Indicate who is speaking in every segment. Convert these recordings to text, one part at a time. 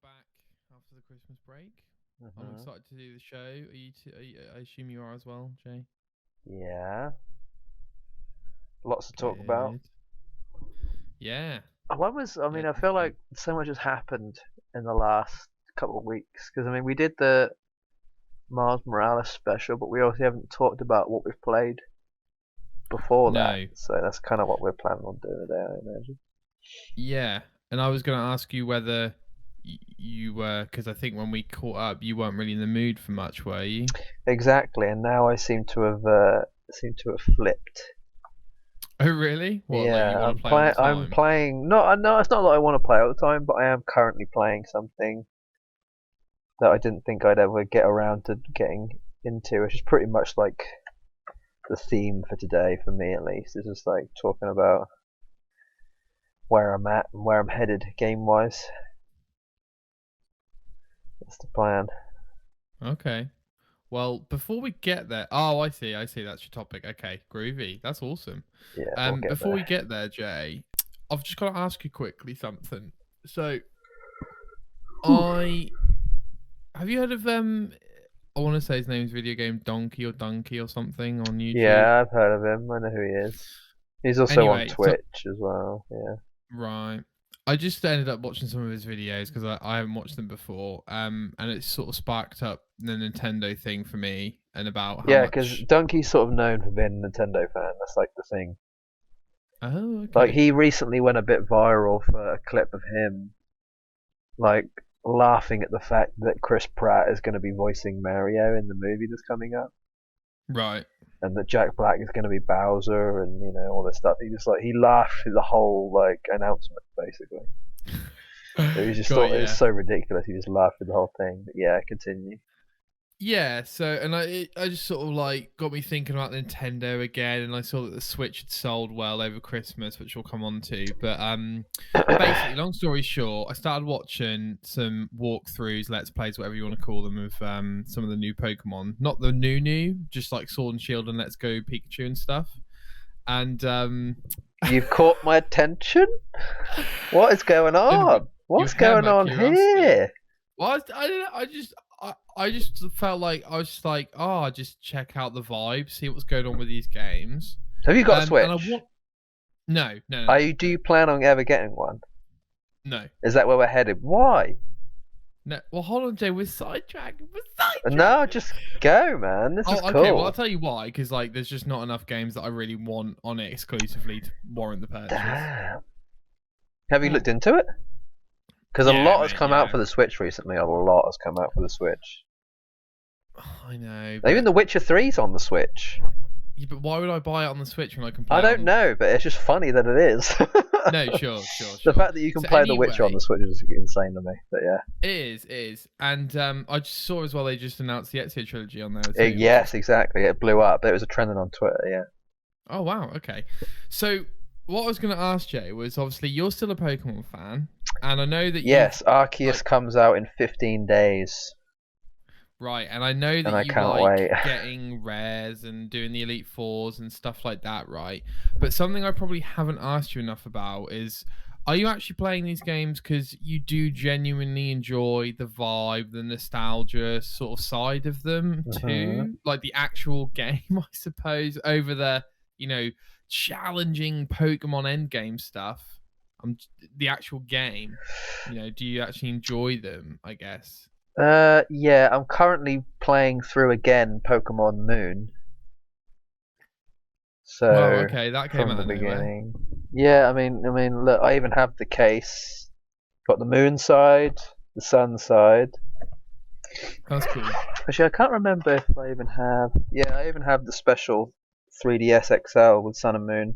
Speaker 1: back after the Christmas break. I'm
Speaker 2: Mm-hmm.
Speaker 1: excited to do the show. I assume you are as well, Jay?
Speaker 2: Yeah. Lots to talk about.
Speaker 1: Good. Yeah.
Speaker 2: I feel
Speaker 1: Definitely.
Speaker 2: like so much has happened in the last couple of weeks. Because, we did the Miles Morales special, but we also haven't talked about what we've played before that.
Speaker 1: No.
Speaker 2: So that's kind of what we're planning on doing today, I imagine.
Speaker 1: Yeah. And I was going to ask you whether you were, because I think when we caught up, you weren't really in the mood for much, were you?
Speaker 2: Exactly, and now I seem to have flipped.
Speaker 1: Oh, really? What, like you
Speaker 2: Yeah,
Speaker 1: want to play all the
Speaker 2: I'm
Speaker 1: time?
Speaker 2: playing. No, it's not that I want to play all the time, but I am currently playing something that I didn't think I'd ever get around to getting into, which is pretty much like the theme for today, for me at least. It's just like talking about where I'm at and where I'm headed game wise. That's the plan.
Speaker 1: Okay. Well, before we get there, oh, I see. That's your topic. Okay, groovy. That's awesome.
Speaker 2: Yeah, we'll get
Speaker 1: Before
Speaker 2: there.
Speaker 1: we get there, Jay, I've just got to ask you quickly something. So, I have you heard of I want to say his name's Video Game Donkey or something on YouTube.
Speaker 2: Yeah, I've heard of him. I know who he is. He's also on
Speaker 1: Anyway, so
Speaker 2: Twitch as well. Yeah.
Speaker 1: right, I just ended up watching some of his videos because I haven't watched them before. And it sort of sparked up the Nintendo thing for me and about how
Speaker 2: Yeah, because
Speaker 1: much.
Speaker 2: Donkey's sort of known for being a Nintendo fan. That's like the thing.
Speaker 1: Oh,
Speaker 2: Like
Speaker 1: okay.
Speaker 2: he recently went a bit viral for a clip of him, like laughing at the fact that Chris Pratt is going to be voicing Mario in the movie that's coming up,
Speaker 1: Right.
Speaker 2: and that Jack Black is going to be Bowser, and all this stuff. He laughed through the whole like announcement basically. He just
Speaker 1: Got
Speaker 2: thought it was
Speaker 1: yeah.
Speaker 2: so ridiculous. He just laughed through the whole thing. But yeah, continue.
Speaker 1: Yeah, so and I just sort of like got me thinking about Nintendo again, and I saw that the Switch had sold well over Christmas, which we'll come on to. But basically, long story short, I started watching some walkthroughs, let's plays, whatever you want to call them, of some of the new Pokemon. Not the new, just like Sword and Shield and Let's Go Pikachu and stuff. And
Speaker 2: You've caught my attention. What is going on?
Speaker 1: you
Speaker 2: What's
Speaker 1: had
Speaker 2: going
Speaker 1: my
Speaker 2: on
Speaker 1: curiosity.
Speaker 2: here?
Speaker 1: Well, I don't know. I just felt like I was just like, oh, just check out the vibe, see what's going on with these games.
Speaker 2: Have you got a
Speaker 1: And I
Speaker 2: Switch?
Speaker 1: want no, no, no,
Speaker 2: Are
Speaker 1: no,
Speaker 2: you? Do
Speaker 1: no,
Speaker 2: you plan on ever getting one?
Speaker 1: no,
Speaker 2: Is that where we're headed? Why?
Speaker 1: no. Well, hold on, Jay. We're sidetracking.
Speaker 2: No, just go, man. This is
Speaker 1: Oh, okay. Well, I'll
Speaker 2: cool.
Speaker 1: tell you why. Because like, there's just not enough games that I really want on it exclusively to warrant the purchase.
Speaker 2: Damn. Have you
Speaker 1: Well,
Speaker 2: looked into it? Because a
Speaker 1: yeah,
Speaker 2: lot has
Speaker 1: mate.
Speaker 2: come out
Speaker 1: Yeah,
Speaker 2: for the Switch recently. A lot has come out for the Switch.
Speaker 1: I know.
Speaker 2: Even
Speaker 1: But
Speaker 2: The Witcher 3's on the Switch.
Speaker 1: yeah, but why would I buy it on the Switch when I can
Speaker 2: I
Speaker 1: play it
Speaker 2: don't
Speaker 1: on?
Speaker 2: know, but it's just funny that it is.
Speaker 1: No, sure.
Speaker 2: The fact that you can
Speaker 1: So
Speaker 2: play The Witcher on
Speaker 1: anyway,
Speaker 2: the Switch is insane to me. But yeah.
Speaker 1: it is, and I just saw as well they just announced the Ezio trilogy on there too.
Speaker 2: Yes, exactly. It blew up. It was a trending on Twitter. Yeah.
Speaker 1: Oh wow, okay. So what I was going to ask Jay was obviously you're still a Pokemon fan, and I know that
Speaker 2: Yes, Arceus
Speaker 1: like
Speaker 2: comes out in 15 days,
Speaker 1: right, and I know
Speaker 2: and
Speaker 1: that
Speaker 2: I
Speaker 1: you
Speaker 2: can't
Speaker 1: like
Speaker 2: wait.
Speaker 1: getting rares and doing the Elite Fours and stuff like that, right? But something I probably haven't asked you enough about is. Are you actually playing these games because you do genuinely enjoy the vibe, the nostalgia sort of side of them
Speaker 2: Hmm.
Speaker 1: too? Like the actual game, I suppose, over the, challenging Pokemon endgame stuff. The actual game. Do you actually enjoy them, I guess?
Speaker 2: Yeah, I'm currently playing through again Pokemon Moon.
Speaker 1: Wow,
Speaker 2: So
Speaker 1: okay, that came
Speaker 2: from
Speaker 1: out
Speaker 2: the
Speaker 1: of nowhere.
Speaker 2: beginning. Yeah, look, I even have the case. Got the Moon side, the Sun side.
Speaker 1: That's cool.
Speaker 2: Actually, I can't remember if I even have. Yeah, I even have the special 3DS XL with Sun and Moon.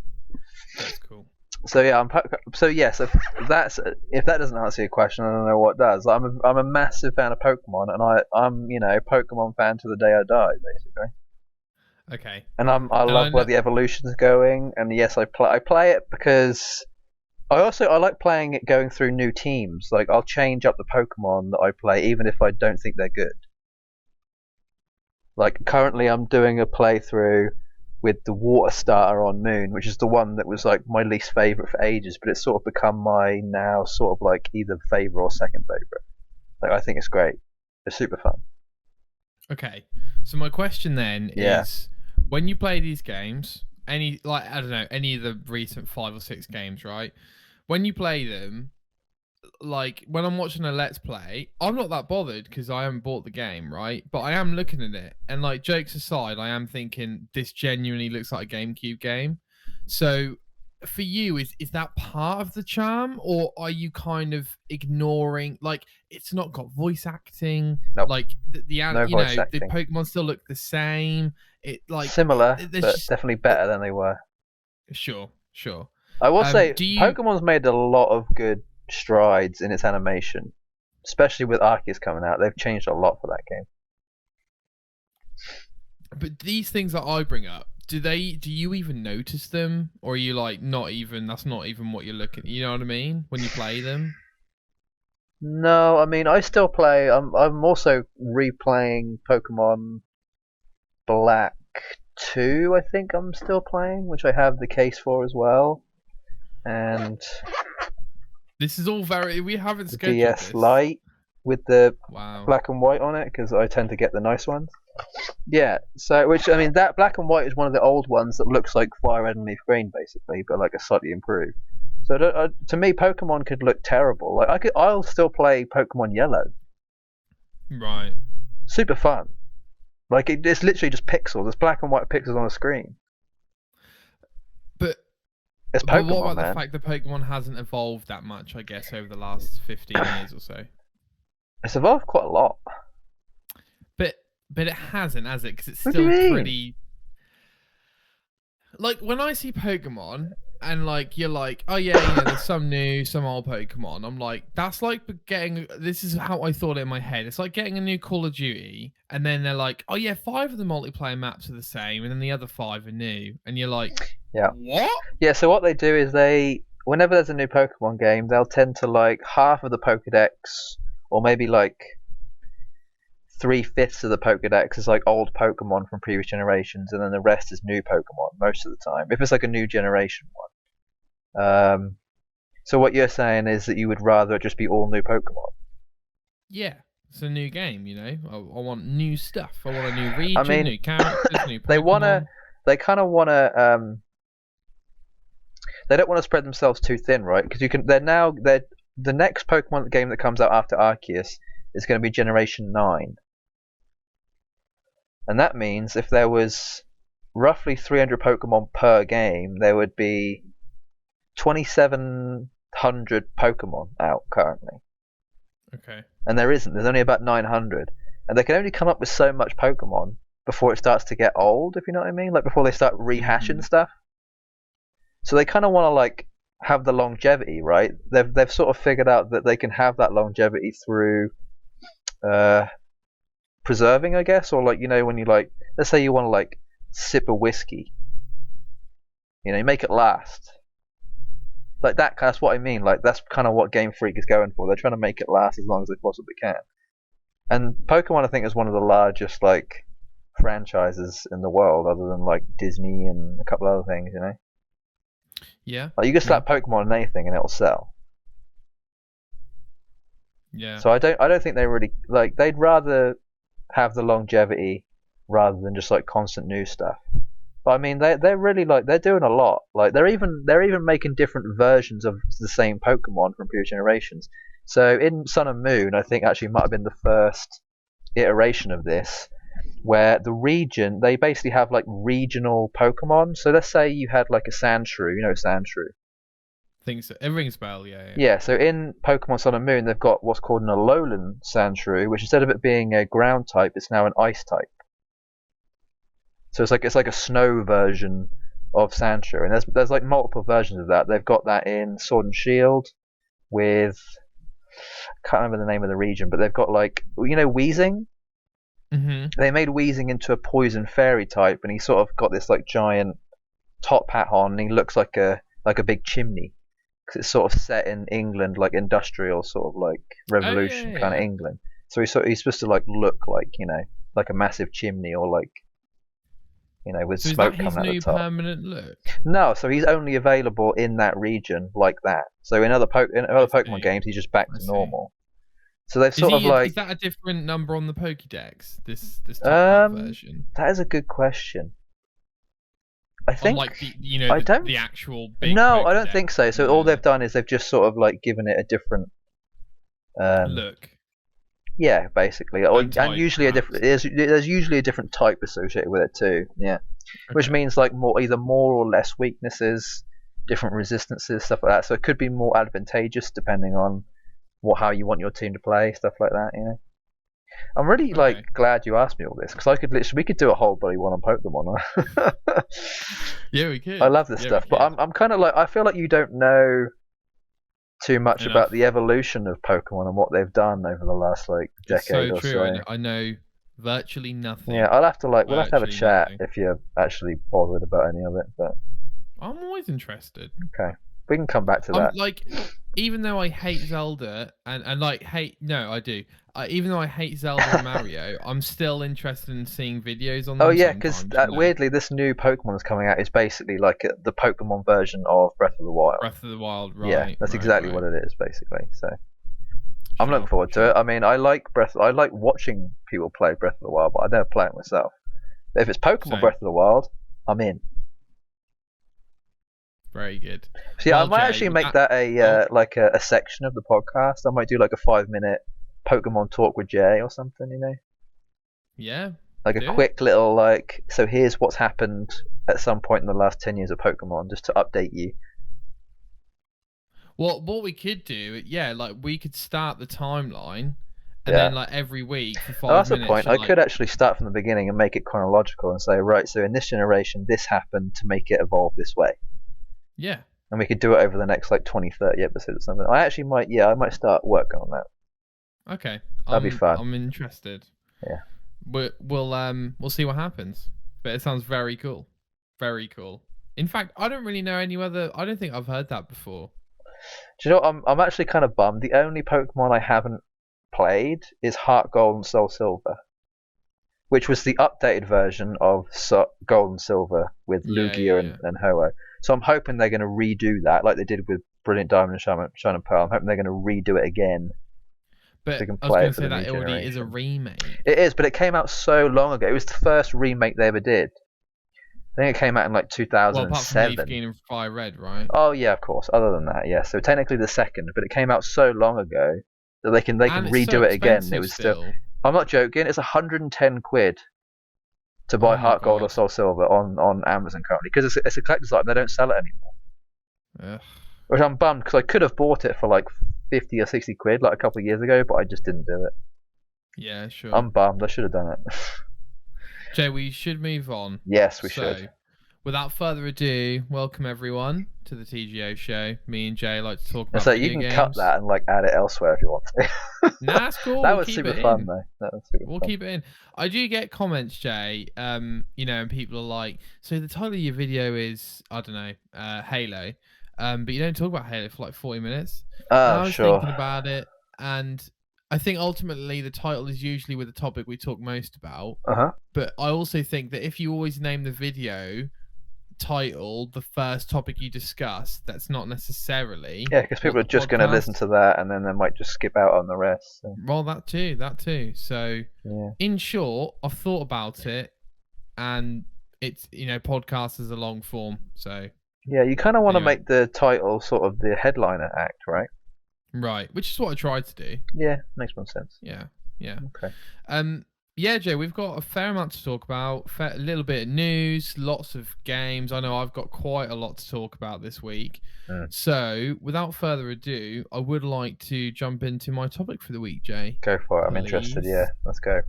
Speaker 1: That's cool.
Speaker 2: So yeah, so that's if that doesn't answer your question, I don't know what does. I'm a massive fan of Pokemon, and I'm Pokemon fan to the day I die, basically.
Speaker 1: Okay.
Speaker 2: And I
Speaker 1: And I
Speaker 2: love where
Speaker 1: know.
Speaker 2: the evolution's going. And yes, I play it because I like playing it going through new teams. Like I'll change up the Pokemon that I play, even if I don't think they're good. Like currently, I'm doing a playthrough with the water starter on Moon, which is the one that was like my least favorite for ages, but it's sort of become my now sort of like either favorite or second favorite. Like, I think it's great. It's super fun.
Speaker 1: Okay. So my question then
Speaker 2: Yeah.
Speaker 1: is, when you play these games, any like I don't know, any of the recent 5 or 6 games, right? When you play them, like when I'm watching a let's play, I'm not that bothered because I haven't bought the game, right? But I am looking at it, and like jokes aside, I am thinking this genuinely looks like a GameCube game. So for you, is that part of the charm, or are you kind of ignoring like it's not got voice acting,
Speaker 2: Nope.
Speaker 1: like
Speaker 2: No
Speaker 1: you
Speaker 2: voice
Speaker 1: know the
Speaker 2: acting.
Speaker 1: Pokemon still look the same. It like
Speaker 2: Similar,
Speaker 1: there's
Speaker 2: but
Speaker 1: just
Speaker 2: definitely better than they were.
Speaker 1: sure.
Speaker 2: I will say,
Speaker 1: Do you
Speaker 2: Pokemon's made a lot of good strides in its animation, especially with Arceus coming out. They've changed a lot for that game.
Speaker 1: But these things that I bring up, do you even notice them, or are you like not even? That's not even what you're looking. You know what I mean? When you play them.
Speaker 2: No, I mean, I still play. I'm also replaying Pokemon Black 2. I think I'm still playing, which I have the case for as well, and
Speaker 1: This is all very. We haven't
Speaker 2: the
Speaker 1: scheduled
Speaker 2: DS
Speaker 1: this.
Speaker 2: Lite with the
Speaker 1: Wow.
Speaker 2: black and white on it because I tend to get the nice ones. Yeah, so which I mean that black and white is one of the old ones that looks like Fire Red and Leaf Green basically, but like a slightly improved. So to me, Pokemon could look terrible. Like I'll still play Pokemon Yellow.
Speaker 1: Right.
Speaker 2: Super fun. Like it's literally just pixels. It's black and white pixels on a screen.
Speaker 1: But
Speaker 2: It's
Speaker 1: what
Speaker 2: Pokemon,
Speaker 1: about
Speaker 2: man.
Speaker 1: the fact that Pokemon hasn't evolved that much? I guess over the last 15 years or so.
Speaker 2: It's evolved quite a lot.
Speaker 1: But it hasn't, has it? Because it's
Speaker 2: What do you
Speaker 1: still
Speaker 2: mean?
Speaker 1: pretty. Like when I see Pokemon and like you're like, oh yeah, you know, there's some new, some old Pokemon. I'm like, that's like getting. This is how I thought it in my head. It's like getting a new Call of Duty, and then they're like, oh yeah, 5 of the multiplayer maps are the same, and then the other 5 are new, and you're like,
Speaker 2: Yeah.
Speaker 1: what?
Speaker 2: Yeah. So what they do is whenever there's a new Pokemon game, they'll tend to like half of the Pokedex, or maybe like 3/5 of the Pokedex is like old Pokemon from previous generations, and then the rest is new Pokemon most of the time. If it's like a new generation one. So what you're saying is that you would rather it just be all new Pokemon.
Speaker 1: Yeah, it's a new game. You know, I want new stuff. I want a new region,
Speaker 2: I mean,
Speaker 1: new characters, new
Speaker 2: they
Speaker 1: Pokemon.
Speaker 2: they kind of wanna, they don't want to spread themselves too thin, right? Because they're the next Pokemon game that comes out after Arceus is going to be Generation 9. And that means if there was roughly 300 Pokemon per game, there would be 2,700 Pokemon out currently.
Speaker 1: Okay.
Speaker 2: And there isn't. There's only about 900. And they can only come up with so much Pokemon before it starts to get old, if you know what I mean? Like before they start rehashing stuff. So they kind of want to like have the longevity, right? They've sort of figured out that they can have that longevity through preserving, I guess, or like, you know, when you like, let's say you want to like sip a whiskey, you know, you make it last. Like that's what I mean. Like that's kind of what Game Freak is going for. They're trying to make it last as long as they possibly can. And Pokemon, I think, is one of the largest like franchises in the world, other than like Disney and a couple other things, you know.
Speaker 1: Yeah.
Speaker 2: Like you can slap Pokemon on anything and it'll sell.
Speaker 1: Yeah.
Speaker 2: So I don't think they really like. They'd rather have the longevity rather than just like constant new stuff. But I mean, they're really like they're doing a lot. Like they're even making different versions of the same Pokemon from previous generations. So in Sun and Moon, I think actually might have been the first iteration of this, where the region they basically have like regional Pokemon. So let's say you had like a Sandshrew, you know Sandshrew.
Speaker 1: Think so. It rings a bell, yeah.
Speaker 2: Yeah, so in Pokemon Sun and Moon, they've got what's called an Alolan Sandshrew, which instead of it being a ground type, it's now an ice type. So it's like a snow version of Sandshrew, and there's like multiple versions of that. They've got that in Sword and Shield with I can't remember the name of the region, but they've got like you know Weezing. They made Weezing into a poison fairy type, and he sort of got this like giant top hat on, and he looks like a big chimney. Because it's sort of set in England, like industrial sort of like revolution kind of England. So he's supposed to like look like you know like a massive chimney or like you know with smoke coming out the top.
Speaker 1: Is that his new permanent look?
Speaker 2: No, so he's only available in that region like that. So in other Pokemon games, he's just back to normal. So they've sort of
Speaker 1: Is
Speaker 2: like
Speaker 1: that a different number on the Pokédex? This top hat version.
Speaker 2: that is a good question. I
Speaker 1: On
Speaker 2: think
Speaker 1: like
Speaker 2: I don't.
Speaker 1: the actual big
Speaker 2: No, I don't
Speaker 1: Pokédex.
Speaker 2: think so. So all they've done is they've just sort of like given it a different
Speaker 1: Look.
Speaker 2: yeah, basically,
Speaker 1: And
Speaker 2: and
Speaker 1: type,
Speaker 2: usually a different. There's usually a different type associated with it too. Yeah, which
Speaker 1: Okay.
Speaker 2: means like either more or less weaknesses, different resistances, stuff like that. So it could be more advantageous depending on how you want your team to play, stuff like that. I'm really
Speaker 1: Okay.
Speaker 2: glad you asked me all this because we could do a whole bloody one on Pokemon.
Speaker 1: Yeah, we could.
Speaker 2: I love this stuff, but I'm kind of like I feel like you don't know too much
Speaker 1: Enough.
Speaker 2: about the evolution of Pokemon and what they've done over the last
Speaker 1: It's
Speaker 2: decade
Speaker 1: so
Speaker 2: or
Speaker 1: true.
Speaker 2: so.
Speaker 1: I know virtually nothing.
Speaker 2: Yeah, we'll have to have a
Speaker 1: Virtually
Speaker 2: chat
Speaker 1: nothing.
Speaker 2: if you're actually bothered about any of it. But
Speaker 1: I'm always interested.
Speaker 2: okay, we can come back to
Speaker 1: I'm
Speaker 2: that.
Speaker 1: like, even though I hate Zelda and like I do. Even though I hate Zelda and Mario, I'm still interested in seeing videos on them.
Speaker 2: Oh yeah, because
Speaker 1: sometimes,
Speaker 2: weirdly, this new Pokemon that's coming out is basically like the Pokemon version of Breath of the Wild.
Speaker 1: Breath of the Wild, right?
Speaker 2: Yeah, that's exactly
Speaker 1: right.
Speaker 2: what it is, basically. So I'm
Speaker 1: Sure,
Speaker 2: looking forward to it. I mean, I like watching people play Breath of the Wild, but I never play it myself. But if it's Pokemon
Speaker 1: Same.
Speaker 2: Breath of the Wild, I'm in.
Speaker 1: Very good.
Speaker 2: So yeah,
Speaker 1: Well,
Speaker 2: I might
Speaker 1: Jay,
Speaker 2: actually make that a section of the podcast. I might do like a 5-minute Pokemon talk with Jay or something,
Speaker 1: Yeah.
Speaker 2: Like a quick little so here's what's happened at some point in the last 10 years of Pokemon, just to update you.
Speaker 1: Well, what we could do, like we could start the timeline, and
Speaker 2: Yeah.
Speaker 1: then like every week for 5
Speaker 2: That's
Speaker 1: minutes.
Speaker 2: the point. I could actually start from the beginning and make it chronological and say, right, so in this generation, this happened to make it evolve this way.
Speaker 1: Yeah.
Speaker 2: And we could do it over the next 20, 30 episodes or something. I actually might start working on that.
Speaker 1: Okay.
Speaker 2: That'd be fun.
Speaker 1: I'm interested.
Speaker 2: Yeah.
Speaker 1: We'll see what happens. But it sounds very cool. Very cool. In fact, I don't really know any other. I don't think I've heard that before.
Speaker 2: Do you know what? I'm actually kind of bummed. The only Pokemon I haven't played is Heart Gold and Soul Silver, which was the updated version of Gold and Silver with Lugia and Ho-Oh. So I'm hoping they're going to redo that like they did with Brilliant Diamond and Shine and Pearl. I'm hoping they're going to redo it again.
Speaker 1: But
Speaker 2: so can
Speaker 1: I was
Speaker 2: play
Speaker 1: going
Speaker 2: it
Speaker 1: to
Speaker 2: for
Speaker 1: say
Speaker 2: the
Speaker 1: that
Speaker 2: new
Speaker 1: it already is a
Speaker 2: generation.
Speaker 1: remake.
Speaker 2: It is, but it came out so long ago. It was the first remake they ever did. I think it came out in 2007.
Speaker 1: Well, apart from Leaf Green and Fire Red, right?
Speaker 2: Oh yeah, of course. Other than that, yeah. So technically the second, but it came out so long ago that they can redo it again. It was still. I'm not joking. It's 110 quid to buy Heart Gold or Soul Silver on Amazon currently because it's a collector's item. They don't sell it anymore.
Speaker 1: Ugh.
Speaker 2: Which I'm bummed because I could have bought it for 50 or 60 quid a couple of years ago, but I just didn't do it.
Speaker 1: Yeah, sure.
Speaker 2: I'm bummed. I should have done it.
Speaker 1: Jay, we should move on.
Speaker 2: Yes, we should.
Speaker 1: Without further ado, welcome everyone to the TGO show. Me and Jay like to talk about
Speaker 2: so
Speaker 1: video
Speaker 2: you can
Speaker 1: games.
Speaker 2: cut that and add it elsewhere if you want to.
Speaker 1: Nah, that's cool.
Speaker 2: That was super fun though.
Speaker 1: We'll keep it in. I do get comments, Jay. And people are like, so the title of your video is I don't know, Halo. But you don't talk about Halo for 40 minutes. I was thinking about it, and I think ultimately the title is usually with the topic we talk most about. But I also think that if you always name the video title the first topic you discuss, that's not necessarily.
Speaker 2: Yeah, because people are just going to listen to that, and then they might just skip out on the rest. So.
Speaker 1: Well, that too. So, in short, I've thought about it, and it's podcast is a long form, so.
Speaker 2: Yeah, you kind of want to make the title sort of the headliner act, right?
Speaker 1: Right, which is what I tried to do.
Speaker 2: Yeah, makes more sense.
Speaker 1: Yeah.
Speaker 2: Okay.
Speaker 1: Yeah, Jay, we've got a fair amount to talk about. A little bit of news, lots of games. I know I've got quite a lot to talk about this week. So, without further ado, I would like to jump into my topic for the week, Jay.
Speaker 2: Go for it. I'm interested. Yeah, let's go.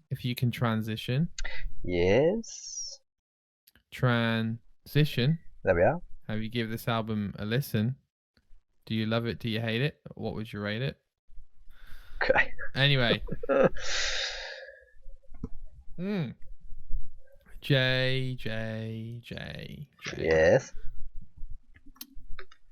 Speaker 1: If you can transition.
Speaker 2: Yes.
Speaker 1: Transition.
Speaker 2: There we are.
Speaker 1: Have you give this album a listen? Do you love it? Do you hate it? What would you rate it?
Speaker 2: Okay.
Speaker 1: Anyway. Jay.
Speaker 2: Yes.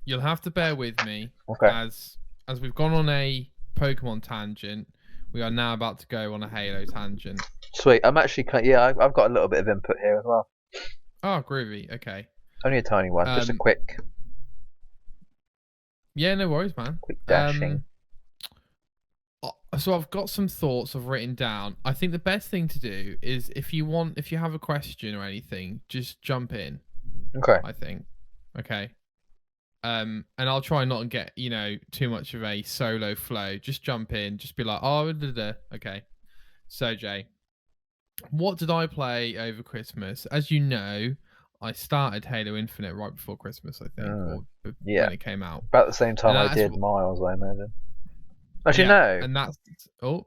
Speaker 1: You'll have to bear with me.
Speaker 2: Okay.
Speaker 1: As we've gone on a Pokemon tangent, we are now about to go on a Halo tangent.
Speaker 2: Sweet. I'm actually I've got a little bit of input here as well.
Speaker 1: Oh, groovy. Okay.
Speaker 2: Only a tiny one. Just a quick.
Speaker 1: Yeah, no worries, man.
Speaker 2: Quick dashing.
Speaker 1: So I've got some thoughts I've written down. I think the best thing to do is if you have a question or anything, just jump in.
Speaker 2: Okay.
Speaker 1: I think. Okay. And I'll try not to get, too much of a solo flow. Just jump in, just be like, oh, da, da, da. Okay. So Jay, what did I play over Christmas? As you know, I started Halo Infinite right before Christmas, I think,
Speaker 2: Mm.
Speaker 1: or
Speaker 2: Yeah.
Speaker 1: when it came out.
Speaker 2: About the same time
Speaker 1: And
Speaker 2: I
Speaker 1: that's
Speaker 2: did Miles, I imagine. Actually,
Speaker 1: yeah,
Speaker 2: no.
Speaker 1: and that's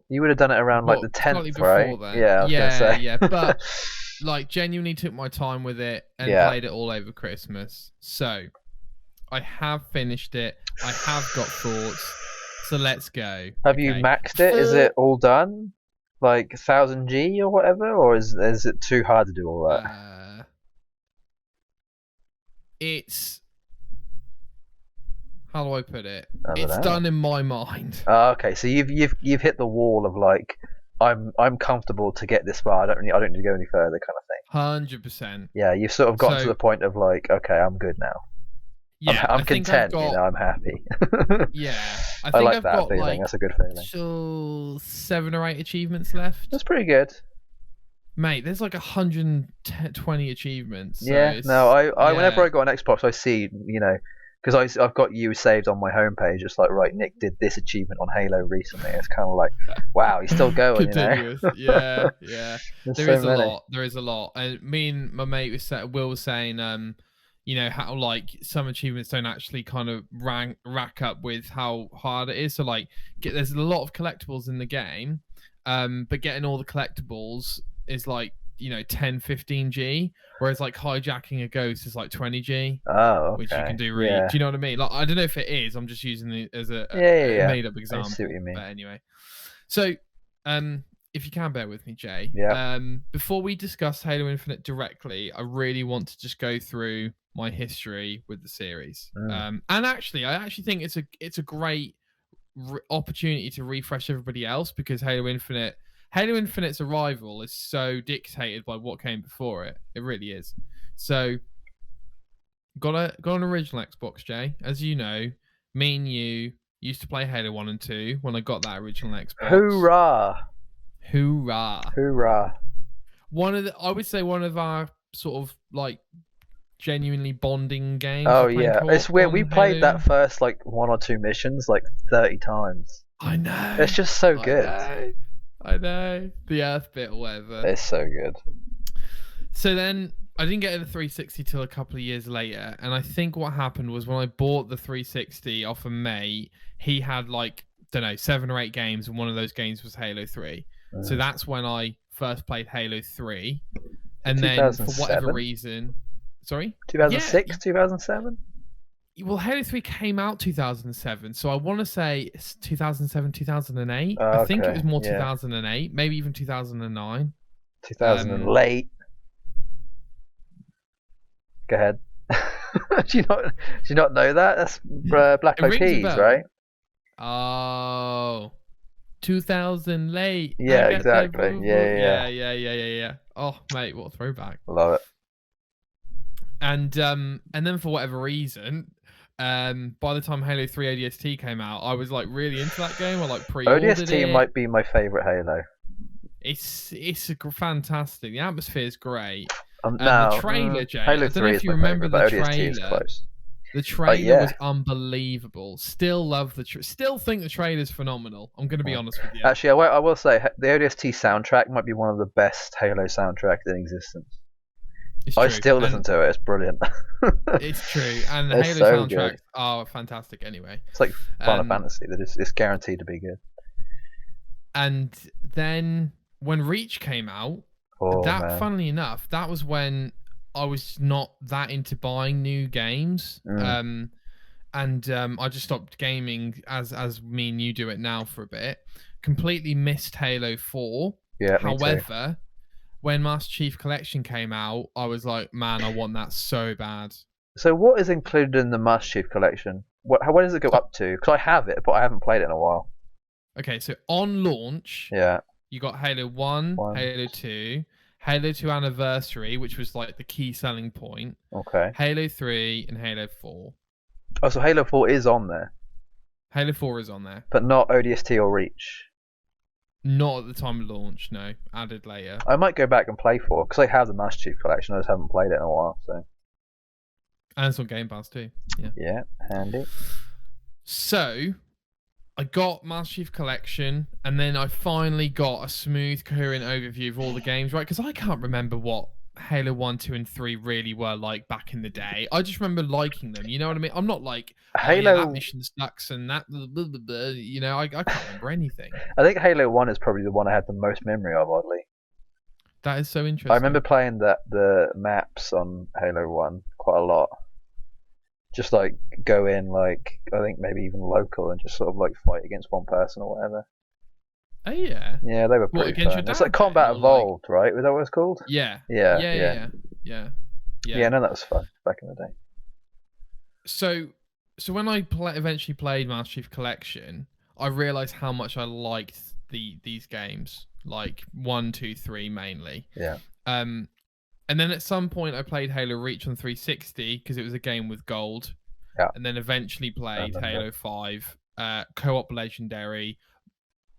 Speaker 2: You would have done it around like
Speaker 1: well,
Speaker 2: the
Speaker 1: slightly
Speaker 2: 10th, right?
Speaker 1: before then.
Speaker 2: Yeah, I was gonna
Speaker 1: Yeah,
Speaker 2: say.
Speaker 1: yeah, but like genuinely took my time with it and
Speaker 2: Yeah.
Speaker 1: played it all over Christmas. So I have finished it. I have got thoughts. So let's go.
Speaker 2: Have you
Speaker 1: Okay.
Speaker 2: maxed it? Is it all done? Like 1000G or whatever? Or is it too hard to do all that?
Speaker 1: It's how do I put it?
Speaker 2: I don't
Speaker 1: It's
Speaker 2: know.
Speaker 1: done in my mind.
Speaker 2: Okay, so you've hit the wall of like I'm comfortable to get this far. I don't need to go any further, kind of thing.
Speaker 1: 100%.
Speaker 2: Yeah, you've sort of gotten to
Speaker 1: So
Speaker 2: the point of like, okay, I'm good now.
Speaker 1: yeah,
Speaker 2: I'm
Speaker 1: I think I've
Speaker 2: content.
Speaker 1: got
Speaker 2: I'm happy.
Speaker 1: yeah. I
Speaker 2: I
Speaker 1: think
Speaker 2: like
Speaker 1: I've
Speaker 2: that
Speaker 1: got
Speaker 2: feeling.
Speaker 1: like
Speaker 2: That's a good feeling.
Speaker 1: so 7 or 8 achievements left.
Speaker 2: That's pretty good.
Speaker 1: Mate, there's like 120 achievements. So
Speaker 2: Yeah.
Speaker 1: it's
Speaker 2: No, I whenever
Speaker 1: yeah.
Speaker 2: I got an Xbox, I see because I've got you saved on my homepage. It's like, right, Nick did this achievement on Halo recently. It's kind of like, wow, he's still going.
Speaker 1: Continuous. Yeah, yeah.
Speaker 2: There's
Speaker 1: There
Speaker 2: so
Speaker 1: is a
Speaker 2: many.
Speaker 1: lot. There is a lot. And me and my mate Will was saying, how like some achievements don't actually kind of rack up with how hard it is. So like, there's a lot of collectibles in the game, but getting all the collectibles is like 10-15G, whereas like hijacking a ghost is like 20G.
Speaker 2: Oh,
Speaker 1: Which you
Speaker 2: okay.
Speaker 1: can do
Speaker 2: Yeah.
Speaker 1: do you know what I mean? Like, I don't know if it is. I'm just using it as a
Speaker 2: Yeah.
Speaker 1: made up
Speaker 2: I see what
Speaker 1: example.
Speaker 2: you mean.
Speaker 1: But anyway, so if you can bear with me, Jay,
Speaker 2: Yeah.
Speaker 1: before we discuss Halo Infinite directly, I really want to just go through my history with the series.
Speaker 2: Mm.
Speaker 1: And actually, I actually think it's a great opportunity to refresh everybody else because Halo Infinite's arrival is so dictated by what came before it. It really is. So got an original Xbox, Jay. As you know, me and you used to play Halo 1 and 2 when I got that original Xbox.
Speaker 2: Hoorah!
Speaker 1: Hoorah.
Speaker 2: Hoorah!
Speaker 1: I would say one of our sort of like genuinely bonding games.
Speaker 2: Oh
Speaker 1: Was playing
Speaker 2: yeah,
Speaker 1: co-op
Speaker 2: it's weird. We
Speaker 1: on
Speaker 2: played
Speaker 1: Halo.
Speaker 2: that first like 1 or 2 missions like 30 times.
Speaker 1: I know.
Speaker 2: It's just so good.
Speaker 1: I know. The Earth bit or whatever.
Speaker 2: It's so good.
Speaker 1: So then I didn't get the 360 till a couple of years later, and I think what happened was when I bought the 360 off a mate, he had like, don't know, 7 or 8 games, and one of those games was Halo 3. So that's when I first played Halo 3. And then for whatever reason, sorry?
Speaker 2: 2006, 2007?
Speaker 1: Well, Halo 3 came out 2007, so I want to say it's 2007, 2008.
Speaker 2: Oh,
Speaker 1: I think it was more
Speaker 2: yeah.
Speaker 1: 2008, maybe even 2009.
Speaker 2: 2000 and late. Go ahead. do you not know that? That's Black Eyed Peas, right?
Speaker 1: Oh, 2000 late.
Speaker 2: Yeah, exactly. Yeah.
Speaker 1: Oh, mate, what a throwback.
Speaker 2: Love it.
Speaker 1: And then for whatever reason, by the time Halo 3 ODST came out, I was like really into that game. I like pre-ordered it.
Speaker 2: ODST might be my favorite Halo.
Speaker 1: It's fantastic. The atmosphere is great.
Speaker 2: No,
Speaker 1: the trailer, Jay.
Speaker 2: Halo
Speaker 1: I don't
Speaker 2: 3
Speaker 1: know if
Speaker 2: is
Speaker 1: you
Speaker 2: my
Speaker 1: remember
Speaker 2: favorite,
Speaker 1: the
Speaker 2: but ODST
Speaker 1: trailer.
Speaker 2: is close.
Speaker 1: The trailer was unbelievable. Still love still think the trailer's phenomenal. I'm going to be honest with you.
Speaker 2: Actually, I will say the ODST soundtrack might be one of the best Halo soundtracks in existence. I still listen to it. It's brilliant.
Speaker 1: It's true, and the Halo soundtracks are fantastic. Anyway,
Speaker 2: it's like Final Fantasy. That it's guaranteed to be good.
Speaker 1: And then when Reach came out, funnily enough, that was when I was not that into buying new games. And I just stopped gaming as me and you do it now for a bit. Completely missed Halo 4.
Speaker 2: Yeah,
Speaker 1: however, when Master Chief Collection came out, I was like, man, I want that so bad.
Speaker 2: So what is included in the Master Chief Collection? What does it go up to? Because I have it, but I haven't played it in a while.
Speaker 1: Okay, so on launch, you got Halo 1, Halo 2, Halo 2 Anniversary, which was like the key selling point.
Speaker 2: Okay.
Speaker 1: Halo 3 and Halo 4.
Speaker 2: Oh, so Halo 4 is on there.
Speaker 1: Halo 4 is on there.
Speaker 2: But not ODST or Reach.
Speaker 1: Not at the time of launch, no. Added later.
Speaker 2: I might go back and play 4 because I have the Master Chief Collection. I just haven't played it in a while. So
Speaker 1: And it's on Gamepass too.
Speaker 2: yeah, handy.
Speaker 1: So I got Master Chief Collection, and then I finally got a smooth, coherent overview of all the games, right? Because I can't remember what Halo 1, 2, and 3 really were like back in the day. I just remember liking them. You know what I mean? I'm not like,
Speaker 2: Halo.
Speaker 1: that mission sucks and that, blah, blah, blah, blah. You know, I can't remember anything.
Speaker 2: I think Halo 1 is probably the one I had the most memory of, oddly.
Speaker 1: That is so interesting.
Speaker 2: I remember playing the maps on Halo 1 quite a lot. Just like go in, like I think maybe even local, and just sort of like fight against one person or whatever.
Speaker 1: Oh yeah.
Speaker 2: Yeah, they were pretty fun. It's like Combat Evolved, right? Was that what it's called?
Speaker 1: Yeah.
Speaker 2: Yeah.
Speaker 1: Yeah,
Speaker 2: no, that was fun back in the day.
Speaker 1: So when I eventually played Master Chief Collection, I realized how much I liked these games, like 1, 2, 3 mainly.
Speaker 2: Yeah.
Speaker 1: And then at some point I played Halo Reach on 360 because it was a game with gold.
Speaker 2: Yeah.
Speaker 1: And then eventually played Halo 5, co-op Legendary.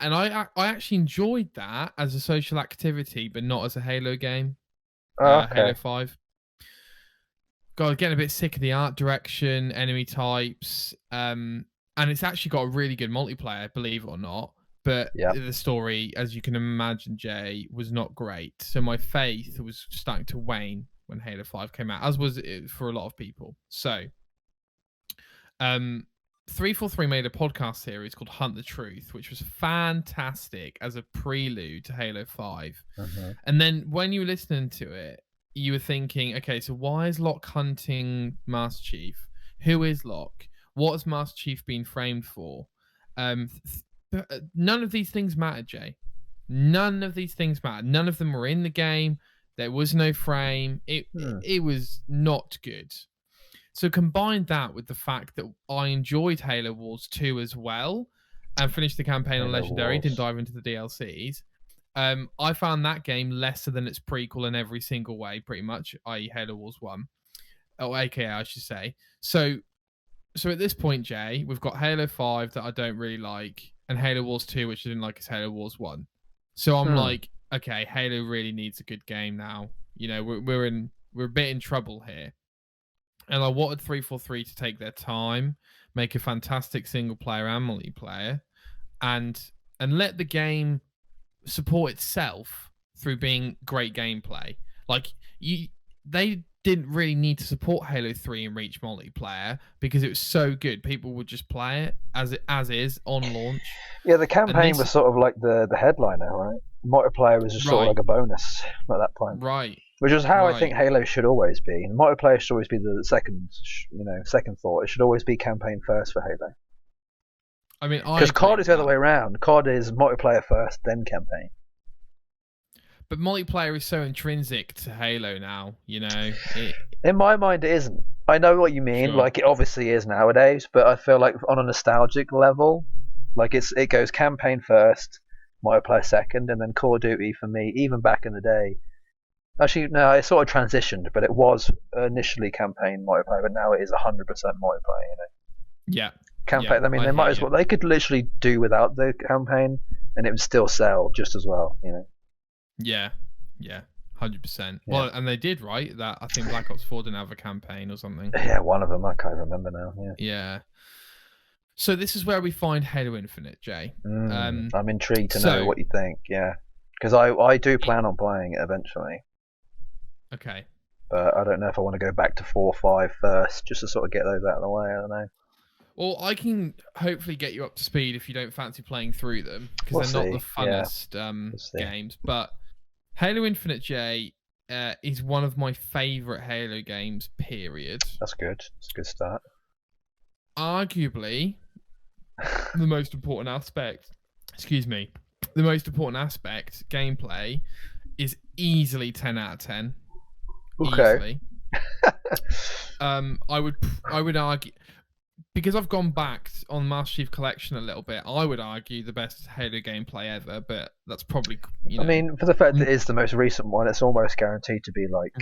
Speaker 1: And I actually enjoyed that as a social activity, but not as a Halo game.
Speaker 2: Okay.
Speaker 1: Halo 5. God, getting a bit sick of the art direction, enemy types, and it's actually got a really good multiplayer, believe it or not. But the story, as you can imagine, Jay, was not great. So my faith was starting to wane when Halo 5 came out, as was it for a lot of people. So 343 made a podcast series called Hunt the Truth, which was fantastic as a prelude to Halo 5. And then when you were listening to it, you were thinking, okay, so why is Locke hunting Master Chief? Who is Locke? What has Master Chief been framed for? None of these things matter, Jay. None of these things matter. None of them were in the game. There was no frame. It was not good. So combine that with the fact that I enjoyed Halo Wars 2 as well and finished the campaign on Legendary, didn't dive into the DLCs. I found that game lesser than its prequel in every single way, pretty much, i.e. Halo Wars 1. Or AKA, I should say. So at this point, Jay, we've got Halo 5 that I don't really like, and Halo Wars 2, which I didn't like, is Halo Wars 1. So I'm like, okay, Halo really needs a good game now. You know, we're a bit in trouble here. And I wanted 343 to take their time, make a fantastic single player and multiplayer, and let the game support itself through being great gameplay. Like they didn't really need to support Halo 3 and Reach multiplayer because it was so good. People would just play it as is on launch.
Speaker 2: Yeah, the campaign was sort of like the headliner, right? Multiplayer was just sort of like a bonus at that point.
Speaker 1: Right.
Speaker 2: Which is how I think Halo should always be. And multiplayer should always be the second thought. It should always be campaign first for Halo.
Speaker 1: I mean,
Speaker 2: because COD is the other way around. COD is multiplayer first, then campaign.
Speaker 1: But multiplayer is so intrinsic to Halo now, you know.
Speaker 2: In my mind, it isn't. I know what you mean. Sure. Like, it obviously is nowadays, but I feel like on a nostalgic level, like it goes campaign first, multiplayer second, and then Call of Duty for me, even back in the day. Actually, no, it sort of transitioned, but it was initially campaign multiplayer, but now it is 100% multiplayer, you know.
Speaker 1: Yeah.
Speaker 2: Campaign. Yeah, I mean, they might as well. They could literally do without the campaign, and it would still sell just as well, you know.
Speaker 1: Yeah, 100%. Well, and they did, right? That I think Black Ops 4 didn't have a campaign or something.
Speaker 2: Yeah, one of them. I can't remember now.
Speaker 1: Yeah. So this is where we find Halo Infinite, Jay.
Speaker 2: I'm intrigued to know what you think. Yeah, because I do plan on playing it eventually.
Speaker 1: Okay.
Speaker 2: But I don't know if I want to go back to 4, 5 first, just to sort of get those out of the way. I don't know.
Speaker 1: Well, I can hopefully get you up to speed if you don't fancy playing through them, because they're not the funnest games. But Halo Infinite, Jay, is one of my favourite Halo games, period.
Speaker 2: That's good. It's a good start.
Speaker 1: Arguably, the most important aspect, gameplay, is easily 10 out of 10.
Speaker 2: Okay.
Speaker 1: Easily. I would argue, because I've gone back on Master Chief Collection a little bit, I would argue the best Halo gameplay ever, but that's probably, you know.
Speaker 2: I mean, for the fact that it is the most recent one, it's almost guaranteed to be, like,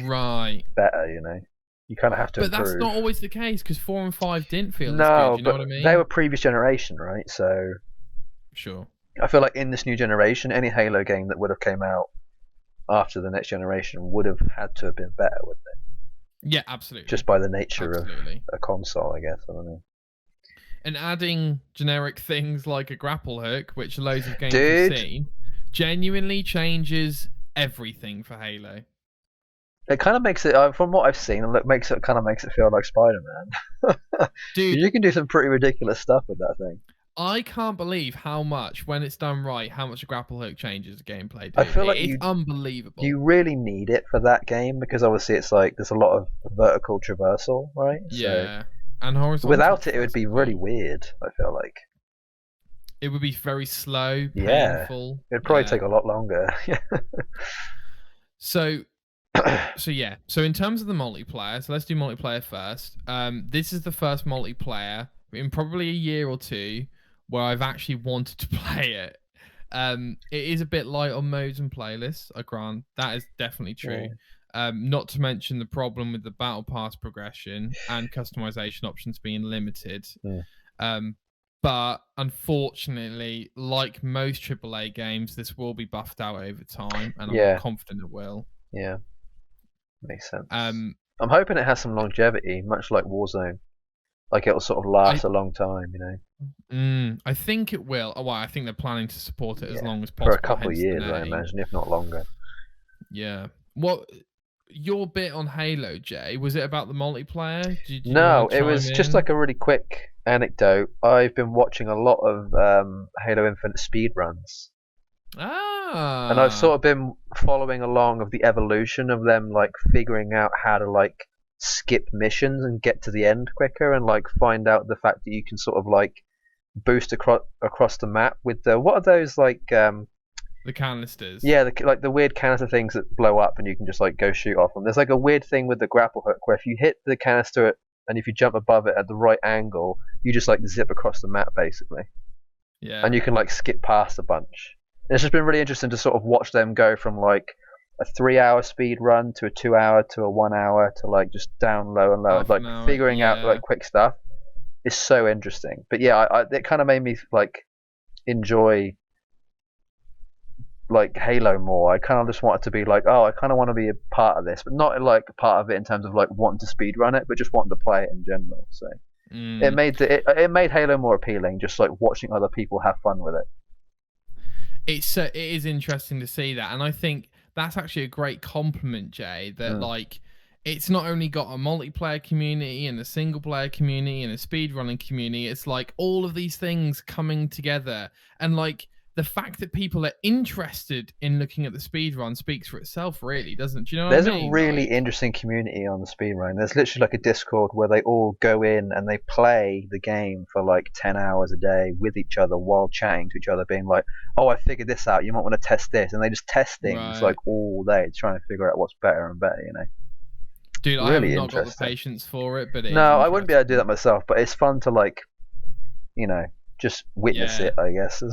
Speaker 2: better, you know. You kind of have to improve.
Speaker 1: But that's not always the case, because 4 and 5 didn't feel as good, you know what I mean?
Speaker 2: They were previous generation, right? So...
Speaker 1: Sure.
Speaker 2: I feel like in this new generation, any Halo game that would have came out after the next generation would have had to have been better, wouldn't it?
Speaker 1: Yeah, absolutely,
Speaker 2: Just by the nature of
Speaker 1: absolutely.
Speaker 2: a console, I guess. I don't know.
Speaker 1: And adding generic things like a grapple hook, which loads of games have
Speaker 2: Dude,
Speaker 1: seen, genuinely changes everything for Halo.
Speaker 2: it kind of makes it, from what I've seen, it kind of makes it feel like Spider-Man.
Speaker 1: Dude,
Speaker 2: You can do some pretty ridiculous stuff with that thing.
Speaker 1: I can't believe how much, when it's done right, how much a grapple hook changes the gameplay, dude.
Speaker 2: I feel like
Speaker 1: It's unbelievable.
Speaker 2: you really need it for that game because obviously it's like there's a lot of vertical traversal, right?
Speaker 1: Yeah. And horizontal.
Speaker 2: Without it, it would be really weird, I feel like.
Speaker 1: It would be very slow,
Speaker 2: Yeah.
Speaker 1: painful.
Speaker 2: It'd probably take a lot longer.
Speaker 1: So yeah. So in terms of the multiplayer, so let's do multiplayer first. This is the first multiplayer in probably a year or two where I've actually wanted to play it. It is a bit light on modes and playlists, I grant. That is definitely true. Not to mention the problem with the battle pass progression and customization options being limited. But unfortunately, like most AAA games, this will be buffed out over time, and I'm confident it will.
Speaker 2: Yeah, makes sense. I'm hoping it has some longevity, much like Warzone. Like it'll sort of last a long time, you know.
Speaker 1: I think it will. Oh, well, I think they're planning to support it as long as possible
Speaker 2: for a couple of years, I imagine, if not longer.
Speaker 1: Yeah. What your bit on Halo, Jay? Was it about the multiplayer?
Speaker 2: No, it was just like a really quick anecdote. I've been watching a lot of Halo Infinite speed runs. And I've sort of been following along of the evolution of them, like figuring out how to like skip missions and get to the end quicker, and like find out the fact that you can sort of like boost across the map with the what are those like
Speaker 1: the canisters.
Speaker 2: Yeah, like the weird canister things that blow up and you can just like go shoot off them. There's like a weird thing with the grapple hook where if you hit the canister and if you jump above it at the right angle, you just like zip across the map basically.
Speaker 1: Yeah.
Speaker 2: And you can like skip past a bunch. And it's just been really interesting to sort of watch them go from like a 3-hour speed run to a 2-hour to a 1-hour to like just down low and low, like figuring out like quick stuff. It's so interesting. But yeah, it kind of made me like enjoy like Halo more. I kind of just wanted to be like, oh, I kind of want to be a part of this, but not like a part of it in terms of like wanting to speed run it, but just wanting to play it in general. So it made Halo more appealing, just like watching other people have fun with it.
Speaker 1: It is interesting to see that, and I think that's actually a great compliment, Jay. That like it's not only got a multiplayer community and a single player community and a speedrunning community. It's like all of these things coming together, and like the fact that people are interested in looking at the speedrun speaks for itself, really, doesn't it? Do you know what I mean?
Speaker 2: There's a really interesting community on the speedrun. There's literally like a Discord where they all go in and they play the game for like 10 hours a day with each other while chatting to each other, being like, oh, I figured this out, you might want to test this. And they just test things like all day, trying to figure out what's better and better, you know?
Speaker 1: Dude, I have not got the patience for it, but
Speaker 2: no, I wouldn't be able to do that myself, but it's fun to like, you know, just witness it, I guess.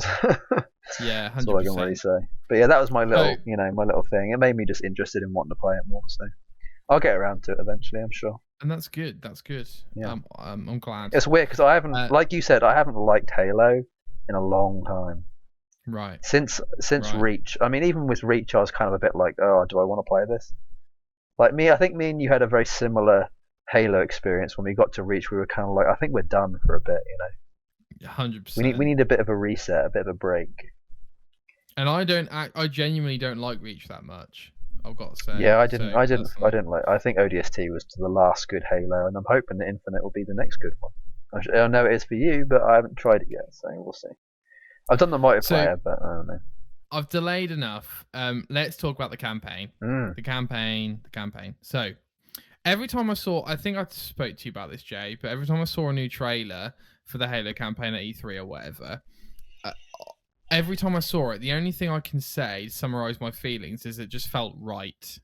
Speaker 1: Yeah, 100%.
Speaker 2: That's all I can really say. But yeah, that was my little, my little thing. It made me just interested in wanting to play it more. So I'll get around to it eventually, I'm sure.
Speaker 1: And that's good. That's good. Yeah, I'm glad.
Speaker 2: It's weird because I haven't, like you said, I haven't liked Halo in a long time.
Speaker 1: Right.
Speaker 2: Since Reach. I mean, even with Reach, I was kind of a bit like, oh, do I want to play this? Like I think me and you had a very similar Halo experience when we got to Reach. We were kind of like, I think we're done for a bit, you know.
Speaker 1: 100%.
Speaker 2: We need a bit of a reset, a bit of a break.
Speaker 1: And I genuinely don't like Reach that much, I've got to say.
Speaker 2: Yeah, I didn't like. I think ODST was the last good Halo, and I'm hoping that Infinite will be the next good one. I know it is for you, but I haven't tried it yet, so we'll see. I've done the multiplayer, but I don't know.
Speaker 1: I've delayed enough. Let's talk about the campaign. The campaign. So every time I think I spoke to you about this, Jay, but every time I saw a new trailer for the Halo campaign at E3 or whatever, every time I saw it, the only thing I can say to summarize my feelings is it just felt right.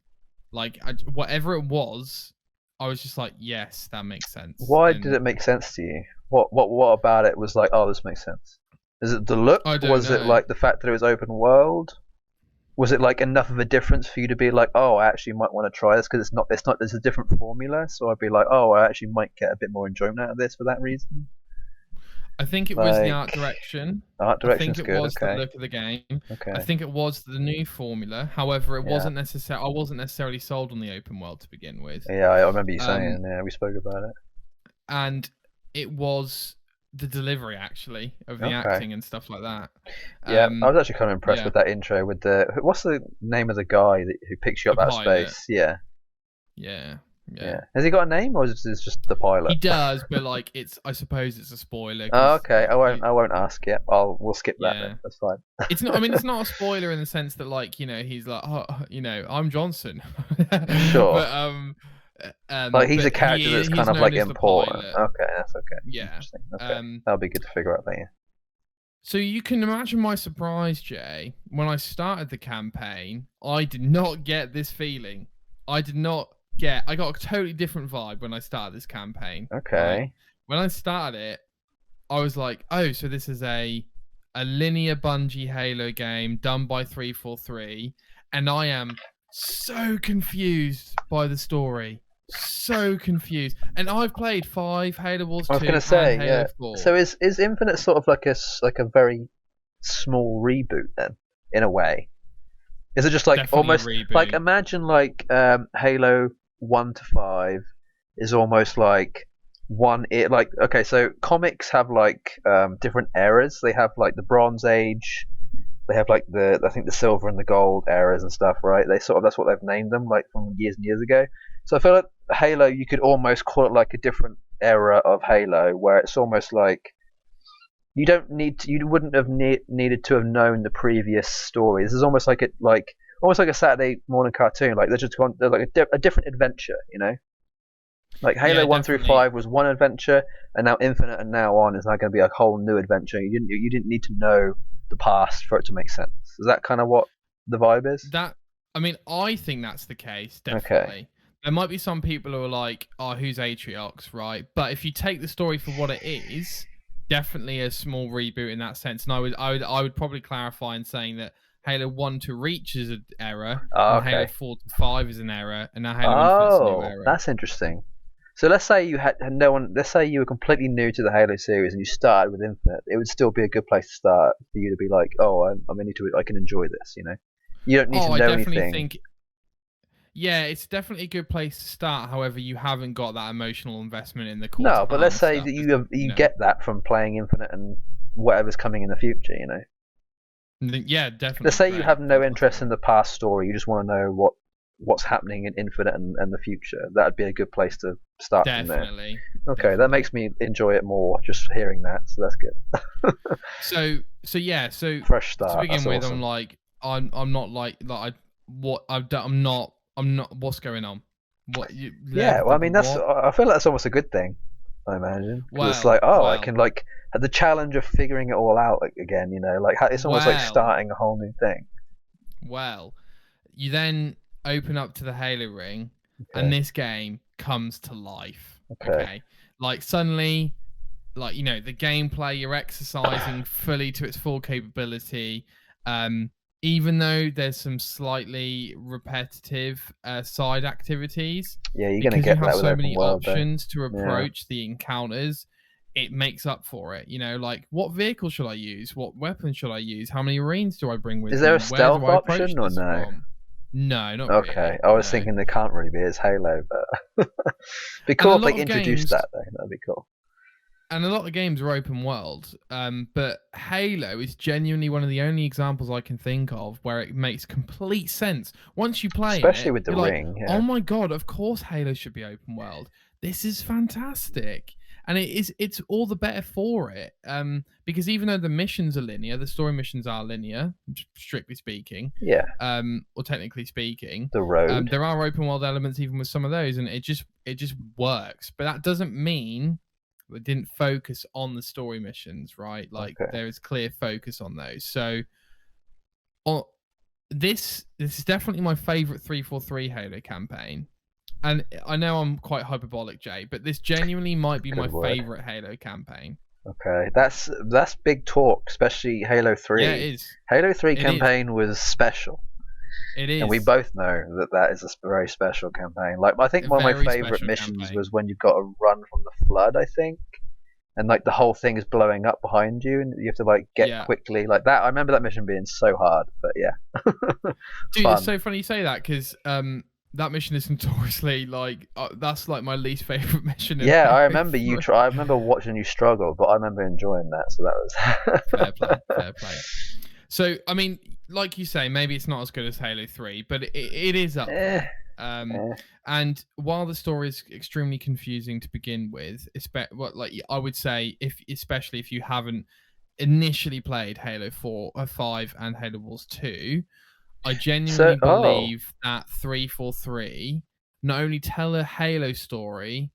Speaker 1: Like whatever it was, I was just like, yes, that makes sense.
Speaker 2: Why did it make sense to you? What about it was like, oh, this makes sense? Is it the look? Was it like the fact that it was open world? Was it like enough of a difference for you to be like, oh, I actually might want to try this because it's not. There's a different formula, so I'd be like, oh, I actually might get a bit more enjoyment out of this for that reason.
Speaker 1: I think it was the art
Speaker 2: Like
Speaker 1: direction.
Speaker 2: art
Speaker 1: I think
Speaker 2: direction's
Speaker 1: it
Speaker 2: good.
Speaker 1: was the
Speaker 2: Okay.
Speaker 1: look of the game. I
Speaker 2: Okay.
Speaker 1: think it was the new formula. However, it
Speaker 2: Yeah.
Speaker 1: wasn't necessarily. I wasn't necessarily sold on the open world to begin with.
Speaker 2: Yeah, I remember you
Speaker 1: Um,
Speaker 2: saying. Yeah, we spoke about it.
Speaker 1: and it was the delivery actually of the
Speaker 2: Okay.
Speaker 1: acting and stuff like that.
Speaker 2: Yeah, I was actually kind of impressed
Speaker 1: Yeah,
Speaker 2: with that intro. With the what's the name of the guy who picks you
Speaker 1: the
Speaker 2: up out of
Speaker 1: pilot.
Speaker 2: space? Yeah.
Speaker 1: Yeah, yeah.
Speaker 2: Yeah. Has he got a name, or is it just the
Speaker 1: He
Speaker 2: pilot?
Speaker 1: does, but like it's. I suppose it's a spoiler
Speaker 2: Oh,
Speaker 1: because
Speaker 2: okay. I won't ask yet. We'll skip that then.
Speaker 1: yeah.
Speaker 2: That's fine.
Speaker 1: It's not. I mean, it's not a spoiler in the sense that, like, he's like, oh, I'm Johnson,
Speaker 2: Sure. He's a
Speaker 1: but
Speaker 2: character that's
Speaker 1: he's
Speaker 2: kind of
Speaker 1: known
Speaker 2: like
Speaker 1: as the
Speaker 2: important.
Speaker 1: pilot.
Speaker 2: Okay, that's okay.
Speaker 1: Yeah.
Speaker 2: Interesting. Okay,
Speaker 1: Um.
Speaker 2: that'll be good to figure out later.
Speaker 1: So you can imagine my surprise, Jay, when I started the campaign. I did not get this feeling. I did not get. I got a totally different vibe when I started this campaign. Right.
Speaker 2: Okay.
Speaker 1: When I started it, I was like, oh, so this is a linear Bungie Halo game done by 343, and I am so confused by the story. So confused. And I've played 5, Halo Wars
Speaker 2: I was
Speaker 1: 2
Speaker 2: gonna
Speaker 1: and
Speaker 2: say,
Speaker 1: Halo
Speaker 2: yeah.
Speaker 1: 4.
Speaker 2: So is Infinite sort of like a very small reboot then, in a way? Is it just like
Speaker 1: Definitely a
Speaker 2: almost like
Speaker 1: reboot.
Speaker 2: imagine like Halo 1 to 5 is almost like like okay, so comics have like different eras. They have like the Bronze Age, they have like the I think the Silver and the Gold eras and stuff, right? They sort of that's what they've named them like from years and years ago. So I feel like Halo you could almost call it like a different era of Halo where it's almost like you wouldn't have needed to have known the previous story. This is almost like a Saturday morning cartoon. Like they're like a different adventure, you know. Like Halo
Speaker 1: Yeah,
Speaker 2: 1 through 5
Speaker 1: definitely.
Speaker 2: was one adventure, and now Infinite and now on is now going to be a whole new adventure. You didn't need to know the past for it to make sense. Is that kind of what the vibe is?
Speaker 1: That I mean, I think that's the case,
Speaker 2: Okay.
Speaker 1: definitely. There might be some people who are like, oh, who's Atriox, right? But if you take the story for what it is, definitely a small reboot in that sense. And I would probably clarify in saying that Halo 1 to Reach is an error,
Speaker 2: Oh,
Speaker 1: and Halo
Speaker 2: okay.
Speaker 1: 4 to 5 is an error, and now Halo Infinite's a new
Speaker 2: Oh,
Speaker 1: era.
Speaker 2: that's interesting. So let's say you had no one. Let's say you were completely new to the Halo series and you started with Infinite. It would still be a good place to start for you to be like, oh, I'm into it. I can enjoy this. You know, you don't need to
Speaker 1: Oh, I
Speaker 2: know
Speaker 1: definitely
Speaker 2: anything.
Speaker 1: think, yeah, it's definitely a good place to start. However, you haven't got that emotional investment in the Call to
Speaker 2: No, but let's
Speaker 1: Arms
Speaker 2: say
Speaker 1: stuff.
Speaker 2: that
Speaker 1: You
Speaker 2: you
Speaker 1: know,
Speaker 2: get that from playing Infinite and whatever's coming in the future. You know,
Speaker 1: yeah,
Speaker 2: let's
Speaker 1: definitely
Speaker 2: say you
Speaker 1: great.
Speaker 2: have no interest
Speaker 1: Fantastic.
Speaker 2: in the past story. You just want to know what's happening in Infinite and the future. That would be a good place to start from there.
Speaker 1: Definitely,
Speaker 2: Okay, that
Speaker 1: definitely.
Speaker 2: makes me enjoy it more just hearing that. So that's good.
Speaker 1: So yeah. So
Speaker 2: Fresh
Speaker 1: to
Speaker 2: start.
Speaker 1: begin
Speaker 2: That's
Speaker 1: with, I'm
Speaker 2: awesome.
Speaker 1: like, I'm not like I what I've done. I'm not. What's going on? What you
Speaker 2: Yeah,
Speaker 1: left
Speaker 2: well, I
Speaker 1: the
Speaker 2: mean,
Speaker 1: what?
Speaker 2: I feel like that's almost a good thing. I imagine because it's like,
Speaker 1: Well,
Speaker 2: oh, I
Speaker 1: well,
Speaker 2: can like have the challenge of figuring it all out again. You know, like it's almost like
Speaker 1: well,
Speaker 2: starting a whole new thing.
Speaker 1: well. You then open up to the Halo ring, and
Speaker 2: Okay,
Speaker 1: this game comes to life.
Speaker 2: okay,
Speaker 1: Okay, like suddenly, like the gameplay, you're exercising fully to its full capability. um Even though there's some slightly repetitive side activities,
Speaker 2: yeah, you're gonna
Speaker 1: because you
Speaker 2: get
Speaker 1: have
Speaker 2: that with
Speaker 1: so
Speaker 2: open
Speaker 1: many
Speaker 2: world though.
Speaker 1: options to
Speaker 2: Yeah,
Speaker 1: approach the encounters, it makes up for it. Like, what vehicle should I use? What weapon should I use? How many marines do I bring
Speaker 2: is
Speaker 1: with
Speaker 2: there
Speaker 1: me?
Speaker 2: a
Speaker 1: Where do
Speaker 2: stealth
Speaker 1: I approach
Speaker 2: option or
Speaker 1: this
Speaker 2: no?
Speaker 1: from? No, not
Speaker 2: Okay,
Speaker 1: really.
Speaker 2: I was
Speaker 1: No.
Speaker 2: thinking there can't really be. It's Halo, but be
Speaker 1: And
Speaker 2: cool
Speaker 1: a
Speaker 2: if they
Speaker 1: lot of
Speaker 2: introduced
Speaker 1: games
Speaker 2: that though. That'd be cool.
Speaker 1: and a lot of games are open world, but Halo is genuinely one of the only examples I can think of where it makes complete sense. Once you play in
Speaker 2: Especially
Speaker 1: it,
Speaker 2: with the
Speaker 1: you're like,
Speaker 2: ring.
Speaker 1: oh
Speaker 2: Yeah,
Speaker 1: my god, of course Halo should be open world. This is fantastic. And it's all the better for it. Because even though the missions are linear, the story missions are linear, strictly speaking,
Speaker 2: yeah.
Speaker 1: or technically speaking.
Speaker 2: The road.
Speaker 1: There are open world elements even with some of those, and it just works. But that doesn't mean we didn't focus on the story missions, right? Like,
Speaker 2: Okay.
Speaker 1: there is clear focus on those. So, on this is definitely my favorite 343 Halo campaign. And I know I'm quite hyperbolic, Jay, but this genuinely might be my
Speaker 2: Good word.
Speaker 1: favorite Halo campaign.
Speaker 2: Okay, that's big talk, especially Halo
Speaker 1: Yeah, it
Speaker 2: 3.
Speaker 1: is.
Speaker 2: Halo 3
Speaker 1: It is.
Speaker 2: campaign was special,
Speaker 1: It
Speaker 2: and we
Speaker 1: is
Speaker 2: both know that that is a very special campaign. Like I think
Speaker 1: a
Speaker 2: one of my
Speaker 1: very
Speaker 2: favorite
Speaker 1: special
Speaker 2: missions
Speaker 1: campaign.
Speaker 2: was when you've got to run from the flood. I think and like the whole thing is blowing up behind you, and you have to like get
Speaker 1: Yeah.
Speaker 2: quickly like that. I remember that mission being so hard, but yeah,
Speaker 1: Dude, it's
Speaker 2: fun.
Speaker 1: so funny you say that because that mission is notoriously like that's like my least favorite mission in
Speaker 2: Yeah, I
Speaker 1: Halo
Speaker 2: remember you
Speaker 1: 3.
Speaker 2: try. I remember watching you struggle, but I remember enjoying that. So that
Speaker 1: Fair play,
Speaker 2: was.
Speaker 1: fair play. So I mean, like you say, maybe it's not as good as Halo 3, but it is up
Speaker 2: eh,
Speaker 1: there.
Speaker 2: eh.
Speaker 1: And while the story is extremely confusing to begin with, like I would say, especially if you haven't initially played Halo 4 or 5 and Halo Wars 2, I
Speaker 2: So,
Speaker 1: genuinely
Speaker 2: oh,
Speaker 1: believe that 343 not only tell a Halo story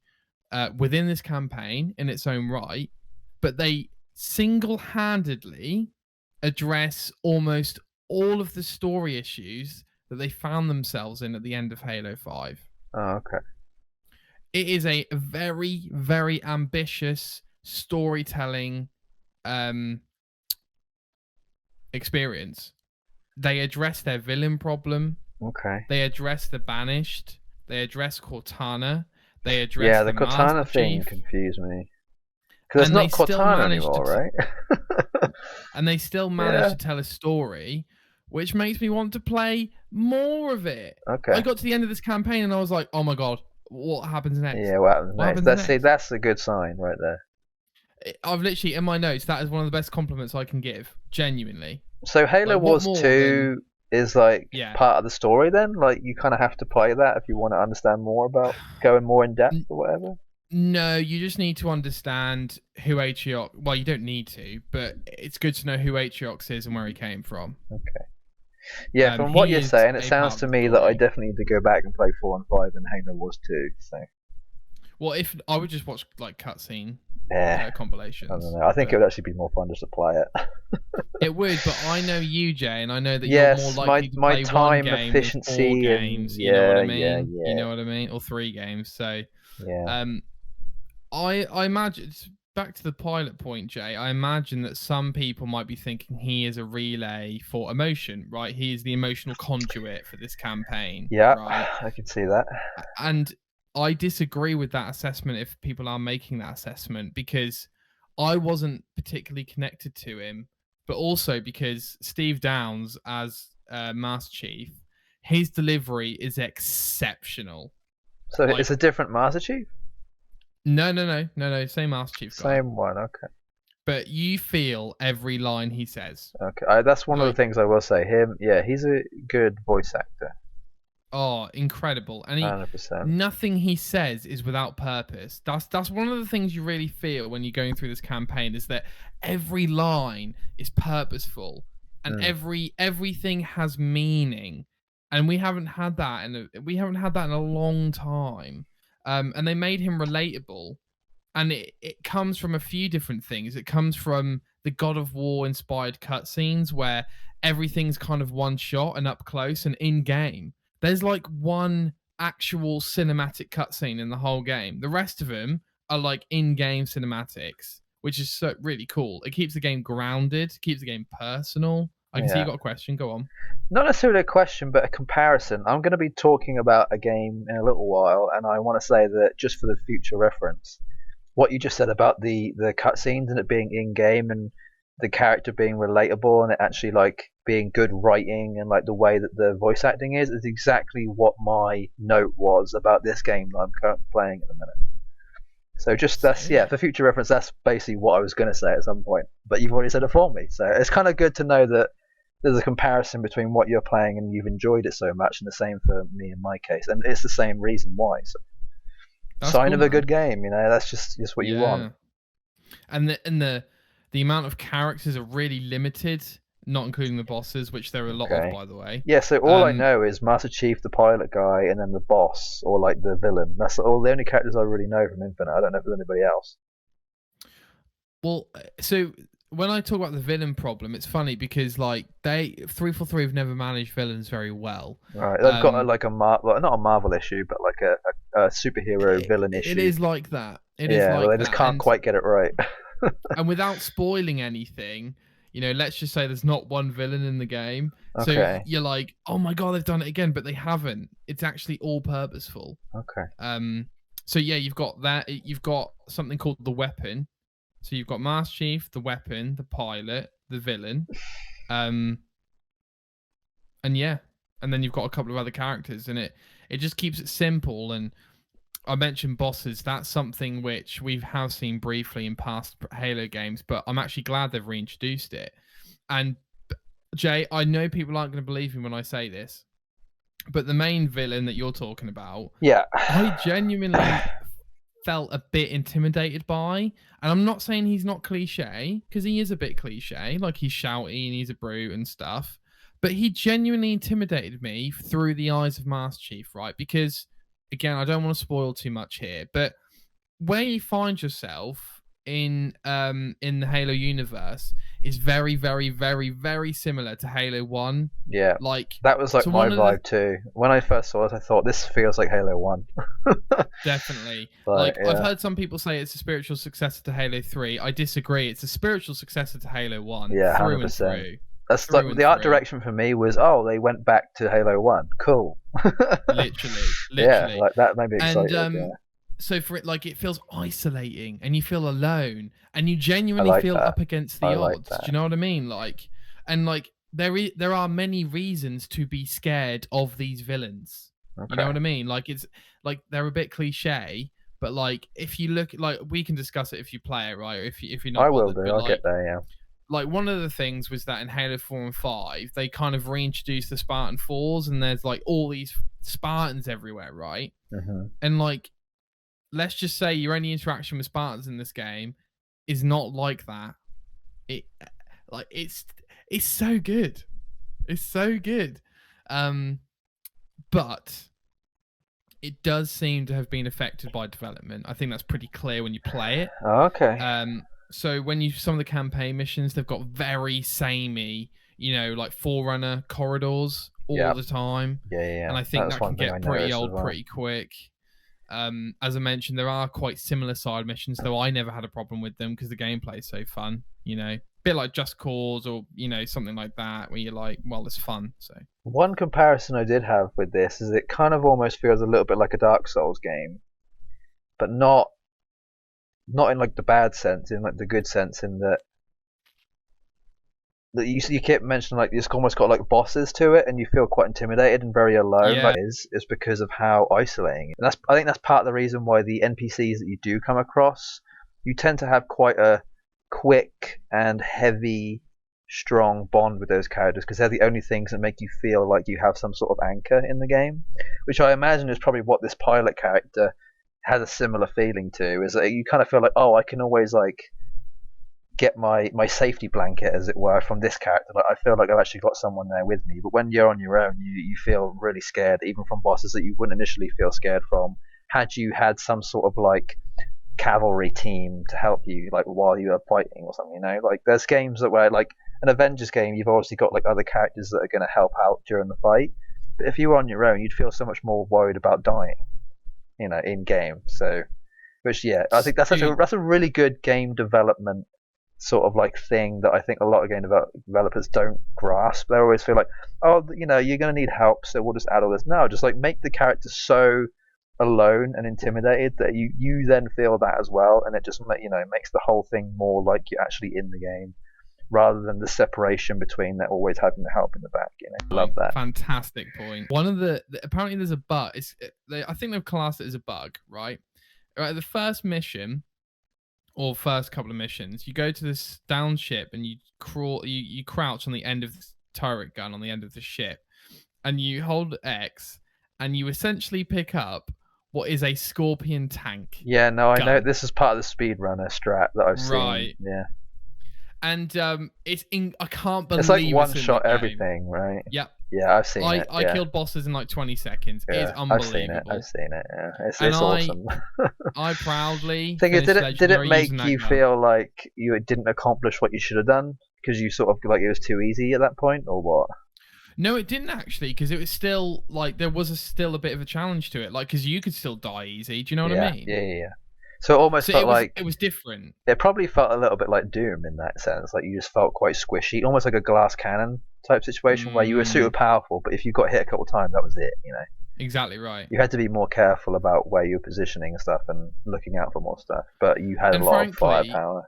Speaker 1: within this campaign in its own right, but they single-handedly address almost all of the story issues that they found themselves in at the end of Halo 5.
Speaker 2: okay.
Speaker 1: It is a very, very ambitious storytelling um, experience. They address their villain problem.
Speaker 2: Okay.
Speaker 1: They address the Banished. They address Cortana. They address
Speaker 2: Yeah, the
Speaker 1: the Master
Speaker 2: Cortana thing
Speaker 1: Chief.
Speaker 2: confused me. Because it's
Speaker 1: And they
Speaker 2: not
Speaker 1: still
Speaker 2: Cortana
Speaker 1: managed
Speaker 2: anymore,
Speaker 1: to
Speaker 2: right?
Speaker 1: manage
Speaker 2: Yeah.
Speaker 1: to tell a story, which makes me want to play more of it. I
Speaker 2: Okay.
Speaker 1: got to the end of this campaign and I was like, oh my god, what happens next?
Speaker 2: Yeah, what happens
Speaker 1: What
Speaker 2: next?
Speaker 1: happens
Speaker 2: That's see,
Speaker 1: next?
Speaker 2: that's a good sign right there.
Speaker 1: I've literally in my notes, that is one of the best compliments I can give, genuinely.
Speaker 2: So Halo
Speaker 1: Like, what
Speaker 2: Wars
Speaker 1: more than
Speaker 2: 2 is like
Speaker 1: yeah?
Speaker 2: part of the story then? Like you kind of have to play that if you want to understand more about going more in depth or whatever?
Speaker 1: No, you just need to understand who Atriox. Well, you don't need to, but it's good to know who Atriox is and where he came from.
Speaker 2: Okay. Yeah, from what
Speaker 1: He
Speaker 2: you're
Speaker 1: is
Speaker 2: saying, it
Speaker 1: a
Speaker 2: sounds
Speaker 1: part
Speaker 2: to
Speaker 1: of the
Speaker 2: me that I
Speaker 1: story.
Speaker 2: definitely need to go back and play 4 and 5 and Halo Wars 2. So
Speaker 1: Well, if I would just watch like cutscene
Speaker 2: yeah, I
Speaker 1: compilations,
Speaker 2: don't know. I think it
Speaker 1: but
Speaker 2: would actually be more fun just to play it.
Speaker 1: it would. But I know you, Jay, and I know that you're more
Speaker 2: Yes, my
Speaker 1: likely to
Speaker 2: my
Speaker 1: play one
Speaker 2: time
Speaker 1: game than four
Speaker 2: efficiency and
Speaker 1: games. You know what
Speaker 2: yeah,
Speaker 1: I
Speaker 2: yeah,
Speaker 1: mean? You
Speaker 2: yeah,
Speaker 1: know what I mean? Or three games. So,
Speaker 2: yeah.
Speaker 1: um, I imagine back to the pilot point, Jay. I imagine that some people might be thinking he is a relay for emotion, right? He is the emotional conduit for this campaign,
Speaker 2: Yeah,
Speaker 1: right?
Speaker 2: I can see that.
Speaker 1: And I disagree with that assessment if people are making that assessment because I wasn't particularly connected to him, but also because Steve Downes as Master Chief, his delivery is exceptional.
Speaker 2: So it's
Speaker 1: Like,
Speaker 2: a different Master Chief?
Speaker 1: no, same Master Chief guy.
Speaker 2: Same one, okay.
Speaker 1: But you feel every line he says.
Speaker 2: Okay, that's one of the
Speaker 1: Like,
Speaker 2: things I will say. Him, yeah, he's a good voice actor,
Speaker 1: oh, incredible. And
Speaker 2: 100%.
Speaker 1: nothing he says is without purpose. That's one of the things you really feel when you're going through this campaign is that every line is purposeful and
Speaker 2: Mm.
Speaker 1: everything has meaning. And we haven't had that in a long time. And they made him relatable. And it comes from a few different things. It comes from the God of War inspired cutscenes where everything's kind of one shot and up close and in game. There's like one actual cinematic cutscene in the whole game. The rest of them are like in-game cinematics, which is so really cool. It keeps the game grounded, keeps the game personal. I can see you
Speaker 2: Yeah.
Speaker 1: got a question. Go on.
Speaker 2: Not necessarily a question, but a comparison. I'm going to be talking about a game in a little while, and I want to say that just for the future reference, what you just said about the cutscenes and it being in game and the character being relatable and it actually like being good writing and like the way that the voice acting is exactly what my note was about this game that I'm currently playing at the minute. So just that's yeah,
Speaker 1: Sick.
Speaker 2: for future reference, that's basically what I was going to say at some point. But you've already said it for me, so it's kind of good to know that there's a comparison between what you're playing and you've enjoyed it so much, and the same for me in my case, and it's the same reason why. So,
Speaker 1: That's
Speaker 2: sign
Speaker 1: cool,
Speaker 2: of a
Speaker 1: man.
Speaker 2: good game, you know. That's just what you want.
Speaker 1: Yeah. And the amount of characters are really limited, not including the bosses, which there are a lot of,
Speaker 2: Okay.
Speaker 1: by the way.
Speaker 2: Yeah, so all I know is Master Chief, the pilot guy, and then the boss, or like the villain. That's all the only characters I really know from Infinite. I don't know if there's anybody else.
Speaker 1: Well, so when I talk about the villain problem, it's funny because like 343 have never managed villains very well.
Speaker 2: Right, they've got like a well, not a Marvel issue, but like a superhero villain
Speaker 1: It
Speaker 2: issue.
Speaker 1: is like that. It is
Speaker 2: Yeah, well,
Speaker 1: like
Speaker 2: they just
Speaker 1: that.
Speaker 2: can't quite get it right.
Speaker 1: And without spoiling anything, let's just say there's not one villain in the game. So
Speaker 2: Okay.
Speaker 1: you're like, oh my god, they've done it again, but they haven't. It's actually all purposeful.
Speaker 2: Okay.
Speaker 1: So yeah, you've got that. You've got something called the weapon, So you've got Master Chief, the weapon, the pilot, the villain, um, and yeah, and then you've got a couple of other characters, and it just keeps it simple. And I mentioned bosses. That's something which we have seen briefly in past Halo games, but I'm actually glad they've reintroduced it. And Jay, I know people aren't going to believe me when I say this, but the main villain that you're talking about,
Speaker 2: Yeah.
Speaker 1: I genuinely felt a bit intimidated by. And I'm not saying he's not cliche, because he is a bit cliche, like he's shouty and he's a brute and stuff. But he genuinely intimidated me through the eyes of Master Chief, right? Because again, I don't want to spoil too much here, but where you find yourself in the Halo universe is very, very, very, very similar to Halo 1.
Speaker 2: Yeah.
Speaker 1: Like
Speaker 2: that was like
Speaker 1: so
Speaker 2: my vibe too. When I first saw it, I thought this feels like Halo 1.
Speaker 1: Definitely.
Speaker 2: But, yeah.
Speaker 1: I've heard some people say it's a spiritual successor to Halo 3. I disagree. It's a spiritual successor to Halo 1.
Speaker 2: Yeah,
Speaker 1: through
Speaker 2: 100%.
Speaker 1: and through.
Speaker 2: That's
Speaker 1: Through
Speaker 2: like
Speaker 1: and
Speaker 2: the art
Speaker 1: through.
Speaker 2: direction for me was, oh, they went back to Halo 1. Cool.
Speaker 1: Literally.
Speaker 2: Yeah, like that made me excited.
Speaker 1: And
Speaker 2: yeah.
Speaker 1: so for it, like, it feels isolating and you feel alone and you genuinely
Speaker 2: like
Speaker 1: feel
Speaker 2: that.
Speaker 1: up against the
Speaker 2: I
Speaker 1: odds.
Speaker 2: like that.
Speaker 1: Do you know what I mean? Like, and like there are many reasons to be scared of these villains.
Speaker 2: Okay.
Speaker 1: You know what I mean? Like, it's like they're a bit cliche, but like if you look, like, we can discuss it if you play it, right? Or if you're not
Speaker 2: I will
Speaker 1: bothered,
Speaker 2: do.
Speaker 1: but,
Speaker 2: I'll
Speaker 1: like,
Speaker 2: get there. Yeah.
Speaker 1: like one of the things was that in Halo 4 and 5, they kind of reintroduced the Spartan 4s, and there's like all these Spartans everywhere, right?
Speaker 2: Mm-hmm.
Speaker 1: And like, let's just say your only interaction with Spartans in this game is not like that. It's so good. It's so good. But it does seem to have been affected by development. I think that's pretty clear when you play it.
Speaker 2: Oh, okay.
Speaker 1: So when some of the campaign missions, they've got very samey, like Forerunner corridors all the time.
Speaker 2: Yeah.
Speaker 1: And I think
Speaker 2: That's
Speaker 1: that can get pretty old
Speaker 2: well.
Speaker 1: pretty quick. As I mentioned, there are quite similar side missions, though I never had a problem with them because the gameplay is so fun. A bit like Just Cause or something like that, where you're like, well, it's fun. So
Speaker 2: one comparison I did have with this is it kind of almost feels a little bit like a Dark Souls game, but not in like the bad sense, in like the good sense, in that you keep mentioning like it's almost got like bosses to it, and you feel quite intimidated and very alone.
Speaker 1: Yeah.
Speaker 2: Like is because of how isolating. And I think that's part of the reason why the NPCs that you do come across, you tend to have quite a quick and heavy, strong bond with those characters because they're the only things that make you feel like you have some sort of anchor in the game, which I imagine is probably what this pilot character has a similar feeling to. Is that you kind of feel like, oh, I can always like get my safety blanket, as it were, from this character. Like I feel like I've actually got someone there with me. But when you're on your own, you feel really scared, even from bosses that you wouldn't initially feel scared from. Had you had some sort of like cavalry team to help you, like while you were fighting or something, like there's games that where like an Avengers game, you've obviously got like other characters that are going to help out during the fight. But if you were on your own, you'd feel so much more worried about dying, in game. So, which I think that's a really good game development sort of like thing that I think a lot of game developers don't grasp. They always feel like, oh, you're going to need help, so we'll just add all this. No, just like make the character so alone and intimidated that you then feel that as well, and it just makes the whole thing more like you're actually in the game rather than the separation between they're always having the help in the back. Love that.
Speaker 1: Fantastic point. One of the apparently there's a bug. I think they've classed it as a bug, right? Right, the first mission or first couple of missions, you go to this down ship and you crouch on the end of the turret gun on the end of the ship, and you hold X, and you essentially pick up what is a Scorpion tank.
Speaker 2: Yeah, no, I know this is part of the speedrunner strat that I've seen.
Speaker 1: Right.
Speaker 2: Yeah.
Speaker 1: And I can't believe
Speaker 2: it's like one
Speaker 1: it's
Speaker 2: shot everything, right?
Speaker 1: Yep.
Speaker 2: Yeah, I've seen it.
Speaker 1: I killed bosses in like 20 seconds.
Speaker 2: Yeah,
Speaker 1: It's unbelievable.
Speaker 2: I've seen it. Yeah, it's awesome.
Speaker 1: I proudly.
Speaker 2: Thing is, did it make you feel like you didn't accomplish what you should have done because you sort of like it was too easy at that point, or what?
Speaker 1: No, it didn't actually, because it was still like there was still a bit of a challenge to it, like because you could still die easy. Do you know what I mean?
Speaker 2: Yeah. So it almost felt like
Speaker 1: it was different.
Speaker 2: It probably felt a little bit like Doom in that sense. Like you just felt quite squishy, almost like a glass cannon type situation where you were super powerful, but if you got hit a couple of times, that was it.
Speaker 1: Exactly right.
Speaker 2: You had to be more careful about where you're positioning and stuff and looking out for more stuff. But you had a
Speaker 1: And
Speaker 2: lot of
Speaker 1: frankly,
Speaker 2: firepower.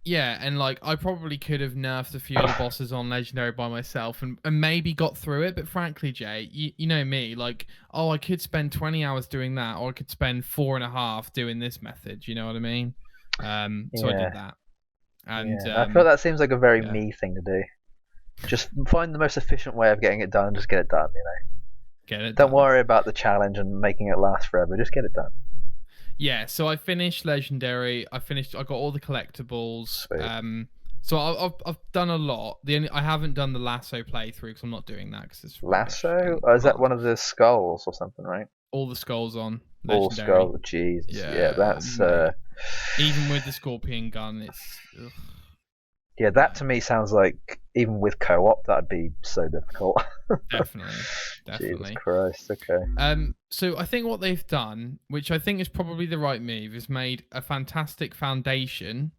Speaker 1: yeah, and like I probably could have nerfed a few of the bosses on legendary by myself and maybe got through it, but frankly, Jay, you know me, like, oh, I could spend 20 hours doing that, or I could spend 4.5 doing this method, you know what I mean? So I
Speaker 2: Yeah,
Speaker 1: did that. And
Speaker 2: yeah. I feel that seems like a very
Speaker 1: yeah,
Speaker 2: me thing to do. Just find the most efficient way of getting it done. Just get it done.
Speaker 1: get it
Speaker 2: Don't
Speaker 1: done.
Speaker 2: worry about the challenge and making it last forever. Just get it done.
Speaker 1: Yeah, so I finished legendary. I got all the collectibles.
Speaker 2: Sweet.
Speaker 1: So I've done a lot. I haven't done the lasso playthrough because I'm not doing that because it's rubbish
Speaker 2: Lasso?
Speaker 1: and
Speaker 2: Or is that
Speaker 1: hard.
Speaker 2: one of the skulls or something, right?
Speaker 1: All the skulls on
Speaker 2: All
Speaker 1: legendary.
Speaker 2: skull. Jesus. Yeah,
Speaker 1: Yeah,
Speaker 2: that's
Speaker 1: mate. Even with the scorpion gun, it's ugh,
Speaker 2: yeah. That
Speaker 1: yeah,
Speaker 2: to me sounds like even with co-op that'd be so difficult.
Speaker 1: definitely,
Speaker 2: Jesus
Speaker 1: definitely.
Speaker 2: Christ. Okay.
Speaker 1: So I think what they've done, which I think is probably the right move, is made a fantastic foundation,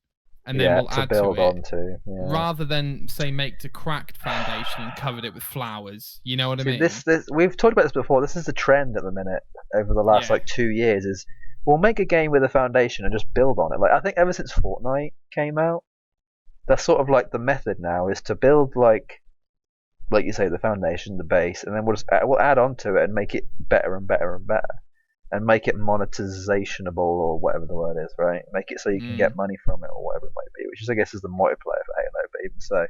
Speaker 1: and then
Speaker 2: Yeah,
Speaker 1: we'll
Speaker 2: to
Speaker 1: add to
Speaker 2: build
Speaker 1: it,
Speaker 2: on to. Yeah.
Speaker 1: rather than say make a cracked foundation and covered it with flowers. You know what I
Speaker 2: See, this
Speaker 1: mean?
Speaker 2: this we've talked about this before. This is the trend at the minute over the last
Speaker 1: Yeah.
Speaker 2: like 2 years. Is we'll make a game with a foundation and just build on it. Like I think ever since Fortnite came out, that's sort of like the method now is to build like you say the foundation, the base, and then we'll add on to it and make it better and better and better, and make it monetizationable or whatever the word is, right? Make it so you can
Speaker 1: Mm.
Speaker 2: get money from it or whatever it might be, which is I guess is the multiplayer for Halo. But even so,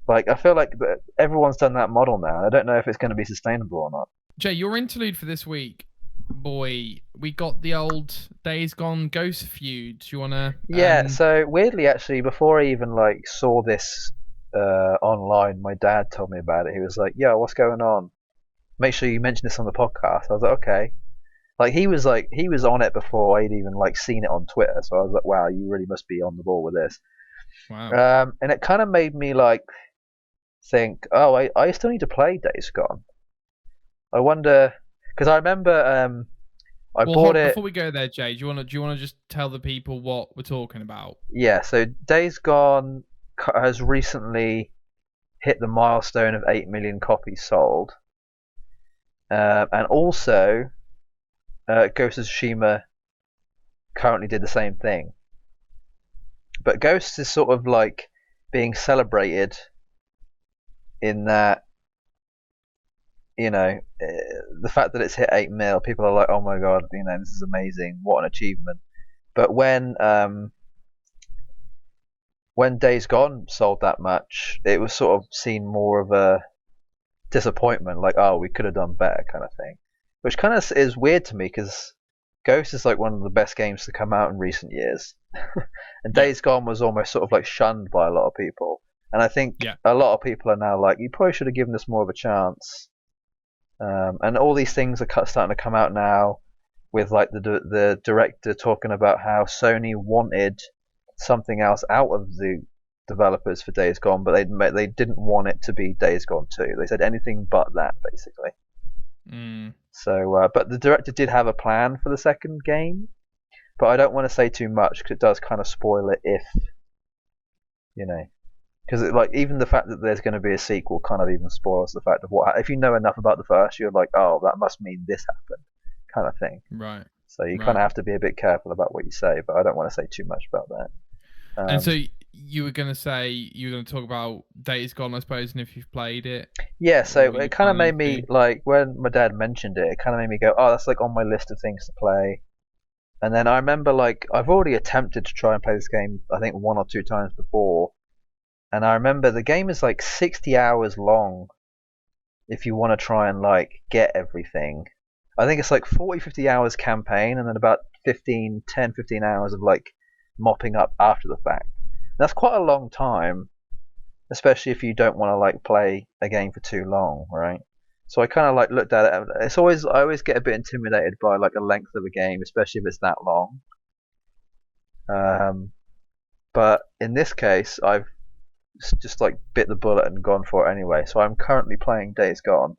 Speaker 2: like I feel like everyone's done that model now. I don't know if it's going to be sustainable or not.
Speaker 1: Jay, your interlude for this week, boy. We got the old Days Gone Ghost feud. Do you wanna?
Speaker 2: Yeah, so weirdly, actually, before I even like saw this online, my dad told me about it. He was like, "Yo, what's going on? Make sure you mention this on the podcast." I was like, "Okay." Like he was on it before I'd even like seen it on Twitter, so I was like, "Wow, you really must be on the ball with this."
Speaker 1: Wow.
Speaker 2: And it kind of made me like think, "Oh, I still need to play Days Gone." I wonder because I remember I
Speaker 1: Well,
Speaker 2: bought it.
Speaker 1: before we go there, Jay, do you wanna just tell the people what we're talking about?
Speaker 2: Yeah, so Days Gone has recently hit the milestone of 8 million copies sold. And also, Ghost of Tsushima currently did the same thing. But Ghost is sort of like being celebrated in that, the fact that it's hit 8 mil, people are like, oh my god, this is amazing, what an achievement. But when Days Gone sold that much, it was sort of seen more of a disappointment, like, oh, we could have done better kind of thing. Which kind of is weird to me because Ghost is like one of the best games to come out in recent years. And
Speaker 1: Yeah.
Speaker 2: Days Gone was almost sort of like shunned by a lot of people. And I think
Speaker 1: Yeah.
Speaker 2: a lot of people are now like, you probably should have given this more of a chance. And all these things are starting to come out now with like the director talking about how Sony wanted something else out of the developers for Days Gone, but they didn't want it to be Days Gone 2. They said anything but that, basically.
Speaker 1: Mm.
Speaker 2: So, but the director did have a plan for the second game, but I don't want to say too much because it does kind of spoil it if, you know, because like even the fact that there's going to be a sequel kind of even spoils the fact of what if you know enough about the first, you're like, oh, that must mean this happened, kind of thing.
Speaker 1: Right.
Speaker 2: So you kind
Speaker 1: Right.
Speaker 2: of have to be a bit careful about what you say, but I don't want to say too much about that.
Speaker 1: And so you were gonna say you were gonna talk about Days Gone, I suppose, and if you've played it,
Speaker 2: Yeah, so
Speaker 1: what you
Speaker 2: it kind of made
Speaker 1: planning
Speaker 2: me
Speaker 1: to?
Speaker 2: like when my dad mentioned it, it kind of made me go, oh, that's like on my list of things to play. And then I remember like I've already attempted to try and play this game, I think 1 or 2 times before. And I remember the game is like 60 hours long if you want to try and like get everything. I think it's like 40, 50 hours campaign and then about 15 hours of like mopping up after the fact. That's quite a long time, especially if you don't want to like play a game for too long, right? So I kind of like looked at it. I always get a bit intimidated by like the length of a game, especially if it's that long. Um, but in this case, I've just like bit the bullet and gone for it anyway. So I'm currently playing Days Gone,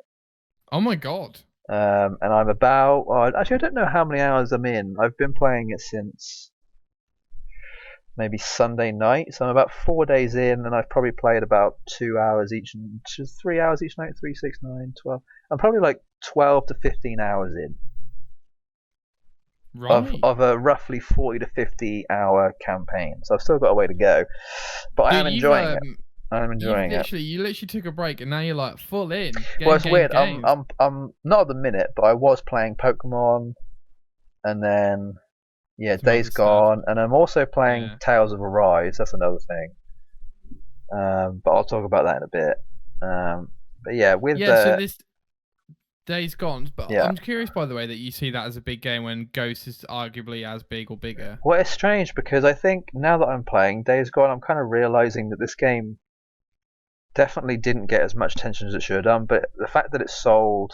Speaker 1: Oh my god.
Speaker 2: and I'm about actually I don't know how many hours I'm in. I've been playing it since maybe Sunday night, so I'm about 4 days in, and I've probably played about 2 hours each, 3 hours each night, 3, 6, 9, 12. I'm probably like 12 to 15 hours in
Speaker 1: Right.
Speaker 2: of a roughly 40 to 50 hour campaign. So I've still got a way to go, but I
Speaker 1: Dude,
Speaker 2: am enjoying it. I'm enjoying it.
Speaker 1: you literally took a break and now you're like full in.
Speaker 2: Well, it's weird.
Speaker 1: Games.
Speaker 2: I'm not at the minute, but I was playing Pokemon, and then
Speaker 1: Some
Speaker 2: Days
Speaker 1: other stuff.
Speaker 2: Gone, and I'm also playing
Speaker 1: Yeah.
Speaker 2: Tales of Arise. That's another thing. But I'll talk about that in a bit. But yeah, with
Speaker 1: So this Days Gone, but
Speaker 2: yeah.
Speaker 1: I'm curious, by the way, that you see that as a big game when Ghost is arguably as big or bigger.
Speaker 2: Well, it's strange because I think now that I'm playing Days Gone, I'm kind of realizing that this game definitely didn't get as much attention as it should have done. But the fact that it sold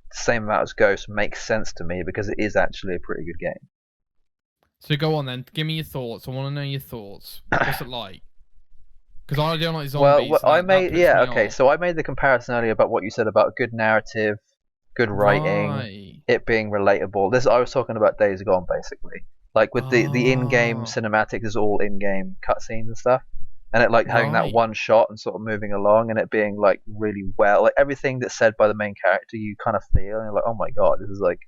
Speaker 2: the same amount as Ghost makes sense to me because it is actually a pretty good game.
Speaker 1: So go on then, give me your thoughts. I want to know your thoughts. What's it like? Because I don't like zombies.
Speaker 2: Well,
Speaker 1: So
Speaker 2: I
Speaker 1: that
Speaker 2: made
Speaker 1: puts me
Speaker 2: okay.
Speaker 1: off.
Speaker 2: So I made the comparison earlier about what you said about good narrative, good writing,
Speaker 1: Right.
Speaker 2: it being relatable. This I was talking about Days Gone basically. Like with the in-game
Speaker 1: Oh,
Speaker 2: cinematic is all in-game cutscenes and stuff, and it like having that
Speaker 1: right.
Speaker 2: one shot and sort of moving along, and it being like really well, like everything that's said by the main character, you kind of feel, and you're like, oh my god, this is like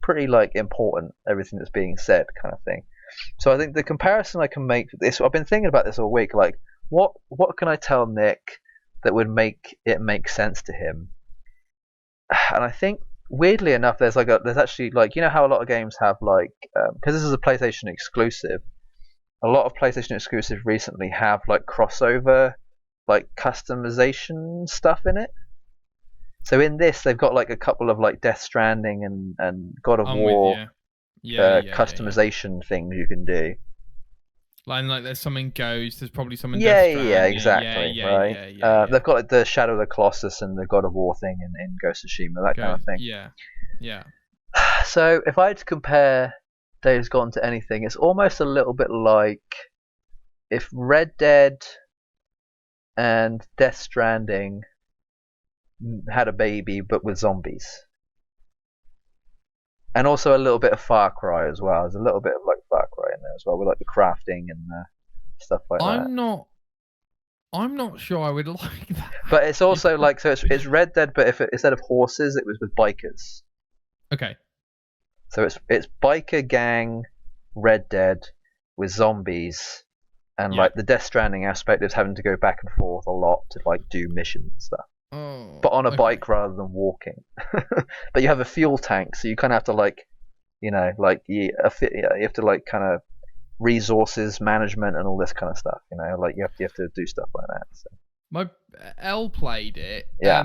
Speaker 2: pretty like important, everything that's being said, kind of thing. So I think the comparison I can make for this, I've been thinking about this all week, like what can I tell Nick that would make it make sense to him? And I think weirdly enough, there's actually like, you know how a lot of games have like, because this is a PlayStation exclusive, a lot of PlayStation exclusive recently have like crossover, like customization stuff in it. So in this, they've got like a couple of like Death Stranding and God of
Speaker 1: I'm with
Speaker 2: War
Speaker 1: you. Yeah.
Speaker 2: customization things you can do.
Speaker 1: Like there's some in Ghost. There's probably some in
Speaker 2: Yeah,
Speaker 1: Death
Speaker 2: yeah,
Speaker 1: Stranding.
Speaker 2: exactly, right. They've got like the Shadow of the Colossus and the God of War thing in Ghost of Tsushima, that kind of thing.
Speaker 1: Yeah.
Speaker 2: So if I had to compare Days Gone to anything, it's almost a little bit like if Red Dead and Death Stranding had a baby but with zombies. And also a little bit of Far Cry as well. There's a little bit of like Far Cry in there as well, with like the crafting and stuff like that.
Speaker 1: I'm not sure I would like that.
Speaker 2: But it's also like, so it's Red Dead, but instead of horses, it was with bikers.
Speaker 1: Okay.
Speaker 2: So it's biker gang Red Dead with zombies, and like the Death Stranding aspect is having to go back and forth a lot to like do missions and stuff.
Speaker 1: Oh.
Speaker 2: But on a bike rather than walking. But you have a fuel tank, so you kind of have to like, like you have to like kind of resources management and all this kind of stuff. Like you have to do stuff like that. So.
Speaker 1: My L played it.
Speaker 2: Yeah.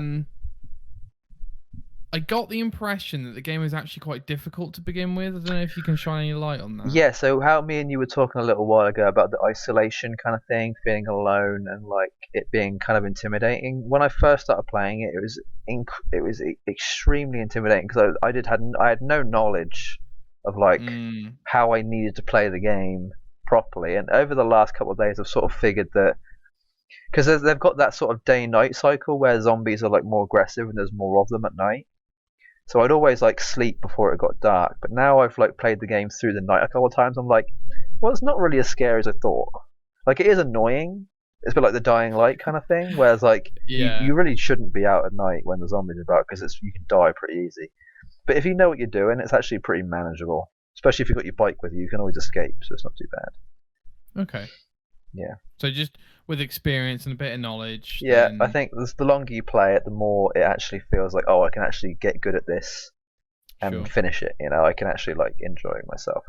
Speaker 1: I got the impression that the game was actually quite difficult to begin with. I don't know if you can shine any light on that.
Speaker 2: Yeah, so how me and you were talking a little while ago about the isolation kind of thing, feeling alone, and like it being kind of intimidating. When I first started playing it, it was extremely intimidating because I had no knowledge of like how I needed to play the game properly. And over the last couple of days, I've sort of figured that because they've got that sort of day-night cycle where zombies are like more aggressive and there's more of them at night. So I'd always like sleep before it got dark, but now I've like played the game through the night a couple of times. I'm like, well, it's not really as scary as I thought. Like it is annoying. It's a bit like the Dying Light kind of thing, whereas like you really shouldn't be out at night when the zombies are about because you can die pretty easy. But if you know what you're doing, it's actually pretty manageable. Especially if you've got your bike with you, you can always escape, so it's not too bad.
Speaker 1: Okay.
Speaker 2: Yeah.
Speaker 1: So just with experience and a bit of knowledge.
Speaker 2: Yeah,
Speaker 1: then...
Speaker 2: I think the longer you play it, the more it actually feels like, oh, I can actually get good at this and finish it. I can actually like enjoy myself.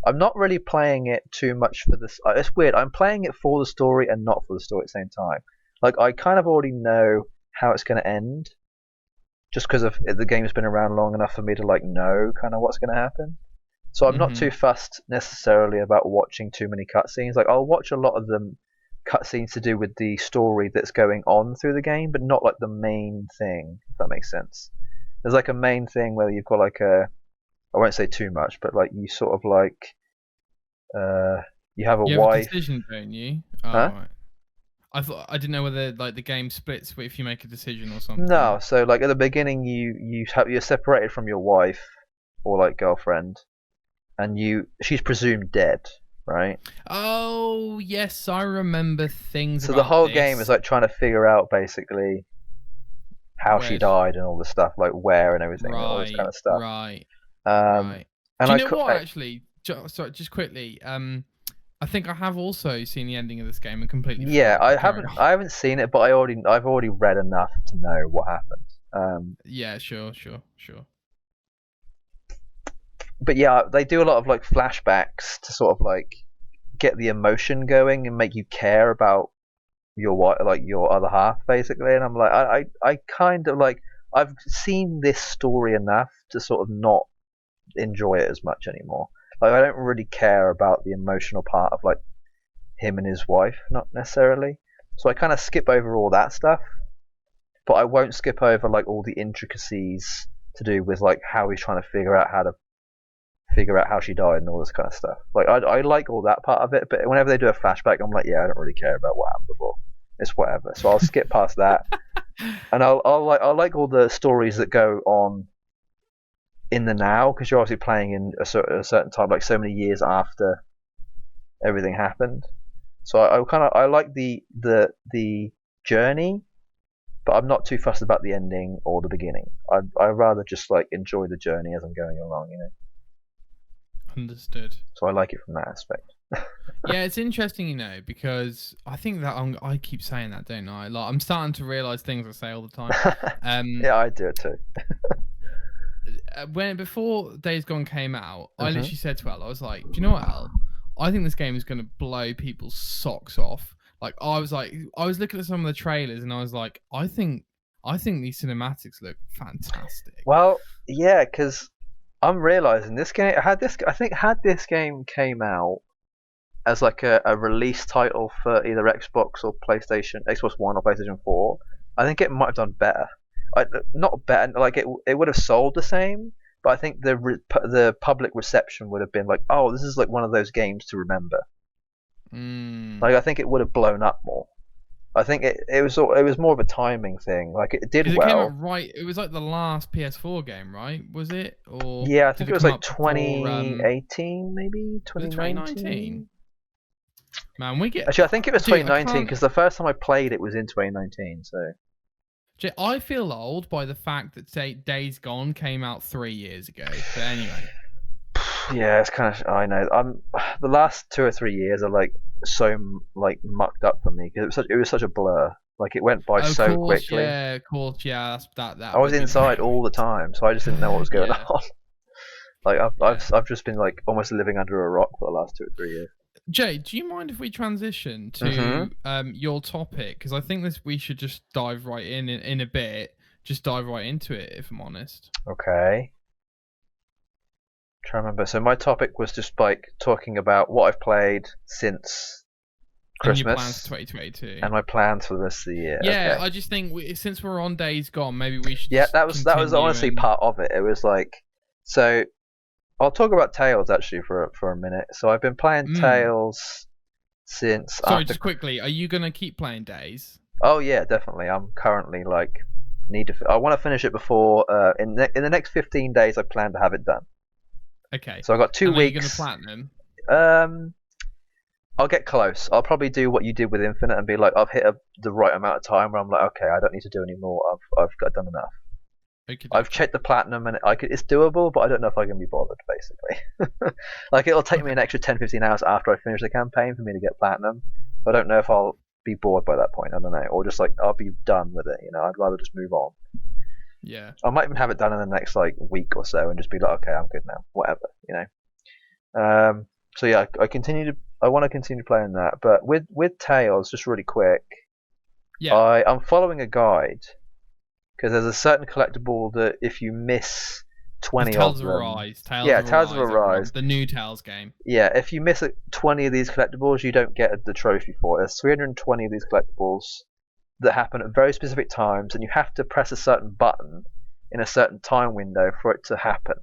Speaker 2: I'm not really playing it too much for this. It's weird. I'm playing it for the story and not for the story at the same time. Like I kind of already know how it's going to end, just because of the game's been around long enough for me to like know kind of what's going to happen. So I'm not too fussed necessarily about watching too many cutscenes. Like I'll watch a lot of them cutscenes to do with the story that's going on through the game, but not like the main thing, if that makes sense. There's like a main thing where you've got like I won't say too much, but like you sort of like you have a wife.
Speaker 1: Have a decision, don't you?
Speaker 2: Huh?
Speaker 1: Right. I didn't know whether like the game splits if you make a decision or something.
Speaker 2: No, so like at the beginning you're separated from your wife or like girlfriend, and she's presumed dead. Right?
Speaker 1: Oh, yes, I remember things
Speaker 2: so
Speaker 1: about
Speaker 2: the whole
Speaker 1: this.
Speaker 2: game is like trying to figure out basically how she
Speaker 1: Where?
Speaker 2: died and all this stuff, like where and everything, and all this kind
Speaker 1: Right,
Speaker 2: of stuff.
Speaker 1: right,
Speaker 2: Um,
Speaker 1: right.
Speaker 2: and
Speaker 1: Do you know what?
Speaker 2: I
Speaker 1: Actually, sorry, just quickly. I think I have also seen the ending of this game and completely
Speaker 2: yeah,
Speaker 1: forgot. But carry on.
Speaker 2: I haven't seen it, but I've already read enough to know what happened.
Speaker 1: Yeah, sure.
Speaker 2: But yeah, they do a lot of like flashbacks to sort of like get the emotion going and make you care about your other half basically. And I'm like, I kind of like, I've seen this story enough to sort of not enjoy it as much anymore. Like I don't really care about the emotional part of like him and his wife, not necessarily. So I kind of skip over all that stuff, but I won't skip over like all the intricacies to do with like how he's trying to figure out how she died and all this kind of stuff. Like I like all that part of it, but whenever they do a flashback, I'm like, yeah, I don't really care about what happened before. It's whatever. So I'll skip past that, and I like all the stories that go on in the now, because you're obviously playing in a certain time, like so many years after everything happened. So I like the journey, but I'm not too fussed about the ending or the beginning. I rather just like enjoy the journey as I'm going along, you know.
Speaker 1: Understood.
Speaker 2: So I like it from that aspect.
Speaker 1: Yeah, it's interesting, because I think that I keep saying that, don't I? Like, I'm starting to realize things I say all the time.
Speaker 2: Yeah, I do it too.
Speaker 1: Before Days Gone came out, I
Speaker 2: Mhm.
Speaker 1: literally said to Elle, I was like, "Do you know what, Elle? I think this game is going to blow people's socks off." Like, I was looking at some of the trailers, and I was like, I think these cinematics look fantastic.
Speaker 2: Well, yeah, because I'm realizing this game had this game came out as like a release title for either Xbox or Xbox One or PlayStation 4, I think it might have done better. Not better, like it would have sold the same, but I think the public reception would have been like, oh, this is like one of those games to remember. Like I think it would have blown up more. I think it was more of a timing thing. Like it did
Speaker 1: Because it came
Speaker 2: well.
Speaker 1: out right. It was like the last PS4 game, right? Was it? Or
Speaker 2: Yeah, I
Speaker 1: did
Speaker 2: think
Speaker 1: it
Speaker 2: it was
Speaker 1: come
Speaker 2: like
Speaker 1: out before?
Speaker 2: 2018, maybe
Speaker 1: Was it 2019?
Speaker 2: 2019.
Speaker 1: Man, we get.
Speaker 2: Actually, I think it was
Speaker 1: Dude, I
Speaker 2: 2019
Speaker 1: can't.
Speaker 2: because the first time I played it was in 2019. So
Speaker 1: I feel old by the fact that Days Gone came out 3 years ago. But anyway.
Speaker 2: yeah, it's kind of I know. The last 2 or 3 years are like so like mucked up for me because it was such a blur. Like it went by
Speaker 1: Of
Speaker 2: so
Speaker 1: course,
Speaker 2: quickly.
Speaker 1: yeah, of course, yeah.
Speaker 2: I
Speaker 1: That
Speaker 2: was
Speaker 1: would be the
Speaker 2: inside
Speaker 1: main
Speaker 2: all the
Speaker 1: reason.
Speaker 2: time, so I just didn't know what was going
Speaker 1: Yeah,
Speaker 2: on. Like
Speaker 1: yeah.
Speaker 2: I've just been like almost living under a rock for the last 2 or 3 years.
Speaker 1: Jay, do you mind if we transition
Speaker 2: Mhm.
Speaker 1: to your topic? Because I think we should just dive right in a bit. Just dive right into it, if I'm honest.
Speaker 2: Okay. Try to remember. So my topic was just like talking about what I've played since
Speaker 1: And your plans for
Speaker 2: Christmas
Speaker 1: 2022.
Speaker 2: and my plans for the rest of the year.
Speaker 1: Yeah,
Speaker 2: Okay.
Speaker 1: I just think since we're on Days Gone, maybe we should
Speaker 2: Yeah,
Speaker 1: just
Speaker 2: that was
Speaker 1: continue
Speaker 2: honestly
Speaker 1: and.
Speaker 2: part of it. It was like so. I'll talk about Tales actually for a minute. So I've been playing Tales since
Speaker 1: Sorry,
Speaker 2: after.
Speaker 1: just quickly, are you gonna keep playing Days?
Speaker 2: Oh yeah, definitely. I'm currently like I want to finish it before in the next 15 days. I plan to have it done.
Speaker 1: Okay.
Speaker 2: So I got two
Speaker 1: And are you gonna
Speaker 2: weeks.
Speaker 1: platinum?
Speaker 2: Um, I'll get close. I'll probably do what you did with Infinite and be like, I've hit the right amount of time where I'm like, okay, I don't need to do any more. I've got done enough.
Speaker 1: Okay,
Speaker 2: I've checked the platinum and it's doable, but I don't know if I can be bothered. Basically, like it'll take me
Speaker 1: okay.
Speaker 2: an extra 10-15 hours after I finish the campaign for me to get platinum. But I don't know if I'll be bored by that point. I don't know, or just like I'll be done with it. I'd rather just move on.
Speaker 1: Yeah.
Speaker 2: I might even have it done in the next like week or so and just be like, okay, I'm good now. Whatever. So yeah, I want to continue playing that, but with Tales, just really quick,
Speaker 1: Yeah.
Speaker 2: I'm following a guide because there's a certain collectible that if you miss 20 of
Speaker 1: Tales of
Speaker 2: them,
Speaker 1: Arise. Tales
Speaker 2: yeah,
Speaker 1: of
Speaker 2: Tales of
Speaker 1: Arise, everyone.
Speaker 2: Arise,
Speaker 1: The new Tales game.
Speaker 2: yeah, if you miss 20 of these collectibles, you don't get the trophy for it. There's 320 of these collectibles that happen at very specific times, and you have to press a certain button in a certain time window for it to happen.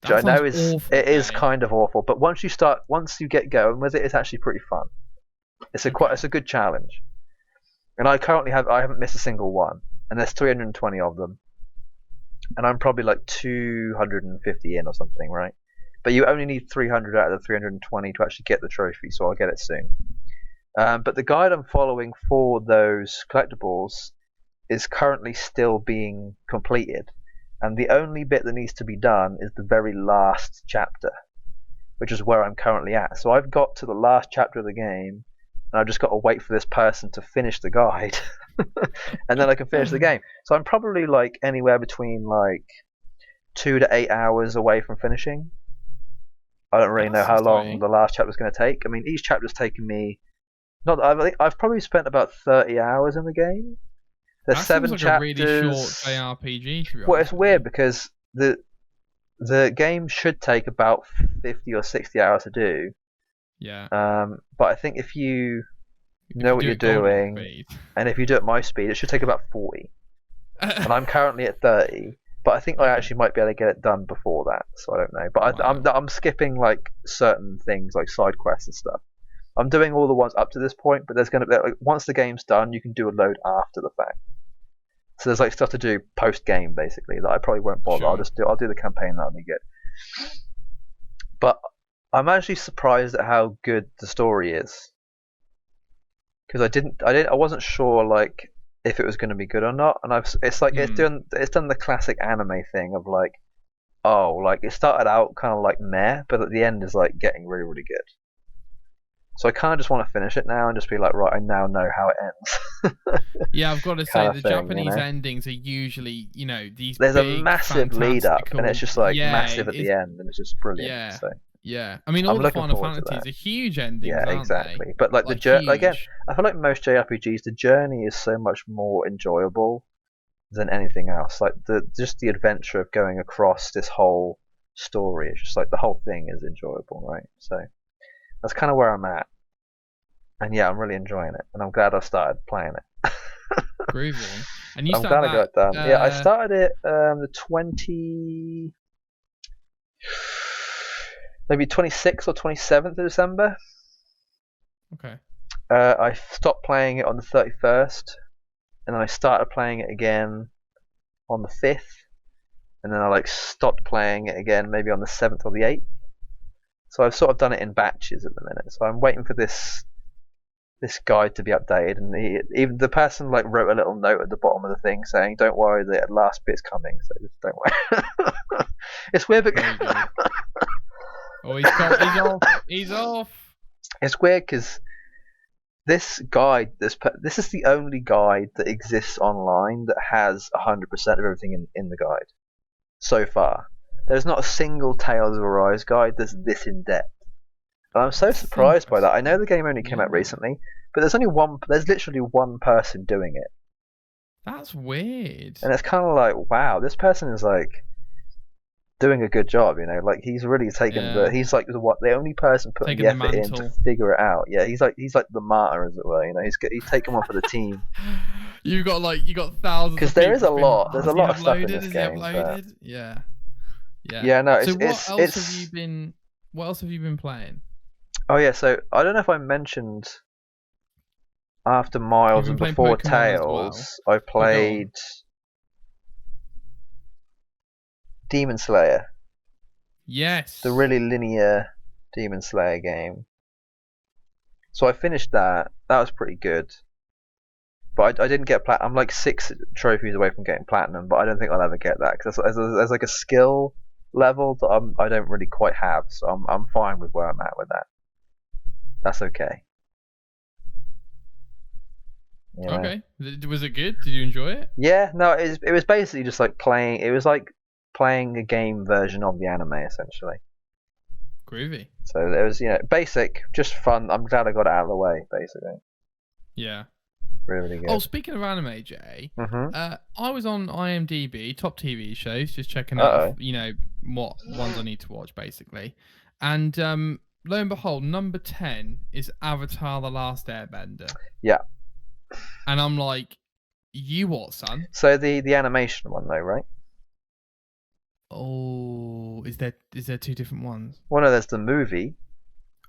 Speaker 2: Which
Speaker 1: That
Speaker 2: I
Speaker 1: sounds
Speaker 2: know
Speaker 1: awful,
Speaker 2: it is
Speaker 1: Jay.
Speaker 2: kind of awful, but once you get going with it, it's actually pretty fun. It's a good challenge. And I haven't missed a single one, and there's 320 of them, and I'm probably like 250 in or something, right? But you only need 300 out of the 320 to actually get the trophy, so I'll get it soon. But the guide I'm following for those collectibles is currently still being completed, and the only bit that needs to be done is the very last chapter, which is where I'm currently at. So I've got to the last chapter of the game, and I've just got to wait for this person to finish the guide, and then I can finish the game. So I'm probably like anywhere between like 2 to 8 hours away from finishing. I don't really know
Speaker 1: That's
Speaker 2: how long
Speaker 1: exciting.
Speaker 2: the last chapter is going to take. I mean, each chapter's taken me. Not, I've probably spent about 30 hours in the game. There's
Speaker 1: That seems
Speaker 2: 7
Speaker 1: like a really short
Speaker 2: chapters.
Speaker 1: JRPG, to be
Speaker 2: Well,
Speaker 1: honest
Speaker 2: it's
Speaker 1: with you.
Speaker 2: weird because the game should take about 50 or 60 hours to do.
Speaker 1: Yeah.
Speaker 2: But I think if you
Speaker 1: If
Speaker 2: know
Speaker 1: you
Speaker 2: what
Speaker 1: do
Speaker 2: you're
Speaker 1: it golden
Speaker 2: doing,
Speaker 1: speed.
Speaker 2: and if you do it at my speed, it should take about 40. And I'm currently at 30. But I think I
Speaker 1: Okay.
Speaker 2: actually might be able to get it done before that, so I don't know. But
Speaker 1: Wow.
Speaker 2: I'm skipping like certain things like side quests and stuff. I'm doing all the ones up to this point, but there's going to be like, once the game's done, you can do a load after the fact. So there's like stuff to do post game basically that I probably won't bother.
Speaker 1: Sure.
Speaker 2: I'll do the campaign, that'll be good. But I'm actually surprised at how good the story is, because I wasn't sure like if it was going to be good or not, and it's like
Speaker 1: Hmm.
Speaker 2: it's done the classic anime thing of like, oh, like it started out kind of like meh, but at the end is like getting really really good. So I kind of just want to finish it now and just be like, right, I now know how it ends.
Speaker 1: Yeah, I've got to say,
Speaker 2: Kind of
Speaker 1: the
Speaker 2: thing, you
Speaker 1: Japanese
Speaker 2: know.
Speaker 1: endings are usually, these
Speaker 2: There's a
Speaker 1: big,
Speaker 2: massive lead up, and it's
Speaker 1: fantastical.
Speaker 2: just like
Speaker 1: Yeah,
Speaker 2: massive at the end, and it's just brilliant.
Speaker 1: yeah,
Speaker 2: So
Speaker 1: yeah. I mean, all
Speaker 2: I'm
Speaker 1: the
Speaker 2: looking
Speaker 1: Final
Speaker 2: forward to
Speaker 1: Fantasies
Speaker 2: that.
Speaker 1: are huge endings,
Speaker 2: Yeah,
Speaker 1: aren't they?
Speaker 2: exactly. But like the
Speaker 1: Like
Speaker 2: journey again,
Speaker 1: huge.
Speaker 2: I feel like most JRPGs, the journey is so much more enjoyable than anything else. Like the adventure of going across this whole story. It's just like the whole thing is enjoyable, right? So that's kind of where I'm at. And yeah, I'm really enjoying it, and I'm glad I started playing it.
Speaker 1: Groovy. And you
Speaker 2: I'm
Speaker 1: start
Speaker 2: glad I got
Speaker 1: that.
Speaker 2: it done. Yeah, I started it the 20, maybe 26th or 27th of December.
Speaker 1: Okay.
Speaker 2: I stopped playing it on the 31st, and then I started playing it again on the 5th, and then I like stopped playing it again maybe on the 7th or the 8th. So I've sort of done it in batches at the minute. So I'm waiting for this guide to be updated, and even the person like wrote a little note at the bottom of the thing saying, "Don't worry, the last bit's coming, so just don't worry." It's weird,
Speaker 1: Very good. Oh, he's off. He's off.
Speaker 2: it's weird because this guide, this is the only guide that exists online that has 100% of everything in the guide so far. There's not a single Tales of Arise guide that's this in depth. And I'm so
Speaker 1: That's
Speaker 2: surprised by that. I know
Speaker 1: interesting.
Speaker 2: the game only came out
Speaker 1: Yeah.
Speaker 2: recently, but there's only one. There's literally one person doing it,
Speaker 1: That's weird.
Speaker 2: and it's kind of like, wow, this person is like doing a good job. Like he's really taken
Speaker 1: Yeah.
Speaker 2: he's like the only person putting
Speaker 1: Taking
Speaker 2: the
Speaker 1: the
Speaker 2: effort in to
Speaker 1: mantle.
Speaker 2: figure it out. Yeah, he's like the martyr, as it were. He's taken one for the team.
Speaker 1: You got thousands
Speaker 2: Because
Speaker 1: of people
Speaker 2: there is a
Speaker 1: just being like,
Speaker 2: lot.
Speaker 1: oh,
Speaker 2: There's
Speaker 1: has
Speaker 2: a
Speaker 1: he
Speaker 2: lot of stuff in
Speaker 1: uploaded?
Speaker 2: this
Speaker 1: Has he
Speaker 2: game, but
Speaker 1: uploaded? Yeah. Yeah.
Speaker 2: yeah, no,
Speaker 1: So
Speaker 2: it's.
Speaker 1: what else have you been playing?
Speaker 2: Oh yeah, so I don't know if I mentioned after
Speaker 1: You've
Speaker 2: Miles
Speaker 1: been
Speaker 2: and
Speaker 1: playing
Speaker 2: before
Speaker 1: Pokemon as well.
Speaker 2: Tales, I
Speaker 1: Oh, go on.
Speaker 2: played Demon Slayer, the
Speaker 1: Yes.
Speaker 2: really linear Demon Slayer game. So I finished that. That was pretty good. But I didn't get platinum. I'm like 6 trophies away from getting platinum, but I don't think I'll ever get that because there's like a skill level that I don't really quite have. So I'm fine with where I'm at with that. That's okay. You know.
Speaker 1: Okay. Was it good? Did you enjoy it?
Speaker 2: Yeah, no, it was basically just like playing. It was like playing a game version of the anime essentially.
Speaker 1: Groovy.
Speaker 2: So it was basic, just fun. I'm glad I got it out of the way. Basically,
Speaker 1: Yeah.
Speaker 2: really
Speaker 1: Oh,
Speaker 2: good.
Speaker 1: speaking of anime, Jay,
Speaker 2: Mhm.
Speaker 1: I was on IMDb, top TV shows, just checking out,
Speaker 2: Uh
Speaker 1: what ones I need to watch, basically. And lo and behold, number 10 is Avatar: The Last Airbender.
Speaker 2: Yeah.
Speaker 1: And I'm like, you what, son?
Speaker 2: So the animation one though, right?
Speaker 1: Oh, is there two different ones?
Speaker 2: Well, no, there's the movie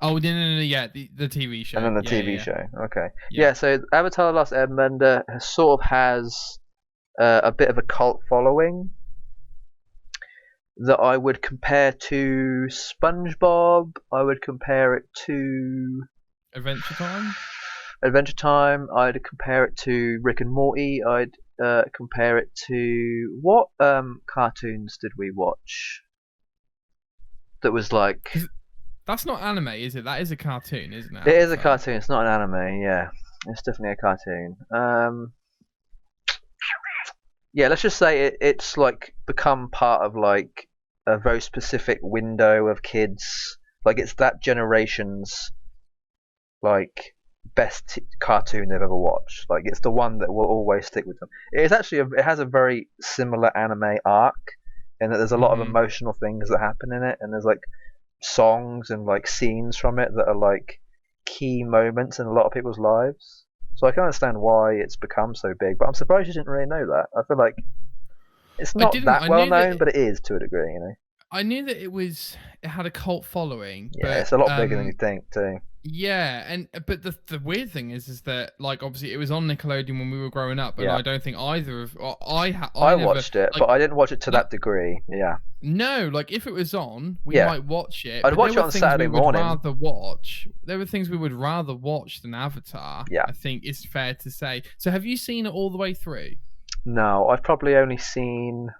Speaker 1: Oh, no, yeah, the TV show.
Speaker 2: and then the
Speaker 1: Yeah,
Speaker 2: TV
Speaker 1: yeah,
Speaker 2: show. Okay.
Speaker 1: yeah.
Speaker 2: Yeah. So Avatar: The Last Airbender has a bit of a cult following that I would compare to SpongeBob. I would compare it to
Speaker 1: Adventure Time?
Speaker 2: Adventure Time. I'd compare it to Rick and Morty. I'd compare it to what cartoons did we watch that was like.
Speaker 1: 'Cause that's not anime, is it? That is a cartoon, isn't it?
Speaker 2: It is a
Speaker 1: Avatar?
Speaker 2: cartoon. It's not an anime. Yeah, it's definitely a cartoon. Yeah, let's just say it's like become part of like a very specific window of kids. Like it's that generation's like best cartoon they've ever watched. Like it's the one that will always stick with them. It is actually it has a very similar anime arc, in that there's a lot of
Speaker 1: Hmm.
Speaker 2: emotional things that happen in it, and there's like songs and like scenes from it that are like key moments in a lot of people's lives. So I can understand why it's become so big, but I'm surprised you didn't really know that. I feel like it's
Speaker 1: I
Speaker 2: not
Speaker 1: didn't.
Speaker 2: that
Speaker 1: I
Speaker 2: well
Speaker 1: knew that.
Speaker 2: known, but it is to a degree, you know.
Speaker 1: I knew that it had a cult following,
Speaker 2: Yeah,
Speaker 1: but
Speaker 2: it's a lot bigger than you think too.
Speaker 1: yeah, and but the weird thing is that like obviously it was on Nickelodeon when we were growing up, and
Speaker 2: Yeah,
Speaker 1: I don't think either of or I
Speaker 2: I
Speaker 1: never
Speaker 2: watched it,
Speaker 1: like
Speaker 2: but I didn't watch it to
Speaker 1: no,
Speaker 2: that degree. Yeah,
Speaker 1: no, like if it was on, we
Speaker 2: yeah,
Speaker 1: might watch it,
Speaker 2: I'd
Speaker 1: but there
Speaker 2: watch it
Speaker 1: were
Speaker 2: on
Speaker 1: things we
Speaker 2: Saturday
Speaker 1: would
Speaker 2: morning.
Speaker 1: rather watch. There were things we would rather watch than Avatar.
Speaker 2: Yeah,
Speaker 1: I think it's fair to say. So have you seen it all the way through?
Speaker 2: no, I've probably only seen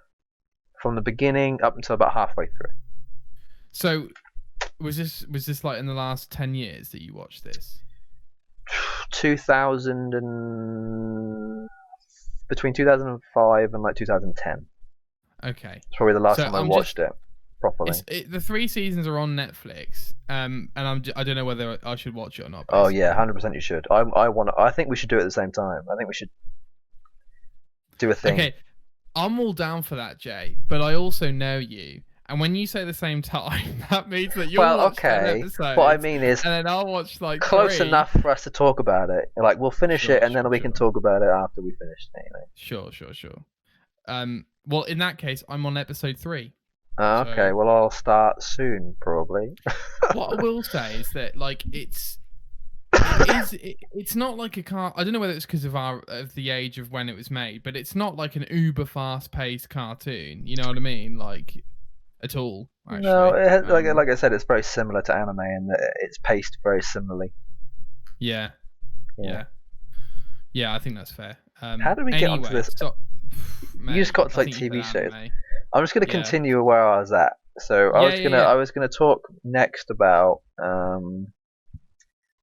Speaker 2: from the beginning up until about halfway through.
Speaker 1: So was this like in the last 10 years that you watched this?
Speaker 2: 2000 and between 2005 and like 2010.
Speaker 1: Okay,
Speaker 2: It's probably the last
Speaker 1: so
Speaker 2: time I watched it properly.
Speaker 1: the 3 seasons are on Netflix. And I don't know whether I should watch it or not.
Speaker 2: Oh yeah,
Speaker 1: Basically,
Speaker 2: 100% you should. I think we should do it at the same time. I think we should do a thing.
Speaker 1: okay, I'm all down for that, Jay. But I also know you, and when you say the same time, that means that you'll
Speaker 2: Well,
Speaker 1: watch 10
Speaker 2: okay. What I
Speaker 1: episodes,
Speaker 2: mean is
Speaker 1: and then I'll watch like
Speaker 2: close
Speaker 1: three.
Speaker 2: enough for us to talk about it. Like we'll finish it
Speaker 1: Sure,
Speaker 2: and then
Speaker 1: sure,
Speaker 2: we can
Speaker 1: sure,
Speaker 2: talk about it after we finish it, you know.
Speaker 1: sure. Well, in that case, I'm on episode 3.
Speaker 2: Okay,
Speaker 1: So
Speaker 2: well I'll start soon probably.
Speaker 1: what I will say is that like it's not like a car. I don't know whether it's because of the age of when it was made, but it's not like an uber fast paced cartoon. You know what I mean? Like at all,
Speaker 2: No,
Speaker 1: actually.
Speaker 2: it has, like I said, it's very similar to anime in that it's paced very similarly.
Speaker 1: Yeah,
Speaker 2: Yeah.
Speaker 1: yeah, yeah. I think that's fair.
Speaker 2: How did we get onto
Speaker 1: Anyway,
Speaker 2: this?
Speaker 1: so
Speaker 2: You just
Speaker 1: mate,
Speaker 2: got to
Speaker 1: I
Speaker 2: like
Speaker 1: think you said
Speaker 2: TV shows.
Speaker 1: anime.
Speaker 2: I'm just going to
Speaker 1: Yeah,
Speaker 2: continue where I was at. So
Speaker 1: yeah, yeah,
Speaker 2: I
Speaker 1: yeah,
Speaker 2: was gonna talk next about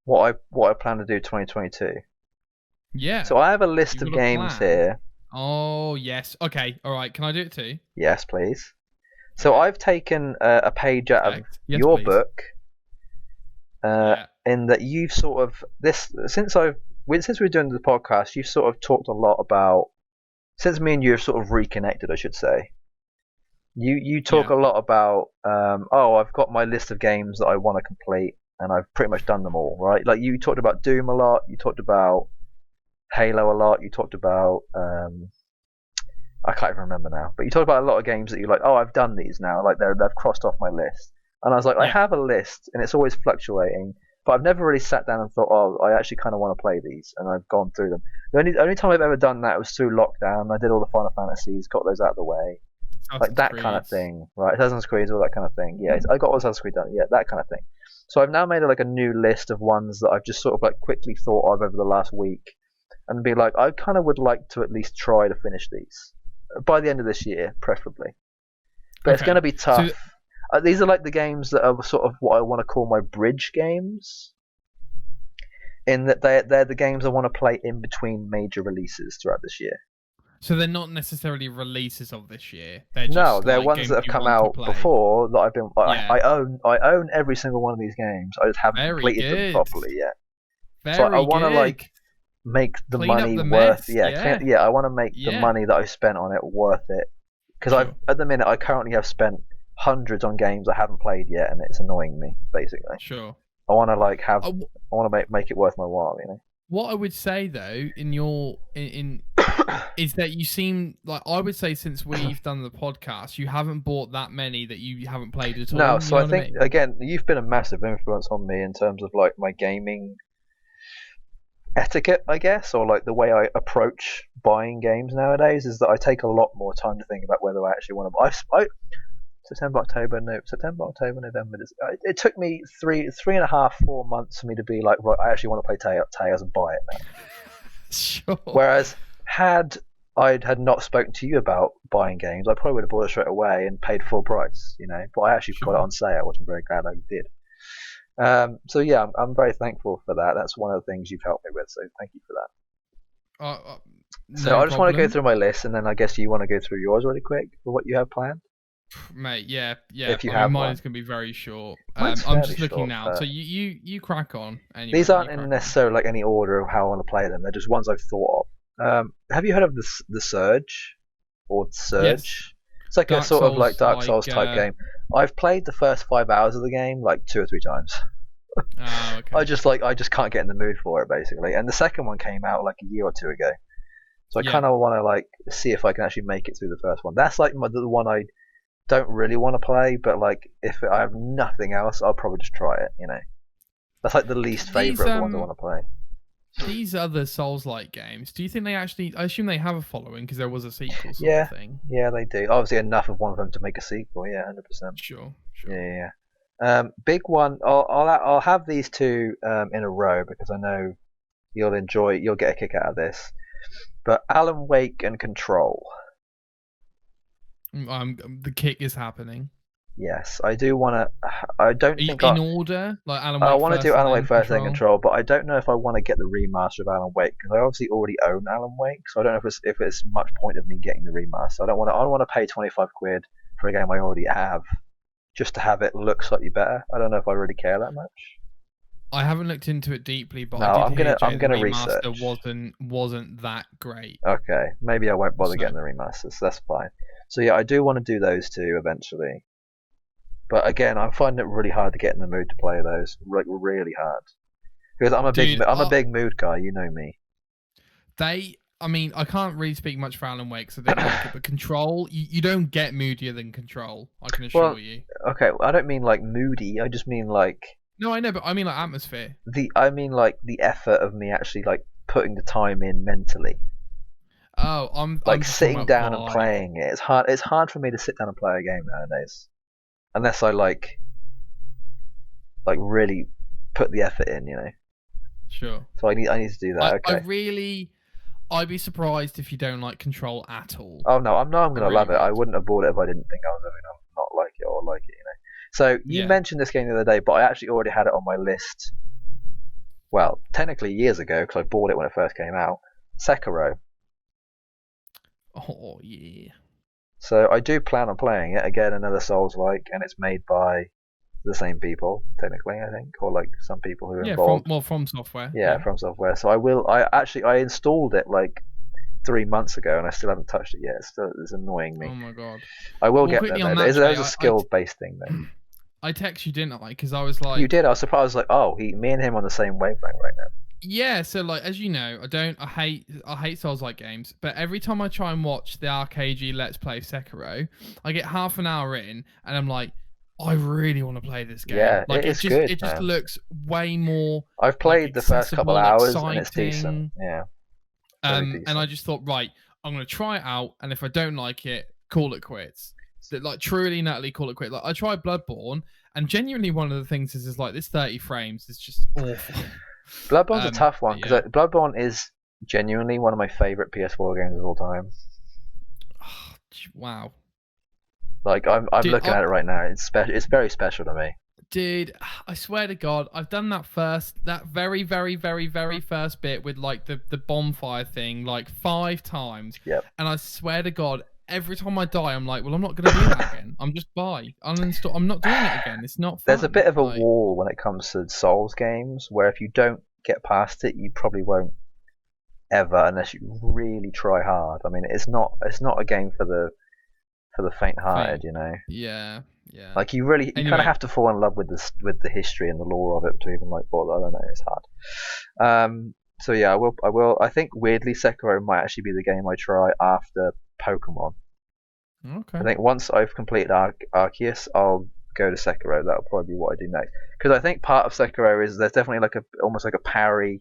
Speaker 2: what I plan to do 2022.
Speaker 1: yeah.
Speaker 2: So I have a list
Speaker 1: You've
Speaker 2: of
Speaker 1: got a
Speaker 2: games
Speaker 1: plan.
Speaker 2: here.
Speaker 1: Oh yes. Okay. All right. Can I do it too?
Speaker 2: Yes, please. So
Speaker 1: Okay.
Speaker 2: I've taken a page out of
Speaker 1: Perfect. Yes,
Speaker 2: your
Speaker 1: please.
Speaker 2: book,
Speaker 1: Yeah.
Speaker 2: in that you've sort of since we were doing the podcast, you've sort of talked a lot about, since me and you have sort of reconnected, I should say. You talk
Speaker 1: Yeah.
Speaker 2: a lot about oh, I've got my list of games that I want to complete and I've pretty much done them all, right? Like you talked about Doom a lot, you talked about Halo a lot, you talked about I can't even remember now, but you talked about a lot of games that you're like, oh, I've done these now, like they've crossed off my list. And I was like, I
Speaker 1: Yeah.
Speaker 2: have a list and it's always fluctuating, but I've never really sat down and thought, oh, I actually kind of want to play these, and I've gone through them. The only time I've ever done that was through lockdown. I did all the Final Fantasies, got those out of the way, like
Speaker 1: Assassin's
Speaker 2: that kind of
Speaker 1: Creed.
Speaker 2: thing, right? Assassin's Creed, all that kind of thing. Yeah, I got all Assassin's Creed done. Yeah, that kind of thing. So I've now made like a new list of ones that I've just sort of like quickly thought of over the last week, and be like, I kind of would like to at least try to finish these by the end of this year, preferably. But it's going
Speaker 1: Okay.
Speaker 2: to be
Speaker 1: So
Speaker 2: tough. These are like the games that are sort of what I want to call my bridge games, in that they're the games I want to play in between major releases throughout this year.
Speaker 1: they're not necessarily releases of this year. They're
Speaker 2: No,
Speaker 1: just
Speaker 2: they're
Speaker 1: like
Speaker 2: ones
Speaker 1: games
Speaker 2: that have
Speaker 1: you
Speaker 2: come
Speaker 1: want to
Speaker 2: out
Speaker 1: play.
Speaker 2: before that I've been.
Speaker 1: Yeah.
Speaker 2: I own every single one of these games. I just haven't
Speaker 1: Very
Speaker 2: completed them
Speaker 1: good.
Speaker 2: properly yet.
Speaker 1: Very
Speaker 2: So I want to
Speaker 1: good.
Speaker 2: like make the
Speaker 1: Clean up
Speaker 2: money
Speaker 1: the
Speaker 2: worth.
Speaker 1: mess.
Speaker 2: Yeah,
Speaker 1: Yeah.
Speaker 2: I want to make the
Speaker 1: Yeah.
Speaker 2: money that I spent on it worth it. Because
Speaker 1: Sure.
Speaker 2: at the minute I currently have spent hundreds on games I haven't played yet, and it's annoying me. Basically,
Speaker 1: Sure.
Speaker 2: I want to like have.
Speaker 1: Uh,
Speaker 2: I want to make it worth my while. You know.
Speaker 1: What I would say though, in is that you seem like, I would say since we've done the podcast, you haven't bought that many that you haven't played at all.
Speaker 2: No,
Speaker 1: You
Speaker 2: so
Speaker 1: know
Speaker 2: I
Speaker 1: what
Speaker 2: think
Speaker 1: mean?
Speaker 2: again you've been a massive influence on me in terms of like my gaming etiquette, I guess, or like the way I approach buying games nowadays is that I take a lot more time to think about whether I actually want to. September, October, November. It took me three and a half, 4 months for me to be like, right, I actually want to play Tales and buy it now.
Speaker 1: Sure.
Speaker 2: Whereas had had not spoken to you about buying games, I probably would have bought it straight away and paid full price, But I actually got it
Speaker 1: Sure.
Speaker 2: on sale, which I'm very glad I did. So yeah, I'm very thankful for that. That's one of the things you've helped me with. So thank you for that. So
Speaker 1: No
Speaker 2: I just want to go
Speaker 1: problem,
Speaker 2: through my list, and then I guess you want to go through yours really quick for what you have planned,
Speaker 1: mate. Yeah, yeah.
Speaker 2: if you
Speaker 1: I mean,
Speaker 2: have
Speaker 1: mine is
Speaker 2: one.
Speaker 1: gonna be very short.
Speaker 2: Mine's
Speaker 1: I'm
Speaker 2: fairly
Speaker 1: just looking
Speaker 2: short.
Speaker 1: now. So you crack on
Speaker 2: These
Speaker 1: anyway. You
Speaker 2: aren't in
Speaker 1: crack on.
Speaker 2: necessarily like any order of how I want to play them. They're just ones I've thought of. Have you heard of the Surge or
Speaker 1: Yes,
Speaker 2: Surge? It's like a
Speaker 1: Dark
Speaker 2: sort of like
Speaker 1: Souls,
Speaker 2: Dark Souls type game. I've played the first 5 hours of the game like 2 or 3 times.
Speaker 1: Oh, okay.
Speaker 2: I just can't get in the mood for it basically. And the second one came out like a year or two ago. So I
Speaker 1: Yeah.
Speaker 2: kind of want to like see if I can actually make it through the first one. That's like the one I don't really want to play, but like if I have nothing else, I'll probably just try it. That's like the least
Speaker 1: These
Speaker 2: favorite of the ones I want to play.
Speaker 1: these other Souls-like games, do you think they actually? I assume they have a following because there was a sequel sort
Speaker 2: Yeah,
Speaker 1: of thing.
Speaker 2: yeah, they do. Obviously, enough of one of them to make a sequel. Yeah, 100%.
Speaker 1: Sure,
Speaker 2: Yeah,
Speaker 1: sure.
Speaker 2: yeah, yeah. Big one. I'll have these two in a row because I know you'll get a kick out of this. But Alan Wake and Control.
Speaker 1: The kick is happening.
Speaker 2: Yes, I do want to. I don't think
Speaker 1: In order, like Alan
Speaker 2: I
Speaker 1: Wake
Speaker 2: want to do
Speaker 1: first and
Speaker 2: Alan Wake
Speaker 1: then
Speaker 2: first, then
Speaker 1: Control.
Speaker 2: Control, but I don't know if I want to get the remaster of Alan Wake because I obviously already own Alan Wake, so I don't know if it's much point of me getting the remaster. I don't want to pay 25 quid for a game I already have just to have it look slightly better. I don't know if I really care that much.
Speaker 1: I haven't looked into it deeply, but
Speaker 2: No,
Speaker 1: I did
Speaker 2: I'm
Speaker 1: hear
Speaker 2: gonna
Speaker 1: Jay the remaster
Speaker 2: research.
Speaker 1: wasn't that great.
Speaker 2: Okay, maybe I won't bother
Speaker 1: So
Speaker 2: getting the remasters. So that's fine. So yeah, I do want to do those two eventually. But again, I'm finding it really hard to get in the mood to play those. Like really hard. Because
Speaker 1: dude,
Speaker 2: I'm a big mood guy. You know me.
Speaker 1: I mean, I can't really speak much for Alan Wake, so I didn't like it. But Control, you don't get moodier than Control. I can
Speaker 2: Well,
Speaker 1: assure you.
Speaker 2: okay. I don't mean like moody. I just mean like
Speaker 1: No, I know, but I mean like atmosphere.
Speaker 2: the effort of me actually like putting the time in mentally.
Speaker 1: Oh, I'm
Speaker 2: Like
Speaker 1: just talking
Speaker 2: sitting
Speaker 1: about
Speaker 2: down and
Speaker 1: vibe.
Speaker 2: playing it. It's hard for me to sit down and play a game nowadays, unless I like really put the effort in.
Speaker 1: Sure.
Speaker 2: So I need to do that.
Speaker 1: I
Speaker 2: Okay.
Speaker 1: really, I'd be surprised if you don't like Control at all.
Speaker 2: Oh no, I'm
Speaker 1: I
Speaker 2: gonna
Speaker 1: really
Speaker 2: love it. I
Speaker 1: would.
Speaker 2: wouldn't have bought it if I didn't think I was ever gonna not like it or like it. So you
Speaker 1: Yeah.
Speaker 2: mentioned this game the other day, but I actually already had it on my list. Well, technically years ago because I bought it when it first came out. Sekiro.
Speaker 1: Oh yeah.
Speaker 2: So I do plan on playing it again. Another Souls-like, and it's made by the same people, technically, I think, or like some people who are
Speaker 1: Yeah,
Speaker 2: involved.
Speaker 1: from software.
Speaker 2: Yeah,
Speaker 1: Yeah.
Speaker 2: from software. So I installed it like 3 months ago, and I still haven't touched it yet. It's annoying me.
Speaker 1: Oh my god.
Speaker 2: I will
Speaker 1: Well,
Speaker 2: get there
Speaker 1: quickly on
Speaker 2: though.
Speaker 1: that,
Speaker 2: That
Speaker 1: Jay,
Speaker 2: was a skill-based thing though.
Speaker 1: I text you, didn't I? Because I was
Speaker 2: You
Speaker 1: like,
Speaker 2: did. I was surprised. I was like, oh, me and him on the same wavelength right now.
Speaker 1: yeah. So like, as you know, I hate Souls like games. But every time I try and watch the RKG Let's Play Sekiro, I get half an hour in, and I'm like, I really want to play this game.
Speaker 2: Yeah,
Speaker 1: Like
Speaker 2: it's good,
Speaker 1: it just
Speaker 2: man.
Speaker 1: looks way more
Speaker 2: I've
Speaker 1: like
Speaker 2: played the first couple
Speaker 1: accessible,
Speaker 2: hours, and it's decent.
Speaker 1: exciting.
Speaker 2: Yeah, very decent.
Speaker 1: And I just thought, right, I'm gonna try it out, and if I don't like it, call it quits. That like truly and utterly call it quits. Like I tried Bloodborne, and genuinely one of the things is like this 30 frames is just awful.
Speaker 2: Bloodborne's a tough one
Speaker 1: Yeah.
Speaker 2: because Bloodborne is genuinely one of my favorite PS4 games of all time.
Speaker 1: Oh, wow.
Speaker 2: Like I'm
Speaker 1: Dude,
Speaker 2: looking at it right now. It's very special to me.
Speaker 1: Dude, I swear to God, I've done that very, very, very, very first bit with like the bonfire thing like 5 times.
Speaker 2: Yep.
Speaker 1: And I swear to God, every time I die, I'm like, well, I'm not gonna do that again. I'm just uninstall. I'm not doing it again. It's not fun.
Speaker 2: There's a bit of a
Speaker 1: like,
Speaker 2: wall when it comes to Souls games where if you don't get past it, you probably won't ever unless you really try hard. I mean, it's not a game for the faint-hearted,
Speaker 1: Yeah, yeah.
Speaker 2: Like you kind
Speaker 1: Anyway.
Speaker 2: of have to fall in love with the history and the lore of it to even like bother. I don't know, it's hard. So yeah, I will. I think weirdly, Sekiro might actually be the game I try after Pokemon.
Speaker 1: Okay.
Speaker 2: I think once I've completed Arceus, I'll go to Sekiro. That'll probably be what I do next. Because I think part of Sekiro is there's definitely like almost like a parry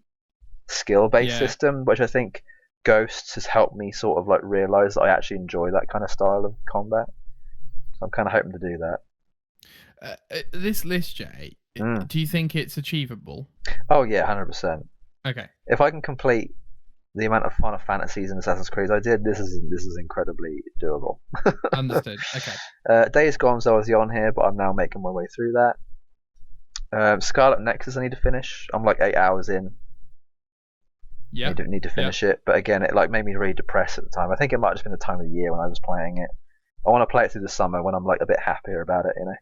Speaker 2: skill-based system, which I think Ghosts has helped me sort of like realize that I actually enjoy that kind of style of combat. So I'm kind of hoping to do that.
Speaker 1: This list, Jay, do you think it's achievable?
Speaker 2: Oh yeah, 100%.
Speaker 1: Okay.
Speaker 2: If I can complete the amount of Final Fantasies and Assassin's Creed I did, this is incredibly doable.
Speaker 1: Understood. Okay.
Speaker 2: Days Gone's obviously on here, but I'm now making my way through that. Scarlet Nexus I need to finish. I'm like 8 hours in.
Speaker 1: Yeah.
Speaker 2: Need to finish it, but again, it like made me really depressed at the time. I think it might have just been the time of the year when I was playing it. I want to play it through the summer when I'm like a bit happier about it, you know.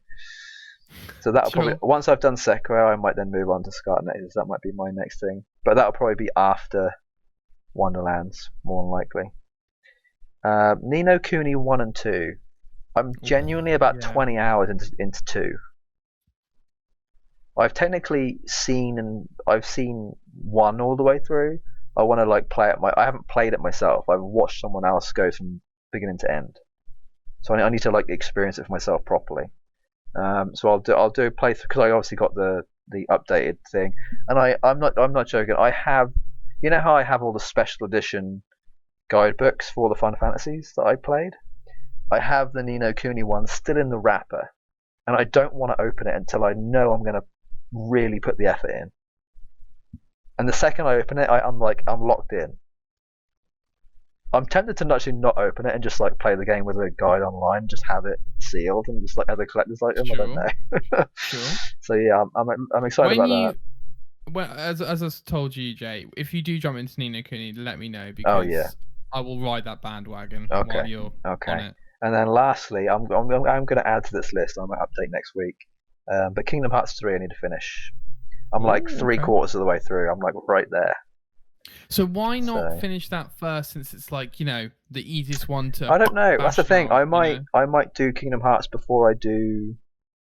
Speaker 2: So that'll probably, once I've done Sekiro, I might then move on to Scarlet Nexus. That might be my next thing, but that'll probably be after Wonderlands, more than likely. Ni no Kuni 1 and 2. I'm genuinely about 20 hours into 2. I've technically seen 1 all the way through. I want to like play it. I haven't played it myself. I've watched someone else go from beginning to end, so I need to like experience it for myself properly. So I'll do a playthrough because I obviously got the updated thing, and I'm not joking. I have, you know how I have all the special edition guidebooks for the Final Fantasies that I played. I have the Ni no Kuni one still in the wrapper, and I don't want to open it until I know I'm going to really put the effort in. And the second I open it, I'm locked in. I'm tempted to actually not open it and just like play the game with a guide online, just have it sealed and just like as a collector's item. Sure. I don't know.
Speaker 1: Sure.
Speaker 2: So yeah, I'm excited about that.
Speaker 1: Well, as I told you, Jay, if you do jump into Ni no Kuni, let me know because I will ride that bandwagon while you're on it.
Speaker 2: And then lastly, I'm going to add to this list. I might update next week. But Kingdom Hearts 3, I need to finish. I'm like 3/4 of the way through. I'm like right there.
Speaker 1: So why not finish that first, since it's like, you know, the easiest one to.
Speaker 2: I don't know. That's the thing. I might do Kingdom Hearts before I do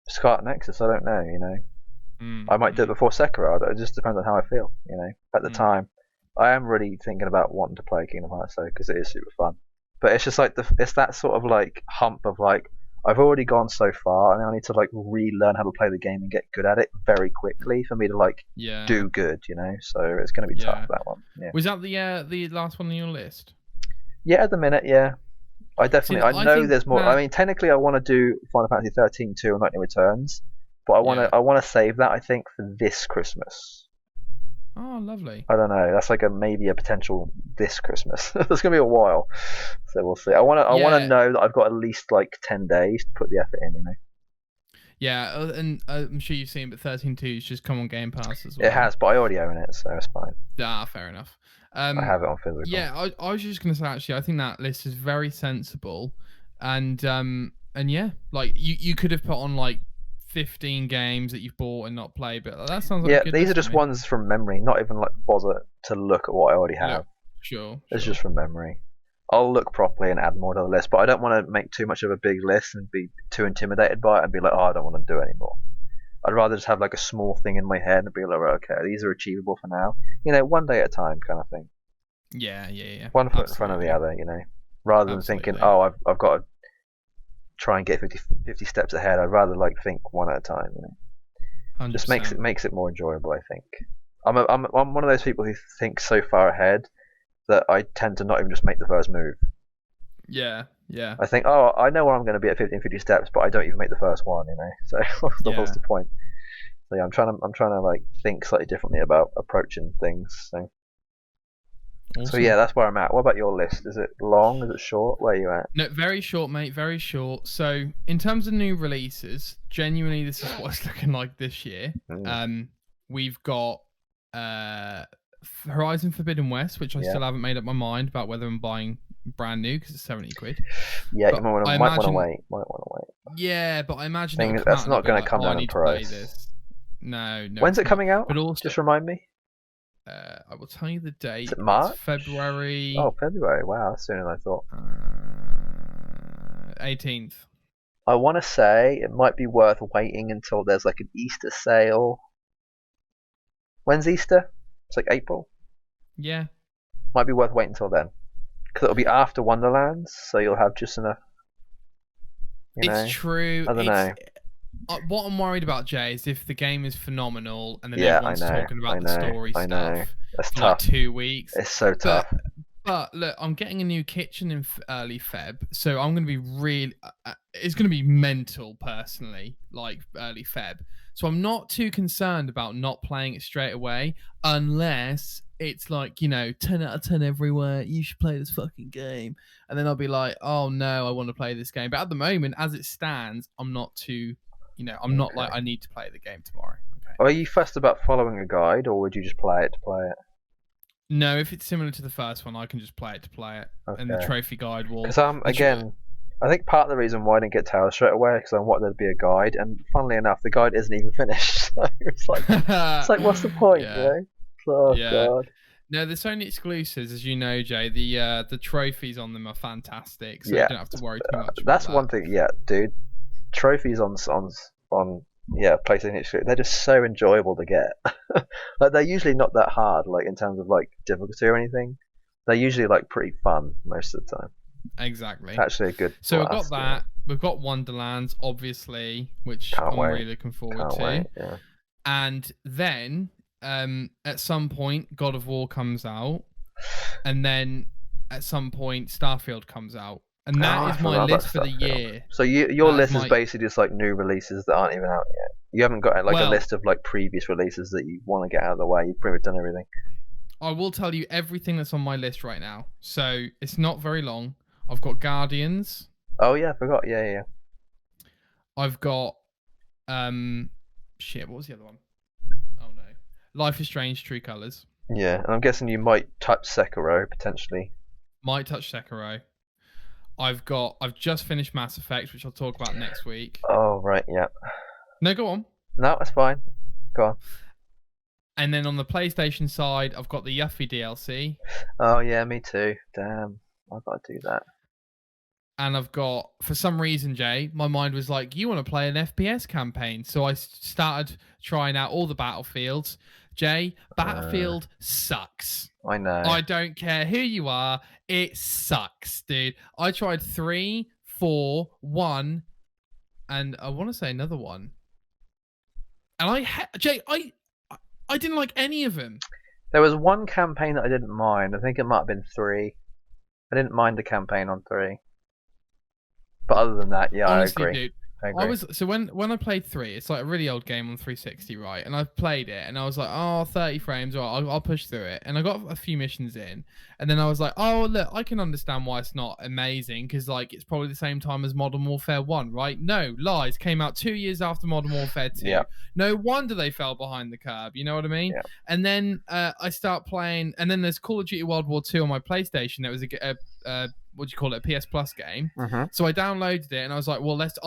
Speaker 2: Scarlet Nexus. I don't know. You know, I might do it before Sekiro. It just depends on how I feel. You know, at the time, I am really thinking about wanting to play Kingdom Hearts though, because it is super fun. But it's just like it's that sort of like hump of like, I've already gone so far, and I need to like relearn how to play the game and get good at it very quickly for me to like do good, you know. So it's going to be tough, that one. Yeah.
Speaker 1: Was that the last one on your list?
Speaker 2: Yeah, at the minute, yeah. I definitely, I know there's more. I mean, technically, I want to do Final Fantasy 13 2 and Lightning Returns, but I want to save that. I think for this Christmas.
Speaker 1: Oh, lovely.
Speaker 2: I don't know. That's like maybe a potential this Christmas. It's gonna be a while, so we'll see. I want to know that I've got at least like 10 days to put the effort in. You know.
Speaker 1: Yeah, and I'm sure you've seen, but 13.2 has just come on Gamepass as well.
Speaker 2: It has, but I already own it, so it's fine.
Speaker 1: Ah, fair enough.
Speaker 2: I have it on physical.
Speaker 1: Yeah, I was just gonna say, actually, I think that list is very sensible, and yeah, like you could have put on like 15 games that you've bought and not played, but that sounds like a good
Speaker 2: these are just ones from memory, not even like bother to look at what I already have.
Speaker 1: Yeah, sure.
Speaker 2: It's just from memory. I'll look properly and add more to the list, but I don't want to make too much of a big list and be too intimidated by it and be like, oh, I don't want to do it anymore. I'd rather just have like a small thing in my head and be like, okay, these are achievable for now. You know, one day at a time kind of thing.
Speaker 1: Yeah.
Speaker 2: One foot in front of the other, you know, rather than thinking, oh, I've got to try and get 50 steps ahead. I'd rather like think one at a time, you know. 100%. Just makes it more enjoyable, I think. I'm one of those people who think so far ahead that I tend to not even just make the first move.
Speaker 1: Yeah.
Speaker 2: I think, oh, I know where I'm going to be at 50 steps, but I don't even make the first one, you know. So what's the point? So yeah, I'm trying to like think slightly differently about approaching things. So. Awesome. So yeah, that's where I'm at. What about your list? Is it long? Is it short? Where are you at?
Speaker 1: No, very short, mate. Very short. So in terms of new releases, genuinely, this is what it's looking like this year. We've got Horizon Forbidden West, which I still haven't made up my mind about whether I'm buying brand new because it's 70 quid.
Speaker 2: Yeah, but you might want to wait.
Speaker 1: Yeah, but I imagine
Speaker 2: that's not going to come down in price.
Speaker 1: No.
Speaker 2: When's it coming out? But also, just remind me.
Speaker 1: I will tell you the date.
Speaker 2: Is it March?
Speaker 1: It's February.
Speaker 2: Oh, February. Wow, that's sooner than I thought.
Speaker 1: 18th.
Speaker 2: I want to say it might be worth waiting until there's like an Easter sale. When's Easter? It's like April.
Speaker 1: Yeah.
Speaker 2: Might be worth waiting until then, because it'll be after Wonderlands, so you'll have just enough.
Speaker 1: It's true.
Speaker 2: I don't know.
Speaker 1: What I'm worried about, Jay, is if the game is phenomenal and then everyone's talking about the story stuff
Speaker 2: That's
Speaker 1: for
Speaker 2: tough.
Speaker 1: like 2 weeks.
Speaker 2: It's so tough.
Speaker 1: But look, I'm getting a new kitchen in early Feb, so I'm going to be really. It's going to be mental, personally, like early Feb. So I'm not too concerned about not playing it straight away, unless it's like, 10 out of 10 everywhere. You should play this fucking game. And then I'll be like, oh no, I want to play this game. But at the moment, as it stands, I'm not too, I'm not like I need to play the game tomorrow. Okay.
Speaker 2: Are you fussed about following a guide, or would you just play it to play it?
Speaker 1: No, if it's similar to the first one, I can just play it to play it.
Speaker 2: Okay.
Speaker 1: And the trophy guide will.
Speaker 2: Because I think part of the reason why I didn't get Towers straight away because I wanted there to be a guide, and funnily enough, the guide isn't even finished. So it's like, what's the point?
Speaker 1: Yeah.
Speaker 2: Oh god.
Speaker 1: No, there's only exclusives, as you know, Jay. The trophies on them are fantastic, so you don't have to worry too much.
Speaker 2: That's one thing, dude. Trophies on PlayStation exclusive, they're just so enjoyable to get. Like they're usually not that hard, like in terms of like difficulty or anything. They're usually like pretty fun most of the time.
Speaker 1: Exactly.
Speaker 2: It's actually a good.
Speaker 1: So we've got that. We've got Wonderlands, obviously, which I'm really looking forward to.
Speaker 2: Wait, yeah.
Speaker 1: And then at some point, God of War comes out, and then at some point, Starfield comes out, and that is my list for the year.
Speaker 2: So your list is basically just like new releases that aren't even out yet. You haven't got like a list of like previous releases that you want to get out of the way. You've pretty much done everything.
Speaker 1: I will tell you everything that's on my list right now. So it's not very long. I've got Guardians.
Speaker 2: Oh yeah, I forgot. Yeah.
Speaker 1: I've got what was the other one? Oh no. Life is Strange, True Colors.
Speaker 2: Yeah, and I'm guessing you might touch Sekiro potentially.
Speaker 1: Might touch Sekiro. I've just finished Mass Effect, which I'll talk about next week.
Speaker 2: Oh right, yeah.
Speaker 1: No, go on.
Speaker 2: No, that's fine. Go on.
Speaker 1: And then on the PlayStation side, I've got the Yuffie DLC.
Speaker 2: Oh yeah, me too. Damn, I've got to do that.
Speaker 1: And I've got, for some reason, Jay, my mind was like, you want to play an FPS campaign. So I started trying out all the Battlefields. Jay, Battlefield sucks.
Speaker 2: I know.
Speaker 1: I don't care who you are. It sucks, dude. I tried 3, 4, 1, and I want to say another one. And Jay, I didn't like any of them.
Speaker 2: There was one campaign that I didn't mind. I think it might have been 3. I didn't mind the campaign on 3. But other than that, yeah,
Speaker 1: honestly,
Speaker 2: I agree.
Speaker 1: Dude, when I played 3, it's like a really old game on 360, right? And I played it, and I was like, oh, 30 frames, I'll push through it. And I got a few missions in, and then I was like, oh, look, I can understand why it's not amazing, because like it's probably the same time as Modern Warfare 1, right? No, lies. Came out 2 years after Modern Warfare 2. Yeah. No wonder they fell behind the curve. You know what I mean?
Speaker 2: Yeah.
Speaker 1: And then I start playing, and then there's Call of Duty World War 2 on my PlayStation. That was what do you call it, a PS Plus game. So I downloaded it and I was like, well, this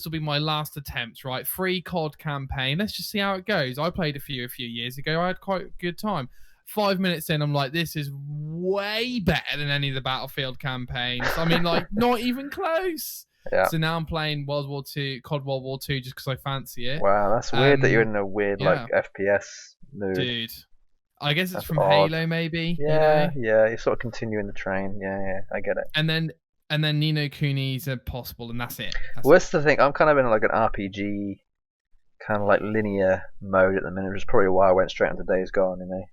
Speaker 1: will be my last attempt, right? Free COD campaign. Let's just see how it goes. I played a few years ago. I had quite a good time. 5 minutes in, I'm like, this is way better than any of the Battlefield campaigns. I mean, like, not even close. Yeah. So now I'm playing COD World War 2 just because I fancy it.
Speaker 2: Wow, that's weird that you're in a weird like FPS mood.
Speaker 1: Dude. I guess it's from odd. Halo, maybe.
Speaker 2: Yeah, you're sort of continuing the train. Yeah, I get it.
Speaker 1: And then Ni no Kuni's are possible, and that's it.
Speaker 2: What's the thing? I'm kind of in like an RPG, kind of like linear mode at the minute, which is probably why I went straight into Days Gone, you know.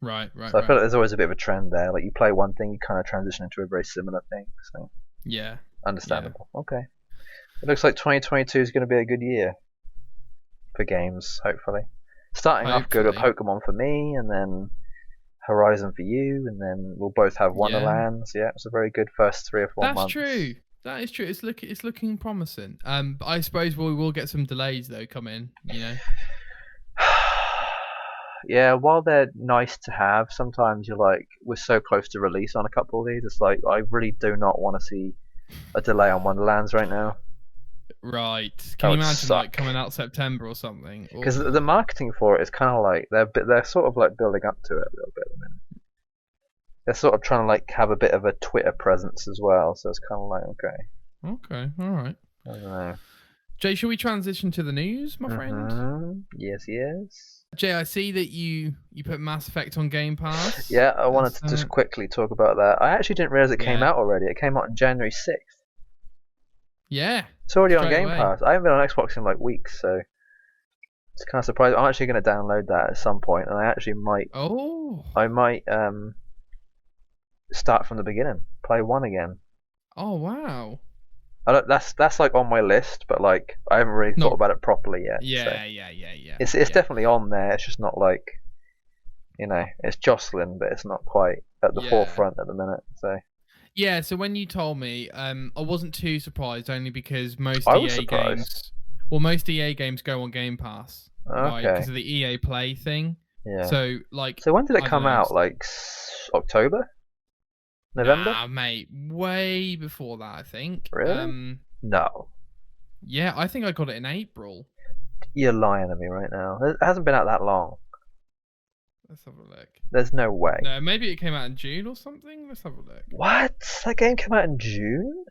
Speaker 1: Right.
Speaker 2: So I feel like there's always a bit of a trend there. Like you play one thing, you kind of transition into a very similar thing. So
Speaker 1: yeah,
Speaker 2: understandable. Yeah. Okay. It looks like 2022 is going to be a good year for games, hopefully. Starting off good with Pokemon for me, and then Horizon for you, and then we'll both have Wonderlands. Yeah, it's a very good first 3 or 4 months.
Speaker 1: That's true. That is true. It's looking promising. But I suppose we will get some delays though come in. You know.
Speaker 2: Yeah, while they're nice to have, sometimes you're like, we're so close to release on a couple of these. It's like I really do not want to see a delay on Wonderlands right now.
Speaker 1: Right. Can you imagine like coming out September or something?
Speaker 2: Because the marketing for it is kind of like they're sort of like building up to it a little bit at the minute. They're sort of trying to like have a bit of a Twitter presence as well, so it's kind of like
Speaker 1: okay, all right.
Speaker 2: I don't know.
Speaker 1: Jay, shall we transition to the news, my friend?
Speaker 2: Yes.
Speaker 1: Jay, I see that you put Mass Effect on Game Pass.
Speaker 2: Yeah, I wanted to just quickly talk about that. I actually didn't realize it came out already. It came out on January 6th.
Speaker 1: Yeah.
Speaker 2: It's already on Game Pass. I haven't been on Xbox in like weeks, so it's kind of surprising. I'm actually going to download that at some point, and I actually might. I might start from the beginning, play 1 again.
Speaker 1: Oh wow.
Speaker 2: That's like on my list, but like I haven't really thought about it properly yet.
Speaker 1: Yeah.
Speaker 2: It's definitely on there. It's just not like it's jostling, but it's not quite at the
Speaker 1: Yeah.
Speaker 2: forefront at the minute. So
Speaker 1: Yeah, so when you told me, I wasn't too surprised, only because most
Speaker 2: I was
Speaker 1: EA
Speaker 2: surprised.
Speaker 1: games, most EA games go on Game Pass, right?
Speaker 2: Okay,
Speaker 1: Because of the EA Play thing.
Speaker 2: yeah.
Speaker 1: So, like,
Speaker 2: So when did it
Speaker 1: I don't
Speaker 2: come
Speaker 1: know.
Speaker 2: out? Like October, November?
Speaker 1: Nah, mate, way before that, I think.
Speaker 2: Really? No,
Speaker 1: Yeah, I think I got it in April.
Speaker 2: you're lying to me right now. It hasn't been out that long.
Speaker 1: Let's have a look.
Speaker 2: There's no way.
Speaker 1: No, maybe it came out in June or something. Let's have a look.
Speaker 2: What? That game came out in June?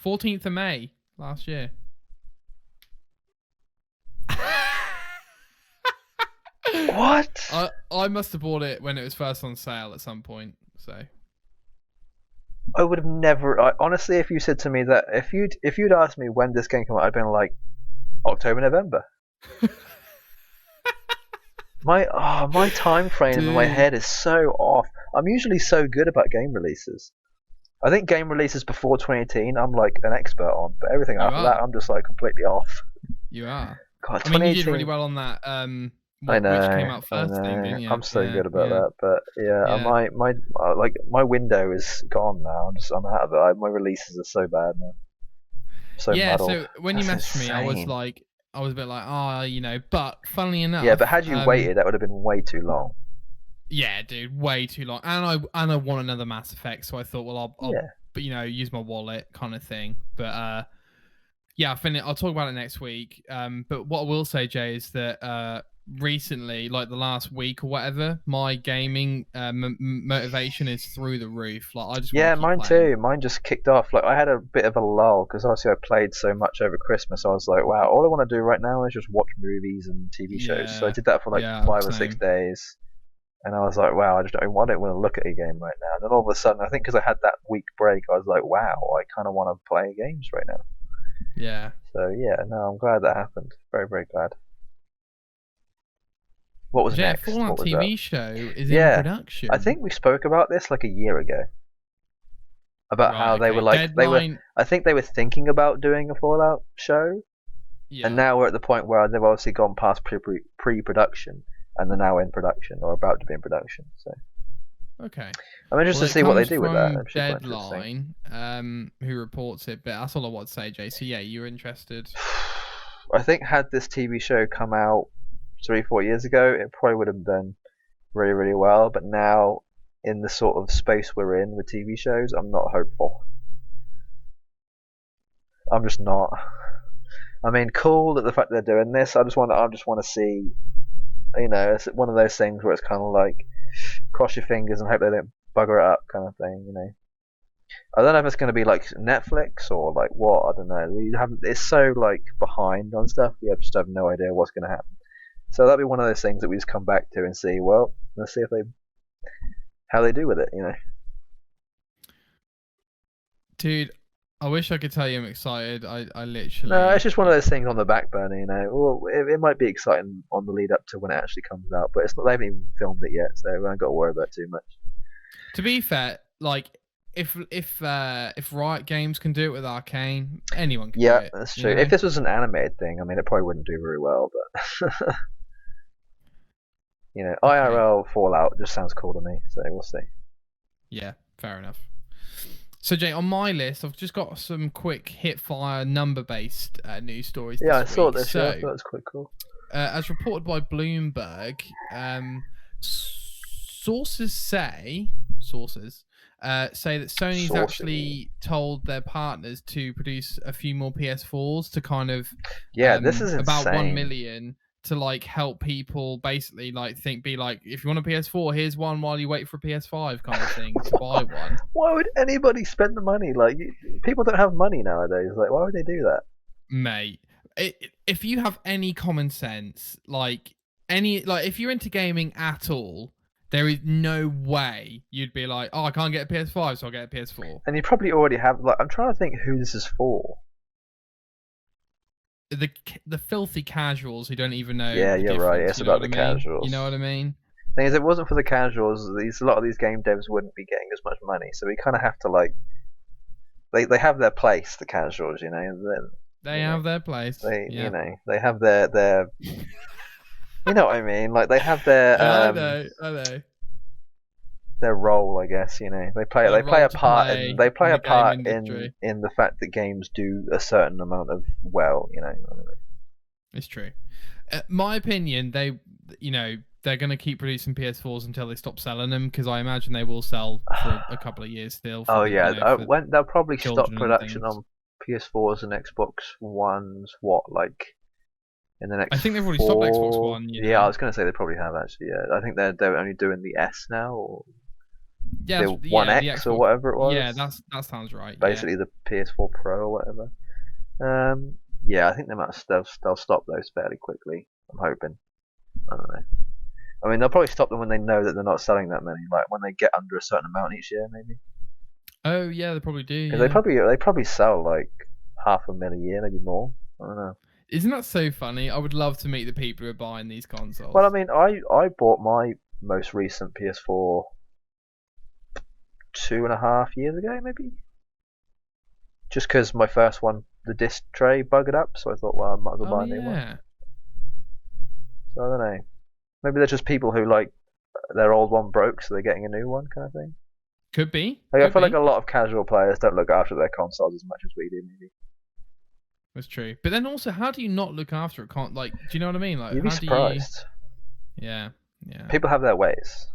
Speaker 1: 14th of May last year.
Speaker 2: What?
Speaker 1: I must have bought it when it was first on sale at some point. So
Speaker 2: I would have never. Honestly, if you said to me that if you'd asked me when this game came out, I'd been like October, November. My time frame in my
Speaker 1: dude,
Speaker 2: head is so off. I'm usually so good about game releases. I think game releases before 2018, I'm like an expert on, but everything
Speaker 1: you
Speaker 2: after that,
Speaker 1: are.
Speaker 2: I'm just like completely off.
Speaker 1: You are.
Speaker 2: God,
Speaker 1: I mean, you did
Speaker 2: 2018.
Speaker 1: really well on that.
Speaker 2: I
Speaker 1: Which came
Speaker 2: know,
Speaker 1: out
Speaker 2: I
Speaker 1: first thing,
Speaker 2: know.
Speaker 1: didn't you?
Speaker 2: I'm so
Speaker 1: Yeah,
Speaker 2: good about
Speaker 1: yeah,
Speaker 2: that, but yeah,
Speaker 1: yeah.
Speaker 2: my window is gone now. I'm out of it. My releases are so bad now, so
Speaker 1: Yeah,
Speaker 2: muddled.
Speaker 1: so when you
Speaker 2: That's
Speaker 1: messaged me,
Speaker 2: insane.
Speaker 1: I was a bit like, but funnily
Speaker 2: Yeah,
Speaker 1: enough,
Speaker 2: but had you waited, that would have been way too long.
Speaker 1: yeah, dude, way too long. And I want another Mass Effect, so I thought, well, I'll
Speaker 2: Yeah,
Speaker 1: but use my wallet kind of thing. But yeah, I'll talk about it next week. But what I will say, Jay, is that recently, like the last week or whatever, my gaming motivation is through the roof. Like I just want
Speaker 2: yeah,
Speaker 1: to keep
Speaker 2: mine
Speaker 1: playing.
Speaker 2: too. Mine just kicked off. Like I had a bit of a lull because obviously I played so much over Christmas. I was like, wow, all I want to do right now is just watch movies and TV shows. So I
Speaker 1: Yeah,
Speaker 2: did that for like
Speaker 1: yeah,
Speaker 2: 5 or 6
Speaker 1: same.
Speaker 2: days. And I was like, wow, I don't want to look at a game right now. And then all of a sudden, I think because I had that week break, I was like, wow, I kind of want to play games right now.
Speaker 1: Yeah.
Speaker 2: So yeah, no, I'm glad that happened. Very, very glad. What was
Speaker 1: Yeah,
Speaker 2: next?
Speaker 1: Fallout
Speaker 2: What was that?
Speaker 1: TV show is in
Speaker 2: Yeah, I
Speaker 1: production.
Speaker 2: think we spoke about this like a year ago about how
Speaker 1: Right,
Speaker 2: they were
Speaker 1: okay.
Speaker 2: like they were.
Speaker 1: Deadline.
Speaker 2: I think they were thinking about doing a Fallout show, and
Speaker 1: Yeah.
Speaker 2: now we're at the point where they've obviously gone past pre-production, and they're now in production or about to be in production. So
Speaker 1: Okay.
Speaker 2: I'm interested
Speaker 1: Well,
Speaker 2: to
Speaker 1: it
Speaker 2: see what they
Speaker 1: comes
Speaker 2: do with that.
Speaker 1: from
Speaker 2: That should be quite interesting.
Speaker 1: Deadline, who reports it. But that's all I want to say, Jay. So yeah, you're interested.
Speaker 2: I think had this TV show come out 3, 4 years ago, it probably would have done really, really well. But now, in the sort of space we're in with TV shows, I'm not hopeful. I'm just not. I mean, cool that the fact they're doing this. I just want to see. It's one of those things where it's kind of like cross your fingers and hope they don't bugger it up, kind of thing. I don't know if it's going to be like Netflix or like what. I don't know. We haven't. It's so like behind on stuff. We just have no idea what's going to happen. So that'll be one of those things that we just come back to and see. Well, let's see if they how they do with it.
Speaker 1: Dude, I wish I could tell you I'm excited. I
Speaker 2: No, it's
Speaker 1: literally.
Speaker 2: just one of those things on the back burner. Well, it might be exciting on the lead up to when it actually comes out, but it's not. They haven't even filmed it yet, so we haven't got to worry about it too much.
Speaker 1: To be fair, like if Riot Games can do it with Arcane, anyone can do
Speaker 2: Yeah,
Speaker 1: it.
Speaker 2: that's
Speaker 1: You
Speaker 2: true. If
Speaker 1: know?
Speaker 2: this was an animated thing, I mean, it probably wouldn't do very well, but
Speaker 1: Okay.
Speaker 2: IRL Fallout just sounds cool to me. So we'll see.
Speaker 1: Yeah. Fair enough. So Jay, on my list, I've just got some quick hit-fire number-based news stories
Speaker 2: Yeah, I
Speaker 1: this
Speaker 2: saw
Speaker 1: week.
Speaker 2: this. Yeah, I
Speaker 1: So,
Speaker 2: thought it was quite cool.
Speaker 1: as reported by Bloomberg, sources say that Sony's
Speaker 2: Saucy.
Speaker 1: actually told their partners to produce a few more PS4s to kind of
Speaker 2: Yeah, this is
Speaker 1: about 1
Speaker 2: insane.
Speaker 1: million to like help people basically like be like, if you want a PS4, here's one while you wait for a PS5 kind of thing to buy one.
Speaker 2: Why would anybody spend the money? Like, people don't have money nowadays. Like, why would they do that?
Speaker 1: Mate, if you have any common sense, if you're into gaming at all, there is no way you'd be like, oh, I can't get a PS5, so I'll get a PS4.
Speaker 2: And you probably already have. Like, I'm trying to think who this is for.
Speaker 1: The filthy casuals who don't even know.
Speaker 2: Yeah,
Speaker 1: the
Speaker 2: you're right.
Speaker 1: difference,
Speaker 2: It's
Speaker 1: you know
Speaker 2: about
Speaker 1: what
Speaker 2: the
Speaker 1: I mean?
Speaker 2: casuals.
Speaker 1: You know what I mean?
Speaker 2: Thing is, if it wasn't for the casuals, a lot of these game devs wouldn't be getting as much money. So we kind of have to like, they have their place, the casuals, and then
Speaker 1: They have their place.
Speaker 2: they
Speaker 1: Yeah.
Speaker 2: they have their you know what I mean? Like they have their
Speaker 1: Yeah, I know.
Speaker 2: their role, I guess. They play
Speaker 1: Their
Speaker 2: a
Speaker 1: role to
Speaker 2: part
Speaker 1: play
Speaker 2: play
Speaker 1: in
Speaker 2: a
Speaker 1: the game
Speaker 2: part
Speaker 1: industry.
Speaker 2: in the fact that games do a certain amount of well.
Speaker 1: It's true. My opinion, they're going to keep producing PS4s until they stop selling them, because I imagine they will sell for a couple of years still for
Speaker 2: Oh
Speaker 1: the,
Speaker 2: yeah,
Speaker 1: for
Speaker 2: when they'll probably stop
Speaker 1: children and
Speaker 2: production
Speaker 1: things.
Speaker 2: on PS4s and Xbox Ones. What, like in the
Speaker 1: I
Speaker 2: next
Speaker 1: think they've already stopped Xbox
Speaker 2: 4?
Speaker 1: One.
Speaker 2: Yeah, I was gonna say they probably have actually. Yeah, I think they're only doing the S now, or
Speaker 1: Yeah,
Speaker 2: the One
Speaker 1: the
Speaker 2: X or
Speaker 1: Xbox.
Speaker 2: whatever it
Speaker 1: Yeah,
Speaker 2: was.
Speaker 1: that sounds right. Yeah.
Speaker 2: Basically the PS4 Pro or whatever. Yeah, I think they'll stop those fairly quickly. I'm hoping. I don't know. I mean, they'll probably stop them when they know that they're not selling that many. Like when they get under a certain amount each year, maybe.
Speaker 1: Oh yeah, they probably do.
Speaker 2: Because
Speaker 1: Yeah.
Speaker 2: they probably sell like 500,000 a year, maybe more. I don't know.
Speaker 1: Isn't that so funny? I would love to meet the people who are buying these consoles.
Speaker 2: Well, I mean, I bought my most recent PS4 2.5 years ago, maybe. Just because my first one, the disc tray bugged up, so I thought, well, I might as well
Speaker 1: Oh
Speaker 2: buy a new one.
Speaker 1: yeah.
Speaker 2: So I don't know. Maybe they're just people who like their old one broke, so they're getting a new one, kind of thing.
Speaker 1: Could be.
Speaker 2: Like, I
Speaker 1: Could
Speaker 2: feel
Speaker 1: be.
Speaker 2: like a lot of casual players don't look after their consoles as much as we do, maybe.
Speaker 1: That's true. But then also, how do you not look after it? Can't, like, do you know what I mean? Like,
Speaker 2: You'd be
Speaker 1: how
Speaker 2: surprised.
Speaker 1: do you? Yeah. Yeah.
Speaker 2: People have their ways.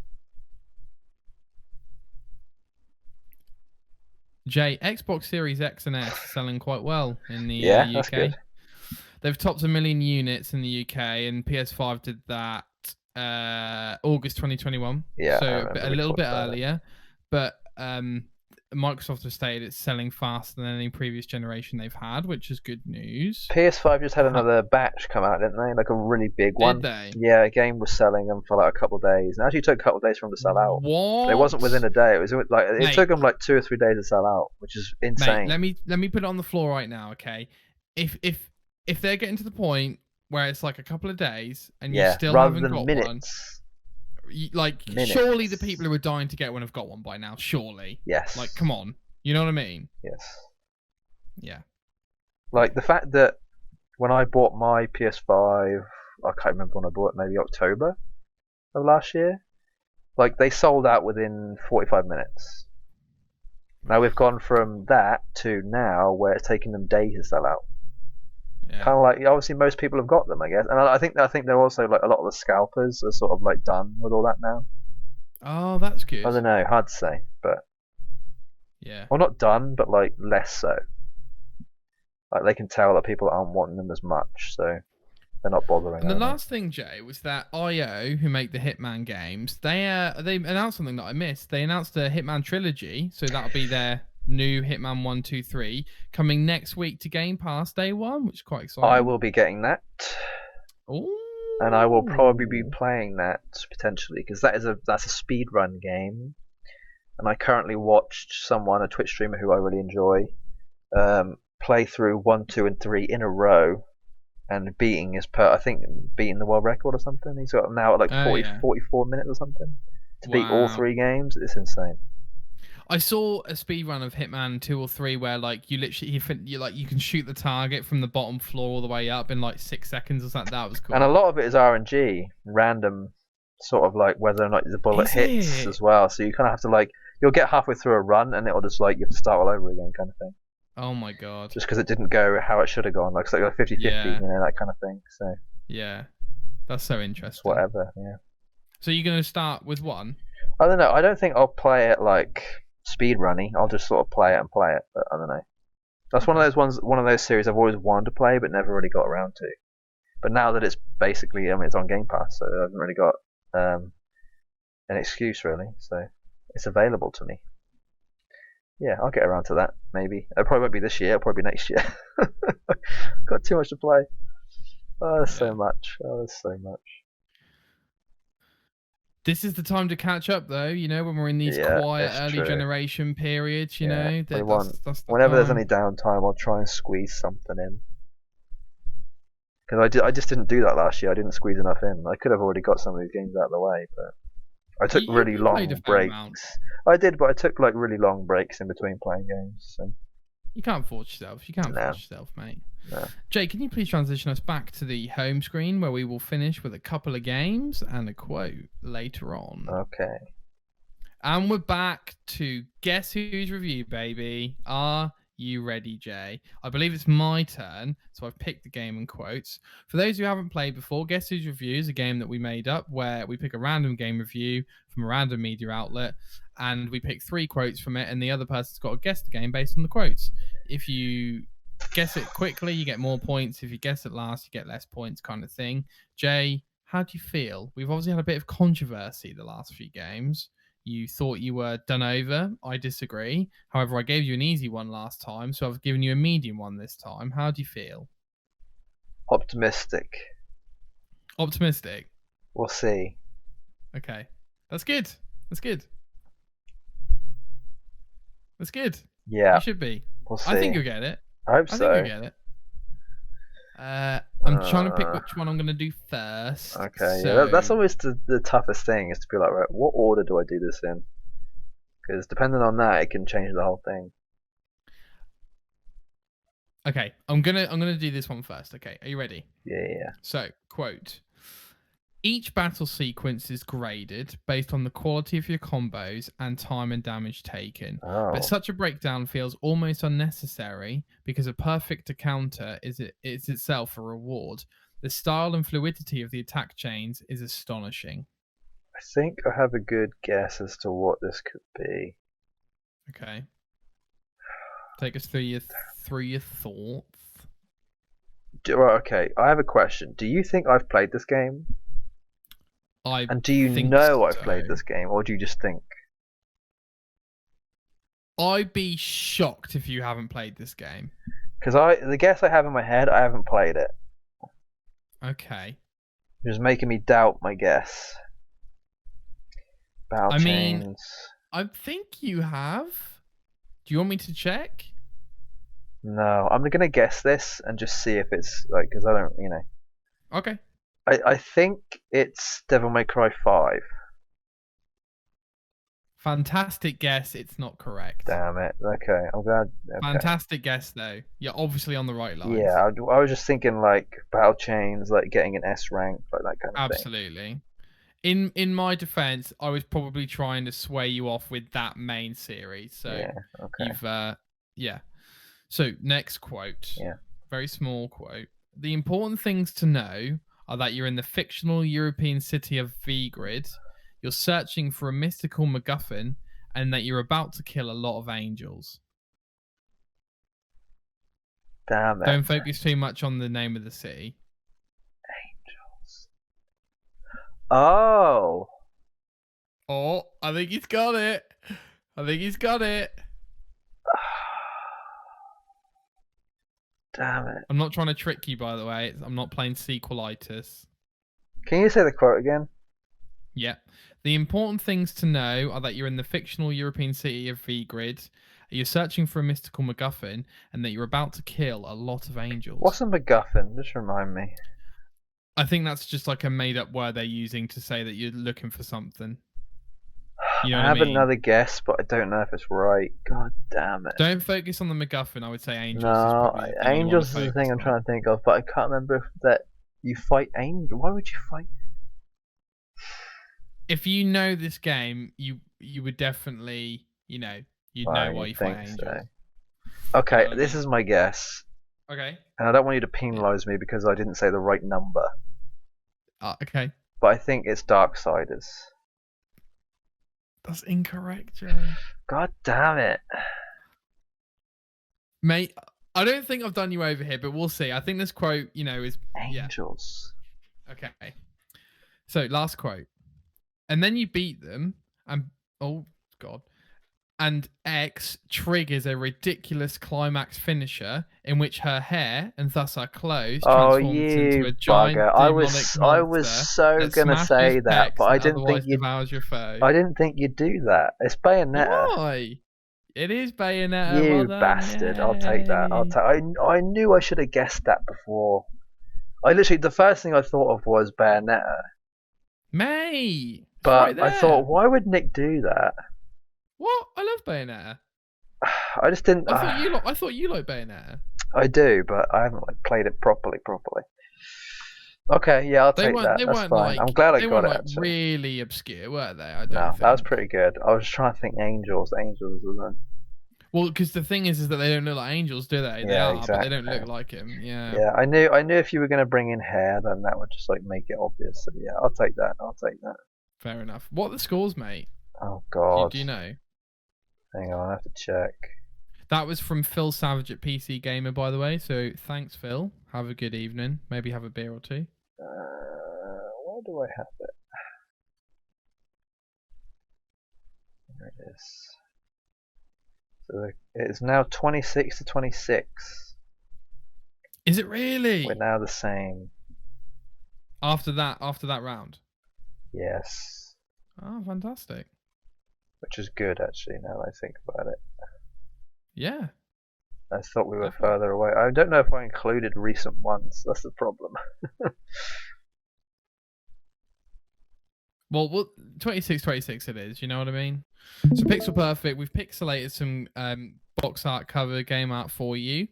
Speaker 1: Jay, Xbox Series X and S selling quite well in the
Speaker 2: Yeah,
Speaker 1: UK.
Speaker 2: that's good.
Speaker 1: They've topped 1 million units in the UK, and PS5 did that August 2021.
Speaker 2: Yeah, I
Speaker 1: so
Speaker 2: remember
Speaker 1: a
Speaker 2: we
Speaker 1: little
Speaker 2: talked
Speaker 1: bit
Speaker 2: about it.
Speaker 1: earlier. But Microsoft has stated it's selling faster than any previous generation they've had, which is good news.
Speaker 2: PS5 just had another batch come out, didn't they? Like a really big one.
Speaker 1: Did they?
Speaker 2: Yeah, a game was selling them for like a couple of days. It actually took a couple of days for them to sell out.
Speaker 1: What?
Speaker 2: It wasn't within a day. It was like it
Speaker 1: Mate.
Speaker 2: took them like 2 or 3 days to sell out, which is insane.
Speaker 1: Mate, let me put it on the floor right now, okay? If they're getting to the point where it's like a couple of days and you still
Speaker 2: rather
Speaker 1: haven't
Speaker 2: than
Speaker 1: got
Speaker 2: minutes.
Speaker 1: one,
Speaker 2: Minutes.
Speaker 1: surely the people who are dying to get one have got one by now. Surely.
Speaker 2: Yes.
Speaker 1: Like, come on. You know what I mean?
Speaker 2: Yes.
Speaker 1: Yeah.
Speaker 2: Like the fact that when I bought my PS5, I can't remember when I bought it, maybe October of last year. Like they sold out within 45 minutes. Now we've gone from that to now where it's taking them days to sell out.
Speaker 1: Yeah.
Speaker 2: Kind of like obviously most people have got them, I guess, and I think they're also like a lot of the scalpers are sort of like done with all that now.
Speaker 1: Oh, that's good.
Speaker 2: I don't know, hard to say, but
Speaker 1: Yeah.
Speaker 2: well, not done, but like less so. Like they can tell that people aren't wanting them as much, so they're not bothering.
Speaker 1: And the last thing, Jay, was that IO, who make the Hitman games, they announced something that I missed. They announced a Hitman Trilogy, so that'll be their new Hitman 1, 2, 3 coming next week to Game Pass day one, which is quite exciting.
Speaker 2: I will be getting that.
Speaker 1: Ooh.
Speaker 2: And I will probably be playing that potentially because that's a speedrun game. And I currently watched someone, a Twitch streamer who I really enjoy, play through 1, 2, and 3 in a row, and beating the world record or something. He's got now at like 44 minutes or something to beat all 3 games. It's insane.
Speaker 1: I saw a speedrun of Hitman 2 or 3 where like you literally you can shoot the target from the bottom floor all the way up in like 6 seconds or something. That was cool.
Speaker 2: And a lot of it is RNG, random, sort of like whether or not the bullet hits as well. So you kind of have to like you'll get halfway through a run and it'll just like you have to start all over again, kind of thing.
Speaker 1: Oh my god!
Speaker 2: Just because it didn't go how it should have gone, like it's like a 50-50, that kind of thing. So
Speaker 1: yeah, that's so interesting.
Speaker 2: Whatever, yeah. So
Speaker 1: you're gonna start with one?
Speaker 2: I don't know. I don't think I'll play it like speed running. I'll just sort of play it. But I don't know. That's one of those series I've always wanted to play, but never really got around to. But now that it's basically, it's on Game Pass, so I haven't really got an excuse really. So it's available to me. Yeah, I'll get around to that maybe. It probably won't be this year. It'll probably be next year. Got too much to play. Oh, there's so much.
Speaker 1: This is the time to catch up, though. You know, when we're in these quiet early generation periods. You know, that's
Speaker 2: whenever there's any downtime, I'll try and squeeze something in. Because I just didn't do that last year. I didn't squeeze enough in. I could have already got some of these games out of the way, but I took really long breaks. I did, but I took like really long breaks in between playing games. So.
Speaker 1: You can't force yourself. You can't force yourself, mate. No. Jay, can you please transition us back to the home screen where we will finish with a couple of games and a quote later on?
Speaker 2: Okay.
Speaker 1: And we're back to Guess Who's Review, baby. Are you ready, Jay? I believe it's my turn, so I've picked the game in quotes. For those who haven't played before, Guess Who's Review is a game that we made up where we pick a random game review from a random media outlet, and we pick 3 quotes from it, and the other person's got to guess the game based on the quotes. If you guess it quickly, you get more points. If you guess it last, you get less points, kind of thing. Jay, how do you feel? We've obviously had a bit of controversy the last few games. You thought you were done over. I disagree. However, I gave you an easy one last time, so I've given you a medium one this time. How do you feel?
Speaker 2: Optimistic.
Speaker 1: Optimistic?
Speaker 2: We'll see.
Speaker 1: Okay. That's good. That's good. That's good.
Speaker 2: Yeah.
Speaker 1: You should be.
Speaker 2: We'll see.
Speaker 1: I think you'll get it.
Speaker 2: I hope so.
Speaker 1: I think you'll get it. I'm trying to pick which one I'm going to do first.
Speaker 2: Okay,
Speaker 1: so...
Speaker 2: yeah, that's always the toughest thing, is to be like, right, what order do I do this in? Because depending on that, it can change the whole thing.
Speaker 1: Okay, I'm gonna do this one first. Okay, are you ready?
Speaker 2: Yeah.
Speaker 1: So, quote: each battle sequence is graded based on the quality of your combos and time and damage taken.
Speaker 2: Oh.
Speaker 1: But such a breakdown feels almost unnecessary because a perfect counter is itself a reward. The style and fluidity of the attack chains is astonishing.
Speaker 2: I think I have a good guess as to what this could be.
Speaker 1: Okay. Take us through your thoughts.
Speaker 2: Right, okay, I have a question. Do you think I've played this game? And do you know I've played this game, or do you just think?
Speaker 1: I'd be shocked if you haven't played this game.
Speaker 2: Because the guess I have in my head, I haven't played it.
Speaker 1: Okay.
Speaker 2: It's making me doubt my guess. Battle chains.
Speaker 1: I think you have. Do you want me to check?
Speaker 2: No, I'm gonna guess this and just see if it's like, because I don't,
Speaker 1: Okay.
Speaker 2: I think it's Devil May Cry 5.
Speaker 1: Fantastic guess. It's not correct.
Speaker 2: Damn it. Okay, I'm glad. Okay.
Speaker 1: Fantastic guess, though. You're obviously on the right line.
Speaker 2: Yeah, I was just thinking like battle chains, like getting an S rank, like that kind of thing.
Speaker 1: Absolutely. In my defense, I was probably trying to sway you off with that main series. So
Speaker 2: yeah, okay.
Speaker 1: You've yeah. So next quote.
Speaker 2: Yeah.
Speaker 1: Very small quote. The important things to know are that you're in the fictional European city of Vigrid, you're searching for a mystical MacGuffin, and that you're about to kill a lot of angels.
Speaker 2: Damn it.
Speaker 1: Don't focus too much on the name of the city.
Speaker 2: Angels. Oh.
Speaker 1: Oh, I think he's got it. I think he's got it.
Speaker 2: Damn it.
Speaker 1: I'm not trying to trick you, by the way. I'm not playing sequelitis.
Speaker 2: Can you say the quote again?
Speaker 1: Yeah. The important things to know are that you're in the fictional European city of Vigrid, you're searching for a mystical MacGuffin, and that you're about to kill a lot of angels.
Speaker 2: What's a MacGuffin? Just remind me.
Speaker 1: I think that's just like a made-up word they're using to say that you're looking for something. You know
Speaker 2: I have another guess, but I don't know if it's right. God damn it.
Speaker 1: Don't focus on the MacGuffin. I would say angels.
Speaker 2: No, angels is the thing I'm trying to think of, but I can't remember if that you fight angels. Why would you fight?
Speaker 1: If you know this game, you would definitely, you'd know why you fight angels. So.
Speaker 2: Okay, this is my guess.
Speaker 1: Okay.
Speaker 2: And I don't want you to penalise me because I didn't say the right number.
Speaker 1: Okay.
Speaker 2: But I think it's Darksiders.
Speaker 1: That's incorrect, Joe.
Speaker 2: God damn it.
Speaker 1: Mate, I don't think I've done you over here, but we'll see. I think this quote, is...
Speaker 2: Angels.
Speaker 1: Yeah. Okay. So, last quote. And then you beat them, and... Oh, God. And X triggers a ridiculous climax finisher in which her hair, and thus her clothes, transforms into a giant demonic
Speaker 2: I was so gonna say that, but I didn't think
Speaker 1: devours your foe.
Speaker 2: I didn't think you'd do that. It's Bayonetta.
Speaker 1: Why? It is Bayonetta.
Speaker 2: You
Speaker 1: well done,
Speaker 2: bastard!
Speaker 1: yay.
Speaker 2: I'll take that. I knew I should have guessed that before. The first thing I thought of was Bayonetta.
Speaker 1: Mate,
Speaker 2: but right I thought, why would Nick do that?
Speaker 1: What? I love Bayonetta.
Speaker 2: I just didn't.
Speaker 1: I thought you liked Bayonetta.
Speaker 2: I do, but I haven't played it properly. Okay, yeah, I'll
Speaker 1: They
Speaker 2: take
Speaker 1: weren't.
Speaker 2: that.
Speaker 1: They
Speaker 2: That's
Speaker 1: weren't
Speaker 2: fine. I'm
Speaker 1: like.
Speaker 2: glad I
Speaker 1: They
Speaker 2: got
Speaker 1: weren't
Speaker 2: it
Speaker 1: like
Speaker 2: actually.
Speaker 1: really obscure, were they? I don't
Speaker 2: No, that was
Speaker 1: think.
Speaker 2: pretty good. I was trying to think angels. Angels was a...
Speaker 1: Well, because the thing is that they don't look like angels, do they? They
Speaker 2: Yeah,
Speaker 1: are, but they don't
Speaker 2: exactly.
Speaker 1: look like him. Yeah.
Speaker 2: Yeah, I knew if you were going to bring in hair, then that would just like make it obvious. So yeah, I'll take that. I'll take that.
Speaker 1: Fair enough. What are the scores, mate?
Speaker 2: Oh
Speaker 1: Do you,
Speaker 2: God,
Speaker 1: do you know?
Speaker 2: hang on, I have to check.
Speaker 1: That was from Phil Savage at PC Gamer, by the way. So thanks, Phil. Have a good evening. Maybe have a beer or two.
Speaker 2: Where do I have it? There it is. So it is now 26 to 26.
Speaker 1: Is it really?
Speaker 2: We're now the same.
Speaker 1: After that round.
Speaker 2: Yes.
Speaker 1: Oh, fantastic.
Speaker 2: Which is good actually. Now that I think about it.
Speaker 1: Yeah.
Speaker 2: I thought we were
Speaker 1: Definitely.
Speaker 2: further away. I don't know if I included recent ones. That's the problem.
Speaker 1: Well, 26 it is. You know what I mean? So Pixel Perfect, we've pixelated some box art cover game art for you.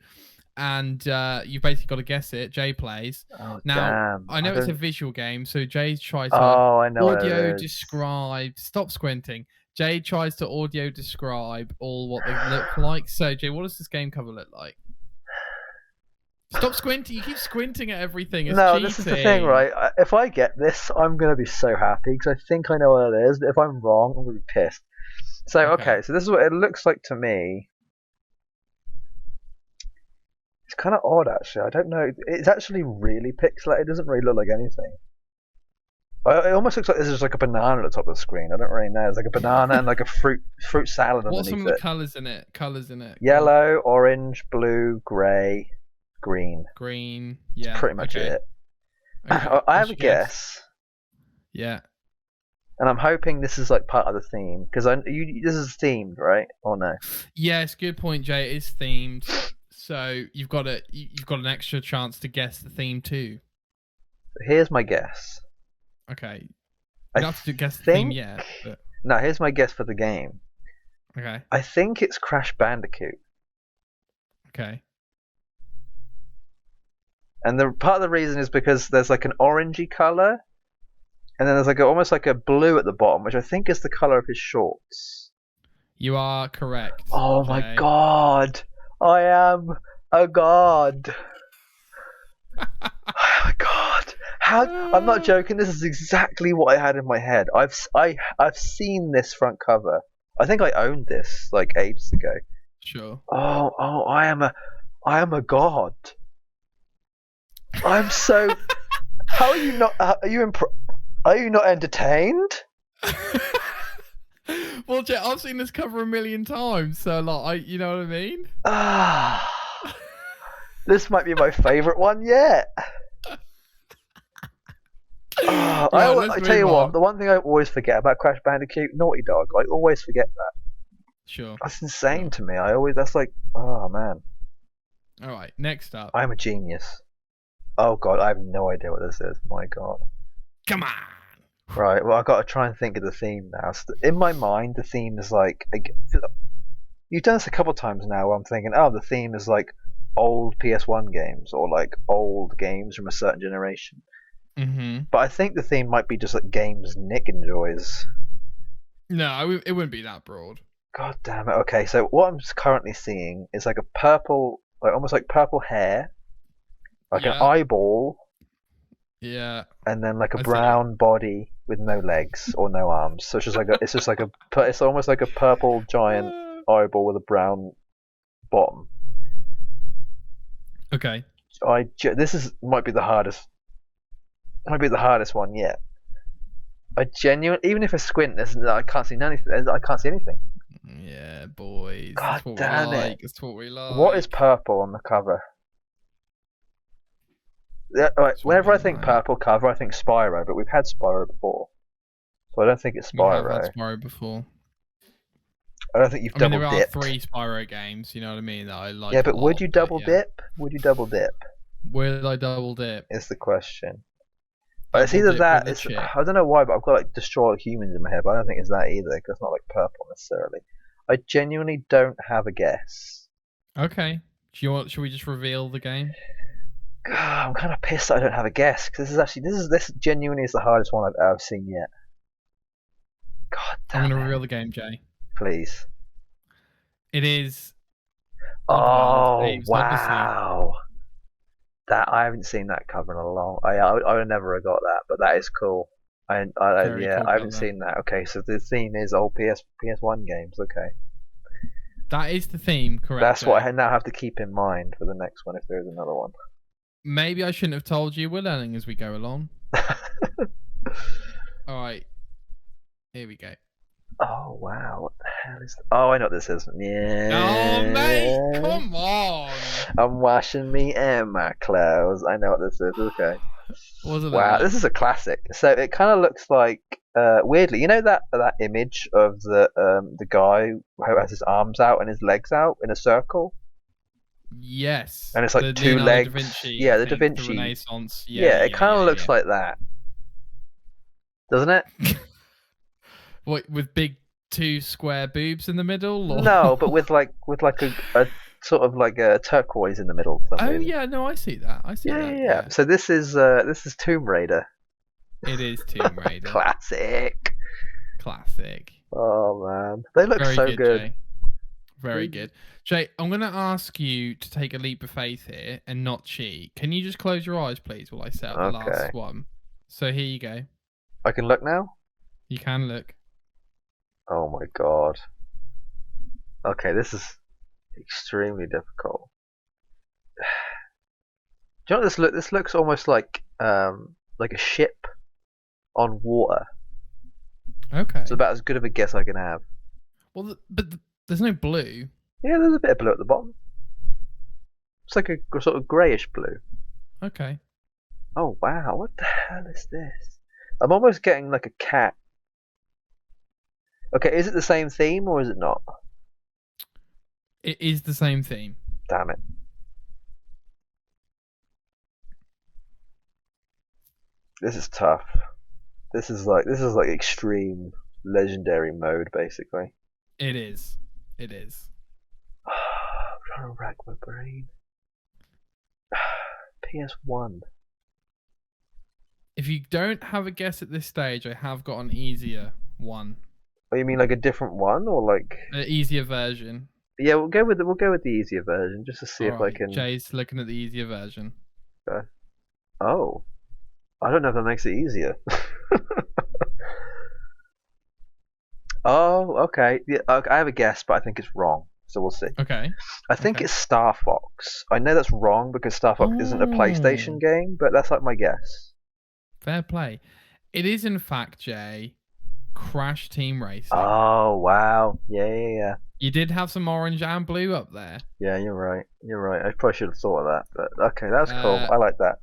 Speaker 1: And you've basically got to guess it. Jay plays.
Speaker 2: Oh
Speaker 1: Now,
Speaker 2: damn!
Speaker 1: I know it's a visual game, so Jay tries to
Speaker 2: Oh, I know what
Speaker 1: audio
Speaker 2: it is.
Speaker 1: describe. Stop squinting. Jay tries to audio describe all what they look like. So, Jay, what does this game cover look like? Stop squinting. You keep squinting at everything. It's
Speaker 2: No,
Speaker 1: cheating.
Speaker 2: this is the thing, right? If I get this, I'm gonna be so happy because I think I know what it is. But if I'm wrong, I'm gonna be pissed. So okay, so this is what it looks like to me. It's kind of odd, actually. I don't know. It's actually really pixelated. It doesn't really look like anything. It almost looks like there's just like a banana at the top of the screen. I don't really know. It's like a banana and like a fruit salad
Speaker 1: What's some
Speaker 2: underneath
Speaker 1: of the
Speaker 2: it.
Speaker 1: colors in it? Colors in it.
Speaker 2: Yellow, orange, blue, grey, green.
Speaker 1: Green.
Speaker 2: That's
Speaker 1: Yeah.
Speaker 2: pretty much it.
Speaker 1: Okay.
Speaker 2: I have a guess.
Speaker 1: Yeah.
Speaker 2: And I'm hoping this is like part of the theme because this is themed, right? Or no?
Speaker 1: Yes, good point, Jay. It is themed, so you've got an extra chance to guess the theme too.
Speaker 2: Here's my guess.
Speaker 1: Okay, you don't have to guess the theme yet. But...
Speaker 2: No, here's my guess for the game.
Speaker 1: Okay.
Speaker 2: I think it's Crash Bandicoot.
Speaker 1: Okay.
Speaker 2: And part of the reason is because there's like an orangey color, and then there's like almost like a blue at the bottom, which I think is the color of his shorts.
Speaker 1: You are correct.
Speaker 2: Oh
Speaker 1: Jay.
Speaker 2: my god! I am a god! Oh my god! I'm not joking. This is exactly what I had in my head. I've seen this front cover. I think I owned this like ages ago.
Speaker 1: Sure.
Speaker 2: Oh! I am a god. I'm so. How are you not? Are you not entertained?
Speaker 1: Well, Jay, I've seen this cover a million times, so like, you know what I mean?
Speaker 2: This might be my favourite one yet. I tell you what, the one thing I always forget about Crash Bandicoot, Naughty Dog. I always forget that.
Speaker 1: Sure.
Speaker 2: That's insane to me. That's like, oh man.
Speaker 1: All right, next up.
Speaker 2: I'm a genius. Oh god, I have no idea what this is. My god.
Speaker 1: Come on.
Speaker 2: Right, well I've got to try and think of the theme now. So in my mind, the theme is like, you've done this a couple of times now where I'm thinking, oh, the theme is like old PS1 games or like old games from a certain generation.
Speaker 1: Mm-hmm.
Speaker 2: But I think the theme might be just like games Nick enjoys.
Speaker 1: No, it wouldn't be that broad.
Speaker 2: God damn it. Okay, so what I'm currently seeing is like a purple, like almost like purple hair, like an eyeball.
Speaker 1: Yeah.
Speaker 2: And then like a brown body with no legs or no arms. So it's almost like a purple giant eyeball with a brown bottom.
Speaker 1: Okay.
Speaker 2: This might be the hardest. Might be the hardest one yet. Even if I squint, I can't see anything. I can't see anything.
Speaker 1: Yeah, boys.
Speaker 2: God damn it!
Speaker 1: That's what we like.
Speaker 2: What is purple on the cover? Yeah, right. Whenever I think purple cover, I think Spyro, but we've had Spyro before, so I don't think it's Spyro.
Speaker 1: We have had Spyro before.
Speaker 2: I don't think you've double dipped.
Speaker 1: There are 3 Spyro games, you know what I mean, that I like.
Speaker 2: Yeah, but would you double dip? Would you double dip?
Speaker 1: Would I double dip?
Speaker 2: Is the question. But it's either that. I don't know why, but I've got like Destroy All Humans in my head, but I don't think it's that either because it's not like purple necessarily. I genuinely don't have a guess.
Speaker 1: Okay. Should we just reveal the game?
Speaker 2: I'm kind of pissed that I don't have a guess because this genuinely is the hardest one I've seen yet. God
Speaker 1: I'm going
Speaker 2: damn
Speaker 1: to
Speaker 2: it!
Speaker 1: reveal the game, Jay.
Speaker 2: Please.
Speaker 1: It is Oddworld,
Speaker 2: Oh
Speaker 1: Abe's Odyssey.
Speaker 2: wow! That I haven't seen that cover in a long. I would never have got that, but that is cool.
Speaker 1: Very
Speaker 2: Yeah,
Speaker 1: cool
Speaker 2: I haven't
Speaker 1: cover.
Speaker 2: seen that. Okay, so the theme is old PS1 games. Okay,
Speaker 1: That is the theme, correct,
Speaker 2: that's what
Speaker 1: Jay?
Speaker 2: I now have to keep in mind for the next one if there is another one.
Speaker 1: Maybe I shouldn't have told you. We're learning as we go along. All right, here we go.
Speaker 2: Oh wow, what the hell is? Oh, I know what this is.
Speaker 1: Oh, mate,
Speaker 2: Yeah,
Speaker 1: come on.
Speaker 2: I'm washing me and my clothes. I know what this is. Okay.
Speaker 1: What does it look
Speaker 2: Wow,
Speaker 1: like?
Speaker 2: this is a classic. So it kind of looks like, weirdly, you know that image of the guy who has his arms out and his legs out in a circle,
Speaker 1: Yes,
Speaker 2: and it's
Speaker 1: the
Speaker 2: like two
Speaker 1: Leonardo da
Speaker 2: legs.
Speaker 1: Vinci, I
Speaker 2: Yeah, the Da
Speaker 1: think, the
Speaker 2: Vinci.
Speaker 1: Renaissance. Yeah,
Speaker 2: Yeah, it
Speaker 1: yeah,
Speaker 2: kind of
Speaker 1: yeah,
Speaker 2: looks
Speaker 1: yeah.
Speaker 2: like that, doesn't it?
Speaker 1: What, with big two square boobs in the middle, or?
Speaker 2: No, but with like a sort of like a turquoise in the middle for some
Speaker 1: Oh
Speaker 2: reason.
Speaker 1: yeah, no, I see that. I see
Speaker 2: Yeah,
Speaker 1: that.
Speaker 2: yeah, yeah.
Speaker 1: Yeah,
Speaker 2: So this is Tomb Raider.
Speaker 1: it is Tomb Raider.
Speaker 2: Classic.
Speaker 1: Classic.
Speaker 2: Oh man, they look
Speaker 1: Very
Speaker 2: so
Speaker 1: good,
Speaker 2: good.
Speaker 1: Jay. Very good. Jay, I'm going to ask you to take a leap of faith here and not cheat. Can you just close your eyes, please, while I set up the
Speaker 2: Okay,
Speaker 1: last one? So here you go.
Speaker 2: I can look now.
Speaker 1: You can look.
Speaker 2: Oh my god. Okay, this is extremely difficult. Do you know what this look? This looks almost like a ship on water. It's
Speaker 1: Okay.
Speaker 2: about as good of a guess I can have.
Speaker 1: Well, there's no blue.
Speaker 2: Yeah, there's a bit of blue at the bottom. It's like a sort of greyish blue.
Speaker 1: Okay.
Speaker 2: Oh wow, what the hell is this? I'm almost getting like a cat. Okay, is it the same theme or is it not?
Speaker 1: It is the same theme.
Speaker 2: Damn it. This is tough. This is like extreme legendary mode basically.
Speaker 1: It is. It is.
Speaker 2: I'm trying to rack my brain. PS1.
Speaker 1: If you don't have a guess at this stage, I have got an easier one.
Speaker 2: Oh, you mean like a different one or like?
Speaker 1: An easier version.
Speaker 2: Yeah, we'll go with the easier version just to see
Speaker 1: All
Speaker 2: if I
Speaker 1: right.
Speaker 2: can.
Speaker 1: Jay's looking at the easier version.
Speaker 2: Oh, I don't know if that makes it easier. Oh, okay. Yeah, okay, I have a guess, but I think it's wrong. So we'll see.
Speaker 1: Okay.
Speaker 2: I think
Speaker 1: Okay.
Speaker 2: it's Star Fox. I know that's wrong because Star Fox isn't a PlayStation
Speaker 1: Oh,
Speaker 2: game, but that's like my guess.
Speaker 1: fair play. It is, in fact, Jay, Crash Team Racing.
Speaker 2: Oh wow. Yeah, yeah, yeah.
Speaker 1: You did have some orange and blue up there.
Speaker 2: Yeah, you're right. You're right. I probably should have thought of that, but okay, that's cool.
Speaker 1: Uh,
Speaker 2: I like that.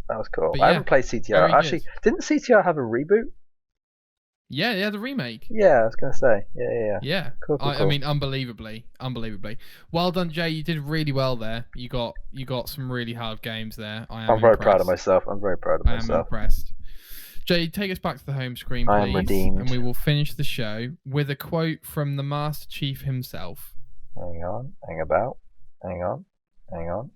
Speaker 2: That was cool.
Speaker 1: but
Speaker 2: I
Speaker 1: yeah,
Speaker 2: haven't played CTR.
Speaker 1: very
Speaker 2: Actually,
Speaker 1: good.
Speaker 2: didn't CTR have a reboot?
Speaker 1: Yeah, the remake.
Speaker 2: Yeah, I was gonna say. Yeah, yeah, yeah.
Speaker 1: Yeah.
Speaker 2: Cool, cool,
Speaker 1: I
Speaker 2: cool.
Speaker 1: mean, unbelievably. Well done, Jay. You did really well there. You got some really hard games there. I am
Speaker 2: I'm very proud of
Speaker 1: impressed.
Speaker 2: myself. I'm very proud of
Speaker 1: I am
Speaker 2: myself.
Speaker 1: impressed. Jay, take us back to the home screen,
Speaker 2: I am
Speaker 1: please,
Speaker 2: redeemed.
Speaker 1: and we will finish the show with a quote from the Master Chief himself.
Speaker 2: Hang on. Hang about. Hang on. Hang on.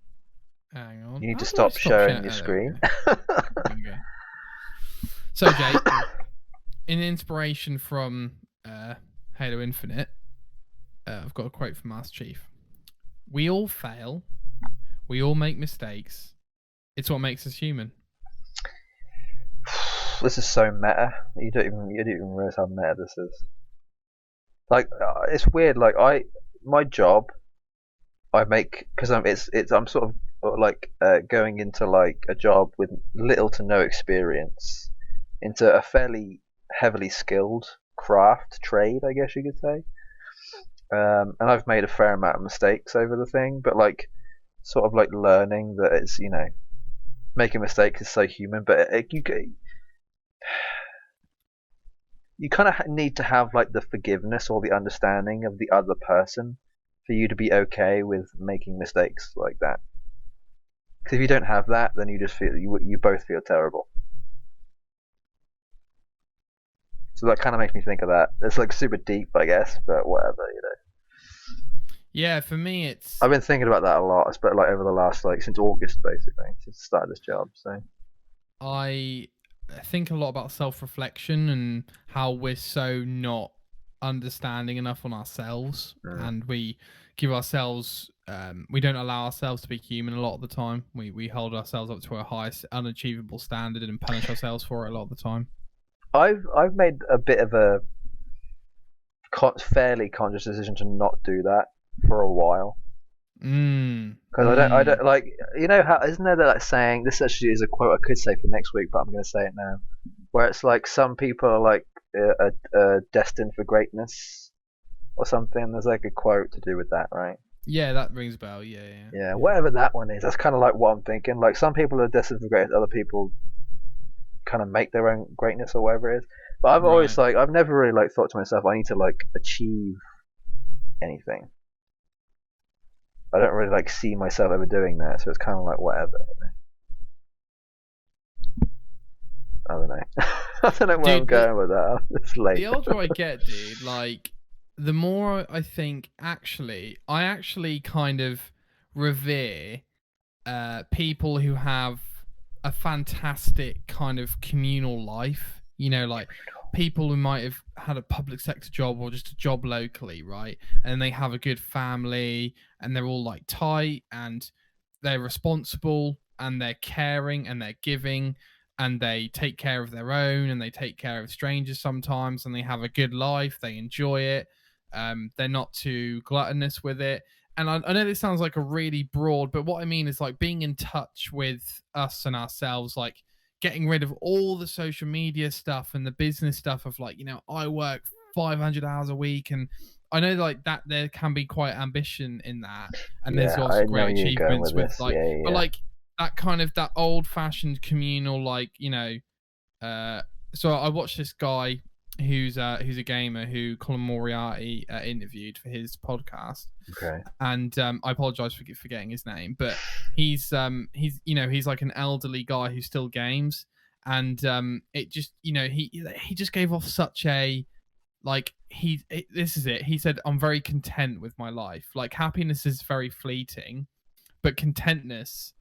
Speaker 1: Hang on.
Speaker 2: You need to
Speaker 1: How do I
Speaker 2: stop sharing
Speaker 1: sharing?
Speaker 2: your
Speaker 1: Oh,
Speaker 2: screen.
Speaker 1: there we go. So, Jay, in inspiration from Halo Infinite, I've got a quote from Master Chief. We all fail. We all make mistakes. It's what makes us human.
Speaker 2: This is so meta. You don't even realize how meta this is. Like, it's weird. Like, my job, I make because I'm sort of like going into like a job with little to no experience into a fairly heavily skilled craft trade, I guess you could say. And I've made a fair amount of mistakes over the thing, but like sort of like learning that it's making mistakes is so human, but you kind of need to have like the forgiveness or the understanding of the other person for you to be okay with making mistakes like that. Because if you don't have that, then you just feel you both feel terrible. So that kind of makes me think of that. It's like super deep, I guess, but whatever.
Speaker 1: Yeah, for me, it's
Speaker 2: I've been thinking about that a lot, especially like over the last like since August basically, since I started this job. So
Speaker 1: I think a lot about self-reflection and how we're so not understanding enough on ourselves,
Speaker 2: mm.
Speaker 1: and we give ourselves we don't allow ourselves to be human a lot of the time. We hold ourselves up to a high unachievable standard and punish ourselves for it a lot of the time.
Speaker 2: I've made a bit of a fairly conscious decision to not do that for a while. Because I don't like, you know how, isn't there that saying, this actually is a quote I could say for next week, but I'm going to say it now, where it's like some people are like destined for greatness or something. There's like a quote to do with that, right?
Speaker 1: Yeah, that rings a bell. Yeah,
Speaker 2: Yeah, whatever that one is, that's kind of like what I'm thinking. Like some people are destined for greatness, other people kind of make their own greatness or whatever it is. But I've always
Speaker 1: right.
Speaker 2: like, I've never really like thought to myself, I need to like achieve anything. I don't really like see myself ever doing that, so it's kind of like whatever. I don't know. I don't know where I'm
Speaker 1: Dude,
Speaker 2: going with that. It's late.
Speaker 1: the older I get, dude, like the more I think I actually kind of revere people who have a fantastic kind of communal life. You know, like people who might have had a public sector job or just a job locally, right? And they have a good family and they're all like tight and they're responsible and they're caring and they're giving and they take care of their own and they take care of strangers sometimes and they have a good life. They enjoy it. They're not too gluttonous with it. And I know this sounds like a really broad, but what I mean is like being in touch with us and ourselves, like getting rid of all the social media stuff and the business stuff of like, I work 500 hours a week. And I know like that there can be quite ambition in that. And there's
Speaker 2: Yeah, I
Speaker 1: obviously
Speaker 2: know
Speaker 1: great
Speaker 2: you're going
Speaker 1: achievements
Speaker 2: with
Speaker 1: with
Speaker 2: this.
Speaker 1: like,
Speaker 2: Yeah,
Speaker 1: but
Speaker 2: yeah,
Speaker 1: like that kind of that old fashioned communal, like, uh, so I watched this guy who's a gamer who Colin Moriarty interviewed for his podcast,
Speaker 2: yeah. Okay.
Speaker 1: and I apologize for forgetting his name, but he's like an elderly guy who still games, and it just he just gave off such a like this is it. He said, "I'm very content with my life. Like happiness is very fleeting, but contentness